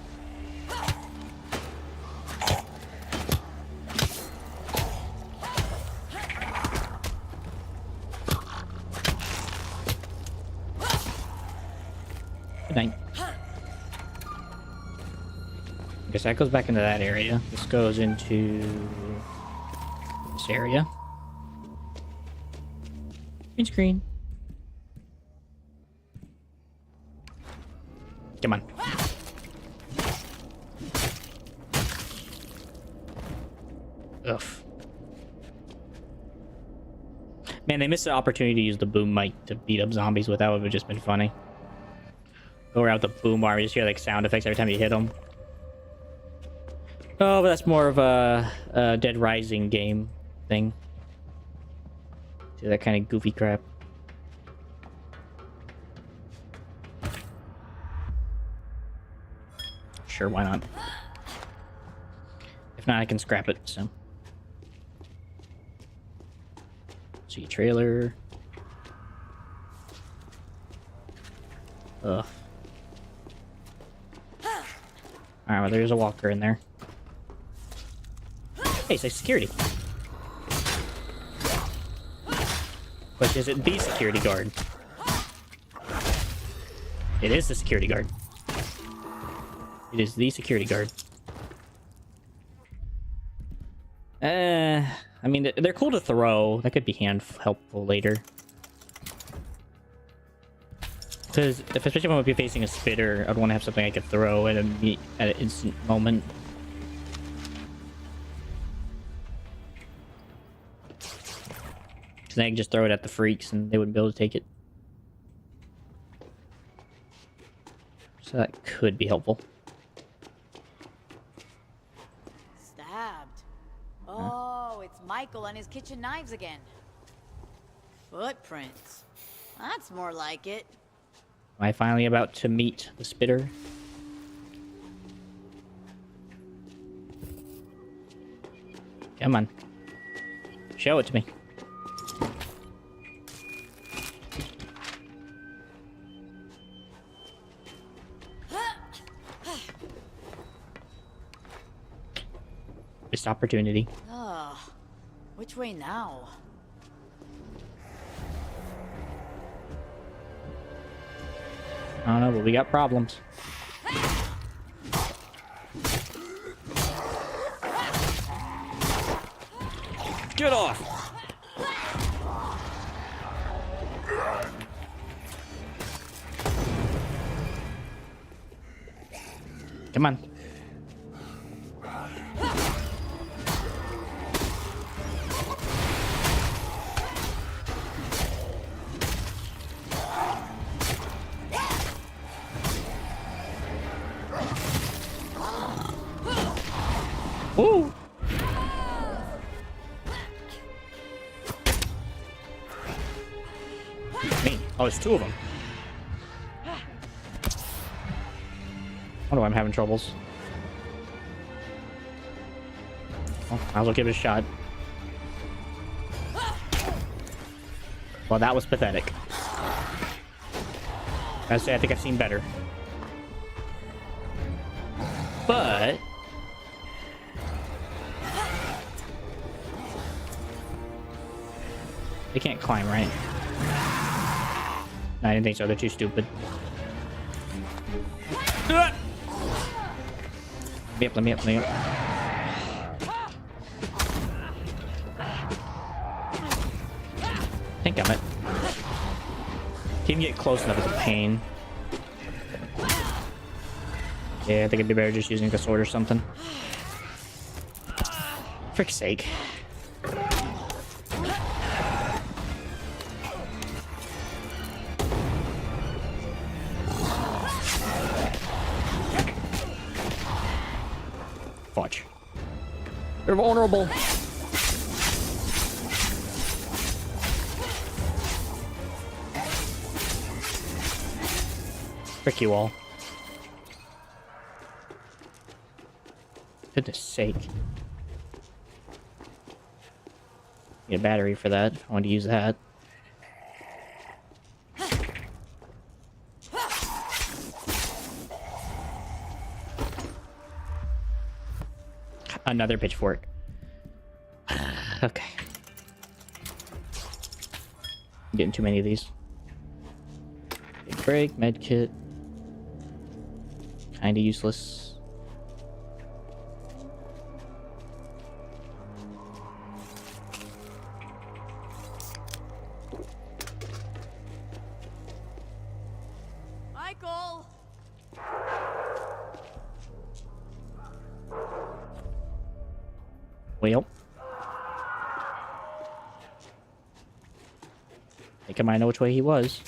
Good night. I guess that goes back into that area. This goes into this area. Green screen. Come on. Ugh. Man, they missed the opportunity to use the boom mic to beat up zombies with. That would have just been funny. Go around with the boom wire, you just hear like sound effects every time you hit them. Oh, but that's more of a Dead Rising game thing. Do that kind of goofy crap. Sure, why not? If not, I can scrap it, so. See, trailer. Ugh. Alright, well, there's a walker in there. Hey, it's like security. But is it the security guard? It is the security guard. It is the security guard. I mean, they're cool to throw. That could be helpful later. Because, especially if I'm going to be facing a spitter, I'd want to have something I could throw at an instant moment. Because then I can just throw it at the freaks and they wouldn't be able to take it. So that could be helpful. Stabbed. Oh, it's Michael and his kitchen knives again. Footprints. That's more like it. Am I finally about to meet the spitter? Come on. Show it to me. Missed opportunity. Which way now? I don't know, but we got problems. Get off! Come on. Ooh! Me. Oh, there's two of them. Wonder why I'm having troubles. Oh, might as well give it a shot. Well, that was pathetic. I say I think I've seen better. But they can't climb, right? No, I didn't think so. They're too stupid. Let me up, let me up, let me up. I think I'm it. Can't even get close enough. It's a pain. Yeah, I think it'd be better just using the sword or something. Frick's sake. Watch. They're vulnerable. Frick you all. Goodness sake. Need a battery for that. I want to use that. Another pitchfork. Okay. I'm getting too many of these. Big break, medkit. Kinda useless. Michael! Well. I think I might know which way he was.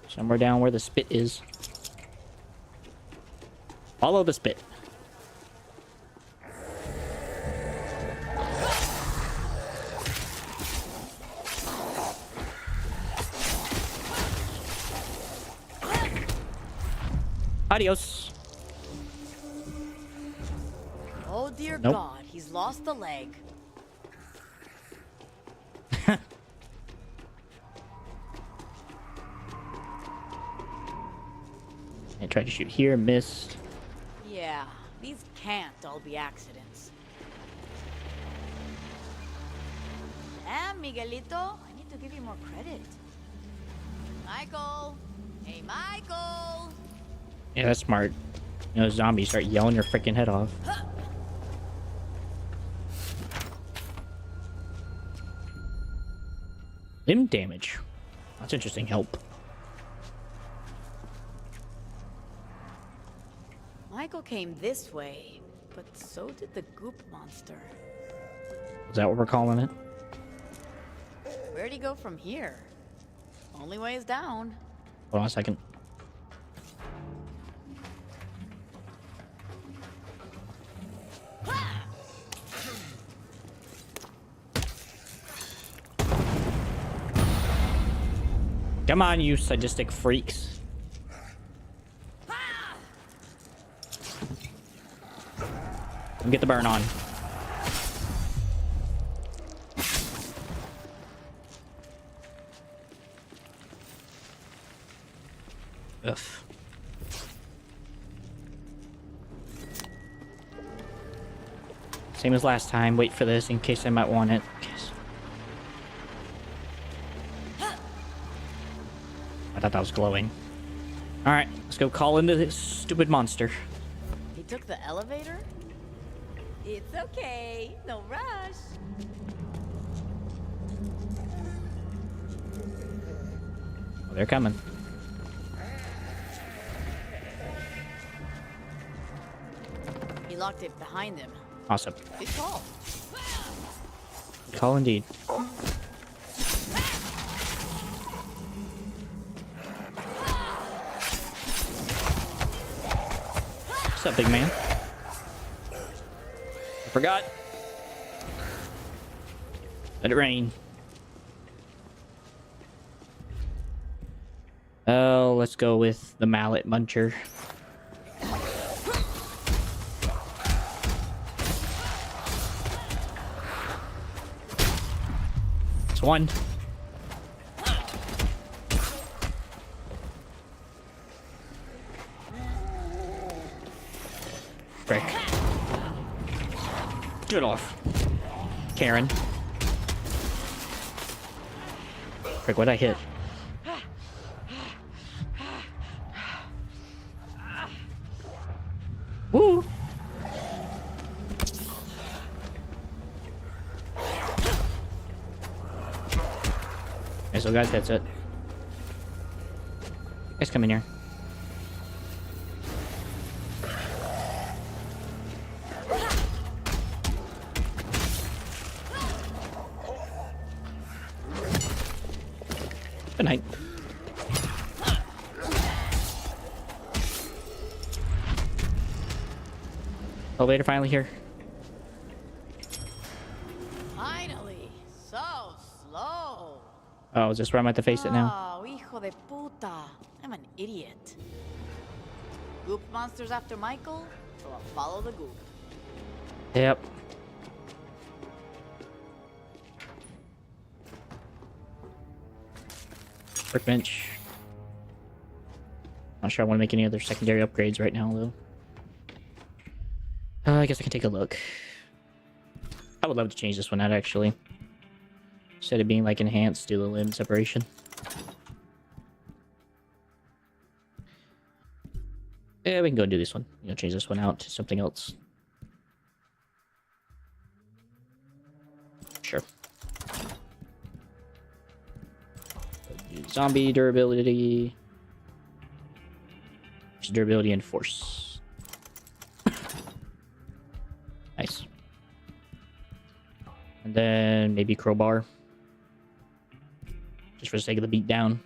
Somewhere down where the spit is. Follow the spit. Adios. Oh dear Nope. God, he's lost the leg. I tried to shoot here, missed. Yeah, these can't all be accidents. Miguelito, I need to give you more credit. Michael! Hey, Michael! Yeah, that's smart. You know, zombies start yelling your freaking head off. Limb damage. That's interesting. Help. Michael came this way, but so did the goop monster. Is that what we're calling it? Where'd he go from here? Only way is down. Hold on a second. Come on, you sadistic freaks. Get the burn on. Ugh. Same as last time. Wait for this in case I might want it. I thought that was glowing. Alright, let's go call into this stupid monster. He took the elevator? It's okay. No rush. Oh, they're coming. He locked it behind him. Awesome. Good call. Good call indeed. What's up, big man? I forgot. Let it rain. Oh, let's go with the mallet muncher. It's one. Frick. Get off. Karen. Frick, what'd I hit? Woo! Okay, so guys, that's it. Guys, come in here. Good night. Elevator finally here. Finally. So slow. Oh, is this where I'm at to face it now? Oh, hijo de puta. I'm an idiot. Goop monster's after Michael, so I'll follow the goop. Yep. Workbench. Not sure I want to make any other secondary upgrades right now, though. I guess I can take a look. I would love to change this one out, actually. Instead of being, like, enhanced, do the limb separation. Yeah, we can go do this one. You know, change this one out to something else. Sure. Zombie durability. Durability and force. Nice. And then maybe crowbar. Just for the sake of the beat down.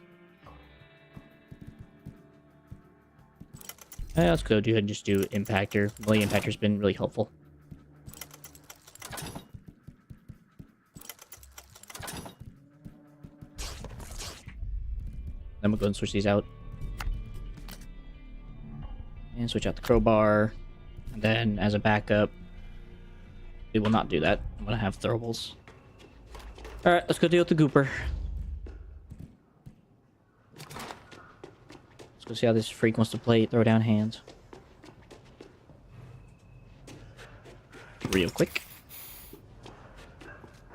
Let's go ahead and just do impactor. Melee impactor's been really helpful. Then we'll go and switch these out. And switch out the crowbar. And then as a backup, we will not do that. I'm gonna have throwables. Alright, let's go deal with the gooper. Let's go see how this freak wants to play throw down hands. Real quick.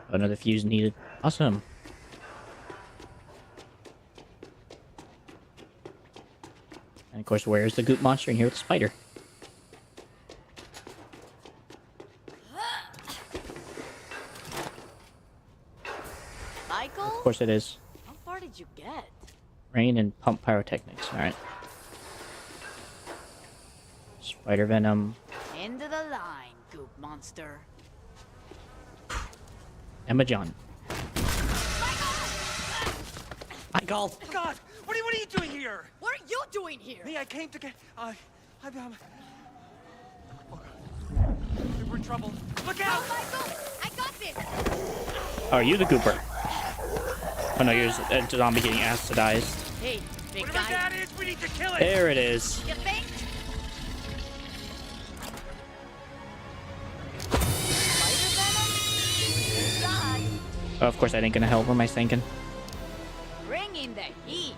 Another fuse needed. Awesome. And of course, where's the goop monster? And here with the spider. Michael? Of course it is. How far did you get? Rain and pump pyrotechnics. Alright. Spider venom. End of the line, goop monster. Emma John. Michael! God, what are you doing here? What are you doing here? Me, I came to get. Oh God. We're in trouble. Look out! Oh, Michael! I got this! Oh, are you the gooper? Oh no, here's a zombie getting acidized. Hey, big Whatever guy. that is, we need to kill it. There it is. You think? Spider venom? Oh, of course, that ain't gonna help. What am I thinking? Bringing the heat.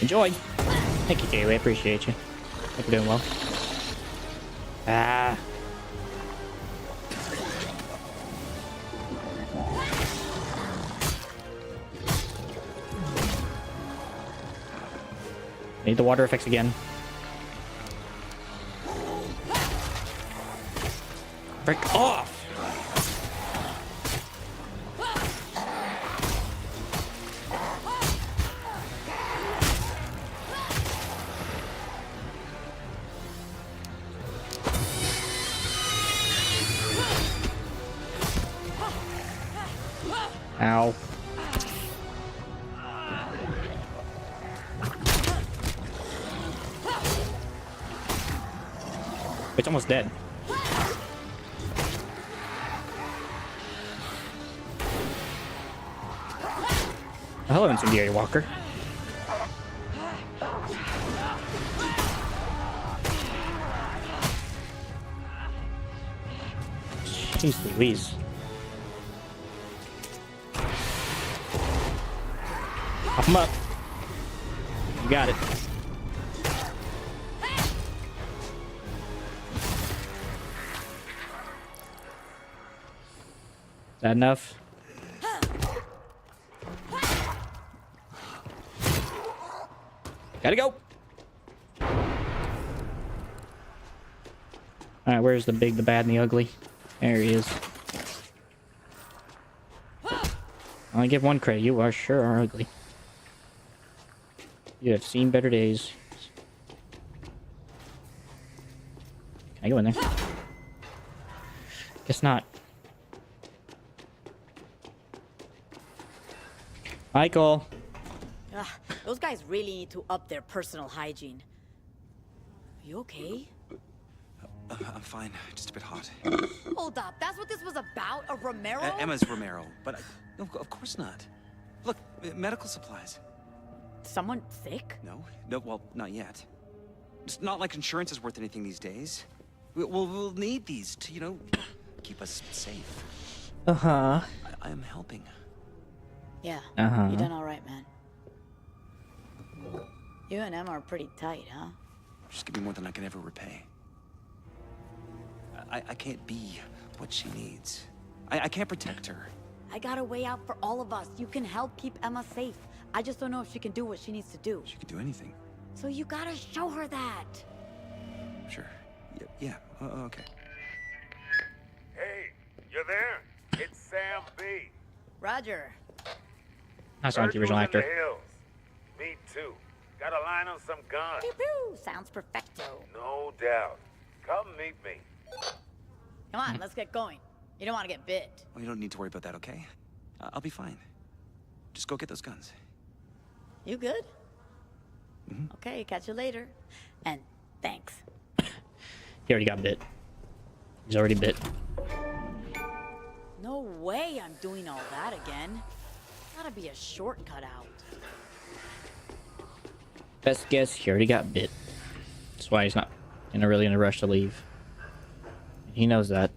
Enjoy. Thank you, Kaylee. I appreciate you. Hope you're doing well. Ah. Need the water effects again. Break off! Ow. It's almost dead. Hello, incendiary walker. Jeez Louise. Pop him up. You got it. Is that enough? Gotta go. Alright, where's the big, the bad, and the ugly? There he is. I'll give one credit. You are sure are ugly. You have seen better days. Can I go in there? Guess not. Michael. Ugh, those guys really need to up their personal hygiene. You okay? I'm fine. Just a bit hot. Hold up, that's what this was about? A Romero? Emma's Romero, but no, of course not. Look, medical supplies. Someone sick? No, well, not yet. It's not like insurance is worth anything these days. We'll need these to, you know, keep us safe. Uh-huh. I am helping. Yeah. Uh-huh. You done all right, man. You and Emma are pretty tight, huh? Just give me more than I can ever repay. I can't be what she needs. I can't protect her. I got a way out for all of us. You can help keep Emma safe. I just don't know if she can do what she needs to do. She can do anything. So you gotta show her that. Sure. Yeah. Okay. Hey, you there? It's Sam B. Roger. That's not the original Virtual's in actor. the hills. Me too. Got a line on some guns. Pew pew. Sounds perfecto. No doubt. Come meet me. Come on, let's get going. You don't want to get bit. Well, you don't need to worry about that, okay? I'll be fine. Just go get those guns. You good? Mm-hmm. Okay, catch you later. And thanks. He already got bit. He's already bit. No way I'm doing all that again. Gotta be a shortcut out. Best guess, he already got bit. That's why he's not really in a rush to leave. He knows that.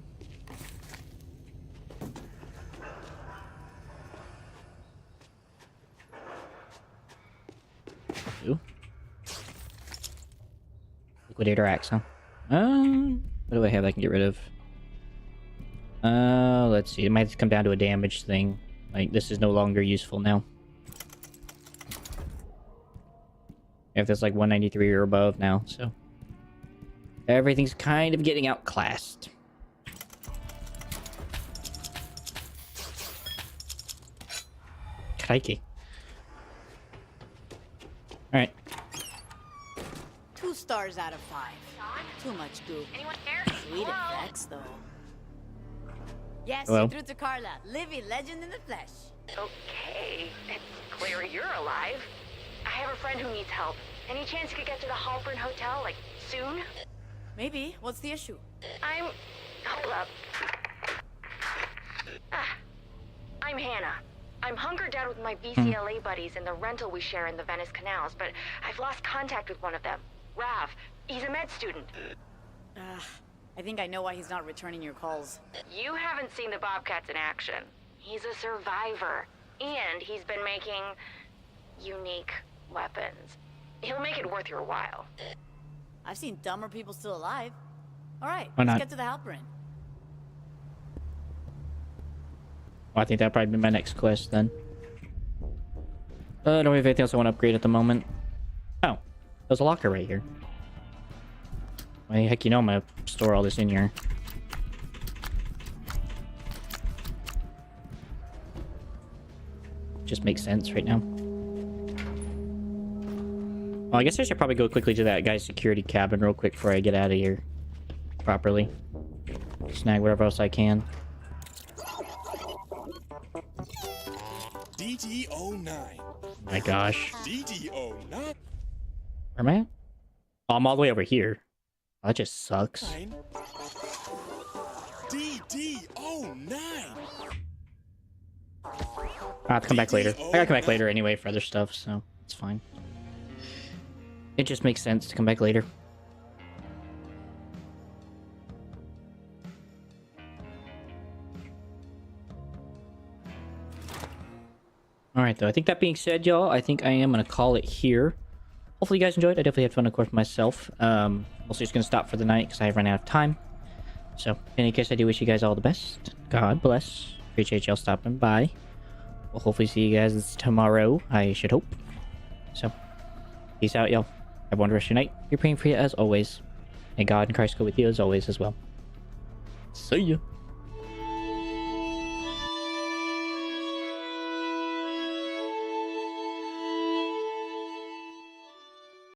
Ooh. Liquidator axe, huh? What do I have I can get rid of? Let's see. It might come down to a damage thing. Like, this is no longer useful now. If it's like 193 or above now, so. Everything's kind of getting outclassed. Crikey. Alright. 2 stars out of 5. Too much goop. Anyone there? Sweet effects, though. Yes, Hello? you through to Carla. Living legend in the flesh. Okay, it's clear you're alive. I have a friend who needs help. Any chance you could get to the Halpern Hotel, like, soon? Maybe. What's the issue? Hold up. I'm Hannah. I'm hunkered down with my VCLA buddies in the rental we share in the Venice canals, but I've lost contact with one of them. Rav. He's a med student. I think I know why he's not returning your calls. You haven't seen the Bobcats in action. He's a survivor, and he's been making unique weapons. He'll make it worth your while. I've seen dumber people still alive. All right, Why let's not? get to the Halperin. Well, I think that'll probably be my next quest then. Don't have anything else I want to upgrade at the moment. Oh, there's a locker right here. Why the heck you know I'm gonna store all this in here? Just makes sense right now. Well, I guess I should probably go quickly to that guy's security cabin real quick before I get out of here. Properly. Snag whatever else I can. DD09. My gosh. DD09. Where am I at? Oh, I'm all the way over here. Oh, that just sucks. DD09. I have to come back later. I gotta come back later anyway for other stuff, so it's fine. It just makes sense to come back later. Alright, though. I think that being said, y'all, I think I am going to call it here. Hopefully you guys enjoyed. I definitely had fun, of course, myself. Mostly just going to stop for the night because I have run out of time. So, in any case, I do wish you guys all the best. God bless. Appreciate y'all stopping by. We'll hopefully see you guys tomorrow, I should hope. So, peace out, y'all. Have a wonderful rest of your night. We're praying for you as always. And God and Christ go with you as always as well. See ya.